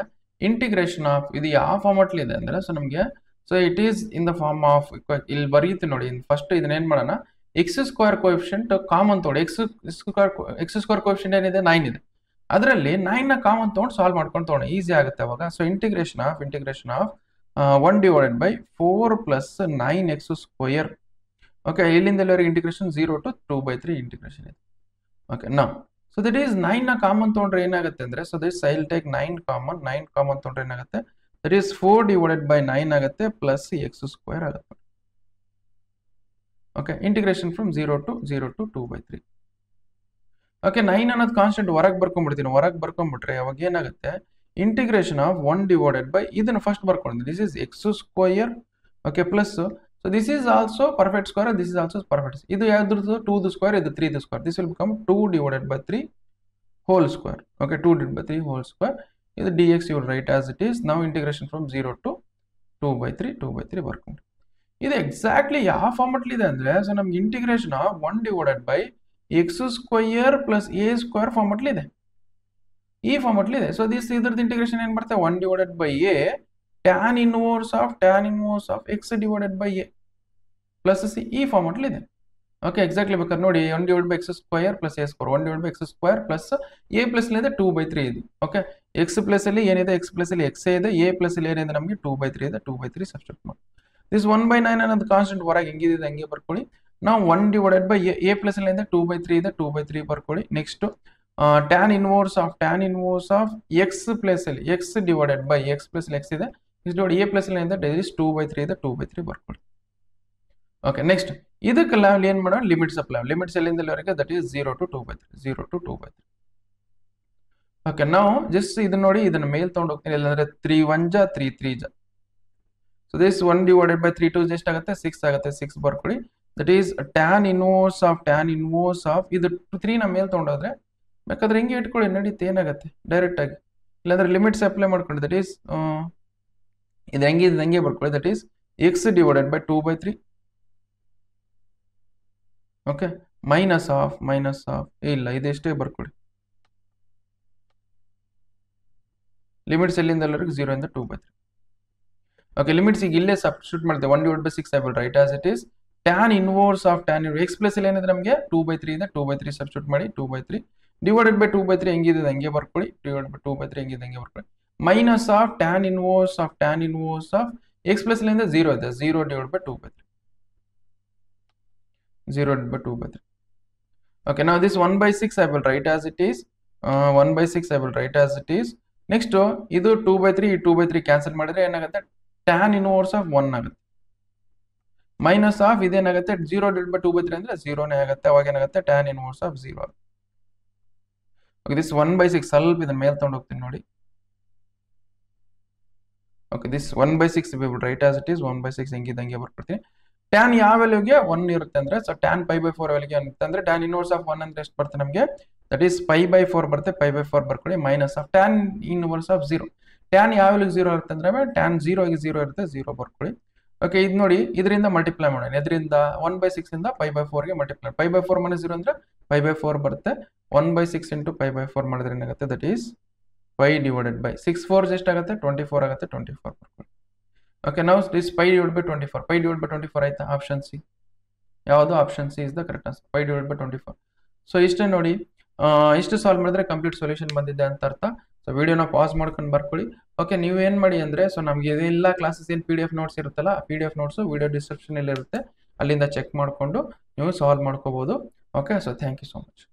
ಇಂಟಿಗ್ರೇಷನ್ ಆಫ್ ಇದು ಯಾವ ಫಾರ್ಮೆಟ್ಲಿ ಇದೆ ಅಂದ್ರೆ, ಸೊ ನಮಗೆ so it is in the form of, ಇಲ್ಲಿ ಬರೀತಿ ನೋಡಿ. ಫಸ್ಟ್ ಇದನ್ನ ಏನ್ ಮಾಡೋಣ, ಎಕ್ಸ್ ಸ್ಕ್ವೇರ್ ಕೋಎಫಿಷಿಯಂಟ್ ಕಾಮನ್ ತಗೊಳ್ಳಿ. ಎಕ್ಸ್ ಸ್ಕ್ವೇರ್ ಕೋಎಫಿಷಿಯಂಟ್ ಏನಿದೆ, 9 ಇದೆ. ಅದರಲ್ಲಿ 9 ನ ಕಾಮನ್ ತಗೊಂಡು ಸಾಲ್ವ್ ಮಾಡ್ಕೊಂಡು ತಗೊಳ್ಳಿ, ಈಸಿ ಆಗುತ್ತೆ ಅವಾಗ. So integration of 1 divided by 4 plus 9x square. Okay, ಇಲ್ಲಿಂದ ಎಲ್ಲವರೆಗೆ ಇಂಟಿಗ್ರೇಷನ್ 0 to 2/3 ಇಂಟಿಗ್ರೇಷನ್ ಇದೆ. ಓಕೆ, ನಾವು ಸೊ ದಟ್ ಈಸ್ 9 ನ ಕಾಮನ್ ತಗೊಂಡ್ರೆ ಏನಾಗುತ್ತೆ ಅಂದ್ರೆ, so this I will take 9 common ತಗೊಂಡ್ರೆ ಏನಾಗುತ್ತೆ, ದಟ್ ಈಸ್ 4 ಡಿವೈಡೆಡ್ ಬೈ 9 ಆಗುತ್ತೆ ಪ್ಲಸ್ ಎಕ್ಸ್ ಸ್ಕ್ವೇರ್ ಆಗುತ್ತೆ. Okay, integration from 0 to 2/3. Okay, 9 ಅನ್ನೋದು ಕಾನ್ಸ್ಟೆಂಟ್ ಹೊರಗೆ ಬರ್ಕೊಂಡ್ಬಿಡ್ತೀನಿ. ಹೊರಗೆ ಬರ್ಕೊಂಡ್ಬಿಟ್ರೆ ಅವಾಗ ಏನಾಗುತ್ತೆ, ಇಂಟಿಗ್ರೇಷನ್ ಆಫ್ 1 ಡಿವೈಡೆಡ್ ಬೈ ಇದನ್ನ ಫಸ್ಟ್ ಬರ್ಕೊಂಡಿದ್ದೀನಿ. This is x square. Okay, plus so this is also perfect square, this is also perfect. ಇದು ಯಾವ್ದ್ರದ್ದು 2 the square, ಇದು 3 the square. This will become 2 divided by 3 whole square. Okay, 2 divided by 3 whole square. ಇದು dx you will write as it is. Now integration from 0 to 2/3 ಬರ್ಕೊಂಡು. ಇದು exactly ಯಾವ ಫಾರ್ಮೆಟ್ಲಿ ಇದೆ ಅಂದ್ರೆ, so ನಮ್ಗೆ integration of 1 divided by x square plus a square ಫಾರ್ಮೆಟ್ಲಿ ಇದೆ. ಈ ಫಾರ್ಮೆಟ್ಲಿ ಇದೆ. ಸೊ ಇದ್ರದ್ದು ಇಂಟಿಗ್ರೇಷನ್ ಏನ್ ಬರುತ್ತೆ, 1 divided by A tan inverse of x divided by a plus c. ಈ ಫಾರ್ಮೆಟ್ಲಿ ಇದೆ. ಓಕೆ, ಎಕ್ಸಾಕ್ಟ್ಲಿ ಬೇಕಾದ್ರೆ ನೋಡಿ, 1 divided by x square plus a square, 1 divided by x square plus a plus ಇದೆ 2/3 ಇದೆ. ಓಕೆ, x ಪ್ಲಸ್ ಅಲ್ಲಿ ಏನಿದೆ, x plus ಅಲ್ಲಿ x ಇದೆ, a ಪ್ಲಸ್ ಅಲ್ಲಿ ಏನಿದೆ ನಮಗೆ 2/3 ಇದೆ. 2/3 ಸಬ್ಸ್ಟಿಟ್ಯೂಟ್ ಮಾಡಿ. ದಿಸ್ 1/9 ಅನ್ನೋದು ಕಾನ್ಸ್ಟೆಂಟ್ ಹೊರಗೆ ಹೆಂಗಿದೆ ಹಂಗೆ ಬರ್ಕೊಳ್ಳಿ. ನಾವು 1 ಡಿವೈಡೆಡ್ ಬೈ a ಪ್ಲಸ್ ಅಲ್ಲಿ ಇದೆ 2/3 ಇದೆ, 2/3 ಬರ್ಕೊಳ್ಳಿ. Next tan inverse of x plus ಅಲ್ಲಿ x divided by x plus ಅಲ್ಲಿ x ಇದೆ, ಇಸ್ ನೋಡಿ a ಪ್ಲಸ್ ಅಲ್ಲಿ ಇದೆ, ದಟ್ ಈಸ್ 2/3 ಇದೆ, 2/3 ಬರ್ಕೊಳ್ಳಿ. ಓಕೆ, ನೆಕ್ಸ್ಟ್ ಇದಕ್ಕೆಲ್ಲ ಏನ್ ಮಾಡೋಣ, ಲಿಮಿಟ್ಸ್ ಅಪ್ಲೈ. ಲಿಮಿಟ್ಸ್ ಎಲ್ಲಿಂದವರೆಗೆ, ದಟ್ ಈಸ್ 0 to 2/3. ಓಕೆ, ನಾವು ಜಸ್ಟ್ ಇದನ್ನ ನೋಡಿ, ಇದನ್ನ ಮೇಲ್ ತಗೊಂಡು ಹೋಗ್ತೀನಿ. ಇಲ್ಲಾಂದ್ರೆ 3 1 ಜ 3 3 ಜ. ಸೊ ದಿಸ್ 1 ಡಿವೈಡೆಡ್ ಬೈ 3 2 ಎಷ್ಟು ಆಗುತ್ತೆ, 6 ಆಗುತ್ತೆ. 6 ಬರ್ಕೊಳ್ಳಿ. That is tan inverse of ಇದು 3 ನ ಮೇಲ್ ತಗೊಂಡೋದ್ರೆ ಬೇಕಾದ್ರೆ ಹಿಂಗೆ ಇಟ್ಕೊಳ್ಳಿ, ನಡೀತೆ, ಏನಾಗುತ್ತೆ ಡೈರೆಕ್ಟ್ ಆಗಿ. ಇಲ್ಲಾಂದ್ರೆ ಲಿಮಿಟ್ಸ್ ಅಪ್ಲೈ ಮಾಡ್ಕೊಳ್ಳಿ. ದಟ್ ಈಸ್ ಇದು ಹೆಂಗೆ ಬರ್ಕೊಳ್ಳಿ. That is x divided by 2/3. Okay, minus of ಇಲ್ಲ, ಇದೆಷ್ಟೇ ಬರ್ಕೊಳ್ಳಿ. ಲಿಮಿಟ್ಸ್ ಎಲ್ಲಿಂದ ಎಲ್ಲರಿಗೂ 0 ಇಂದ 2/3. ಓಕೆ, ಲಿಮಿಟ್ಸ್ ಈಗ ಇಲ್ಲೇ ಸಬ್ಸ್ಟಿಟ್ಯೂಟ್ ಮಾಡ್ತೇವೆ. 1 divided by 6 I will write as it is tan inverse of x plus ಇಲ್ಲಿ ಏನಿದೆ ನಮಗೆ 2/3 ಇದೆ, 2/3 ಸಬ್ಸ್ಟಿಟ್ಯೂಟ್ ಮಾಡಿ 2/3. ಡಿವೈಡೆಡ್ ಬೈ 2/3 ಹೆಂಗಿದೆ ಹಂಗೆ ಬರ್ಕೊಳ್ಳಿ. ಡಿವೈಡೆಡ್ ಬೈ 2/3 ಹೆಂಗಿದೆ ಹಂಗೆ ಬರ್ಕೊಳ್ಳಿ. Minus of tan inverse of x plus ಇಲ್ಲಿಂದ 0 ಇದೆ. 0 divide by 2/3. 0 divided by 2/3. Okay, now this 1/6 I will write as it is. 1/6 I will write as it is. Next, ಇದು 2/3 2/3 cancel ಮಾಡಿದ್ರೆ ಏನಾಗುತ್ತೆ, ಟ್ಯಾನ್ ಇನ್ವರ್ಸ್ ಆಫ್ 1 ಆಗುತ್ತೆ. Minus of ಇದೇನಾಗುತ್ತೆ 0 divided by 2/3 ಅಂದ್ರೆ 0ನೇ ಆಗುತ್ತೆ. ಅವಾಗ ಏನಾಗುತ್ತೆ ಟ್ಯಾನ್ ಇನ್ವರ್ಸ್ ಆಫ್ 0 ಆಗುತ್ತೆ. ಓಕೆ, ದಿಸ್ 1/6 ಸ್ವಲ್ಪ ಇದನ್ನ ಮೇಲೆ ತಗೊಂಡು ಹೋಗ್ತೀನಿ ನೋಡಿ. Okay, this 1/6 we will write as it is. 1/6 ಹೆಂಗಿದಂಗೆ ಬರ್ಕೊಡ್ತೀನಿ. ಟ್ಯಾನ್ ಯಾವ ವ್ಯಾಲ್ಯೂಗೆ 1 ಇರುತ್ತೆ ಅಂದ್ರೆ, ಸೊ ಟ್ಯಾನ್ π/4 ವ್ಯಾಲ್ಯೂಗೆ ಇರುತ್ತೆ ಅಂದ್ರೆ ಟ್ಯಾನ್ ಇನ್ವರ್ಸ್ ಆಫ್ 1 ಅಂದ್ರೆ ಎಷ್ಟು ಬರುತ್ತೆ ನಮಗೆ, ದಟ್ ಈಸ್ π/4 ಬರುತ್ತೆ. π/4 ಬರ್ಕೊಳ್ಳಿ. Minus of tan inverse of 0. Tan ಯಾವ ವ್ಯಾಲ್ಯೂಗೆ 0 ಇರುತ್ತೆ ಅಂದ್ರೆ ಟ್ಯಾನ್ 0 ಗೆ 0 ಇರುತ್ತೆ. 0 ಬರ್ಕೊಳ್ಳಿ. ಓಕೆ, ಇದು ನೋಡಿ ಇದರಿಂದ ಮಲ್ಟಿಪ್ಲೈ ಮಾಡೋಣ. ಇದರಿಂದ 1/6 ಇಂದ π/4 ಗೆ ಮಲ್ಟಿಪ್ಲೈ. π/4 - 0 ಅಂದ್ರೆ π/4 ಬರುತ್ತೆ. 1/6 ಇಂಟು π/4 ಮಾಡಿದ್ರೆ ಏನಾಗುತ್ತೆ, ದಟ್ ಈಸ್ π ಡಿವೈಡೆಡ್ ಬೈ 6 4 ಎಷ್ಟಾಗುತ್ತೆ 24 ಆಗುತ್ತೆ. 24 ಬರ್ಕೊಳ್ಳಿ. ಓಕೆ, ನಾವು this π divided by 24. π divided by 24 ಆಯ್ತಾ? Option C. ಯಾವುದು? Option C is the correct answer. π divided by 24. So ಇಷ್ಟೇ ನೋಡಿ. ಇಷ್ಟು ಸಾಲ್ವ್ ಮಾಡಿದ್ರೆ ಕಂಪ್ಲೀಟ್ ಸೊಲ್ಯೂಷನ್ ಬಂದಿದೆ ಅಂತ ಅರ್ಥ. ಸೊ ವಿಡಿಯೋನ ಪಾಸ್ ಮಾಡ್ಕೊಂಡು ಬರ್ಕೊಳ್ಳಿ. ಓಕೆ, ನೀವು ಏನು ಮಾಡಿ ಅಂದರೆ, ಸೊ ನಮಗೆ ಇದೆಲ್ಲ ಕ್ಲಾಸಸ್ ಏನು PDF ನೋಟ್ಸ್ ಇರುತ್ತಲ್ಲ, ಆ PDF ನೋಟ್ಸು ವಿಡಿಯೋ ಡಿಸ್ಕ್ರಿಪ್ಷನಲ್ಲಿ ಇರುತ್ತೆ. ಅಲ್ಲಿಂದ ಚೆಕ್ ಮಾಡಿಕೊಂಡು ನೀವು ಸಾಲ್ವ್ ಮಾಡ್ಕೋಬೋದು. Okay, so thank you so much.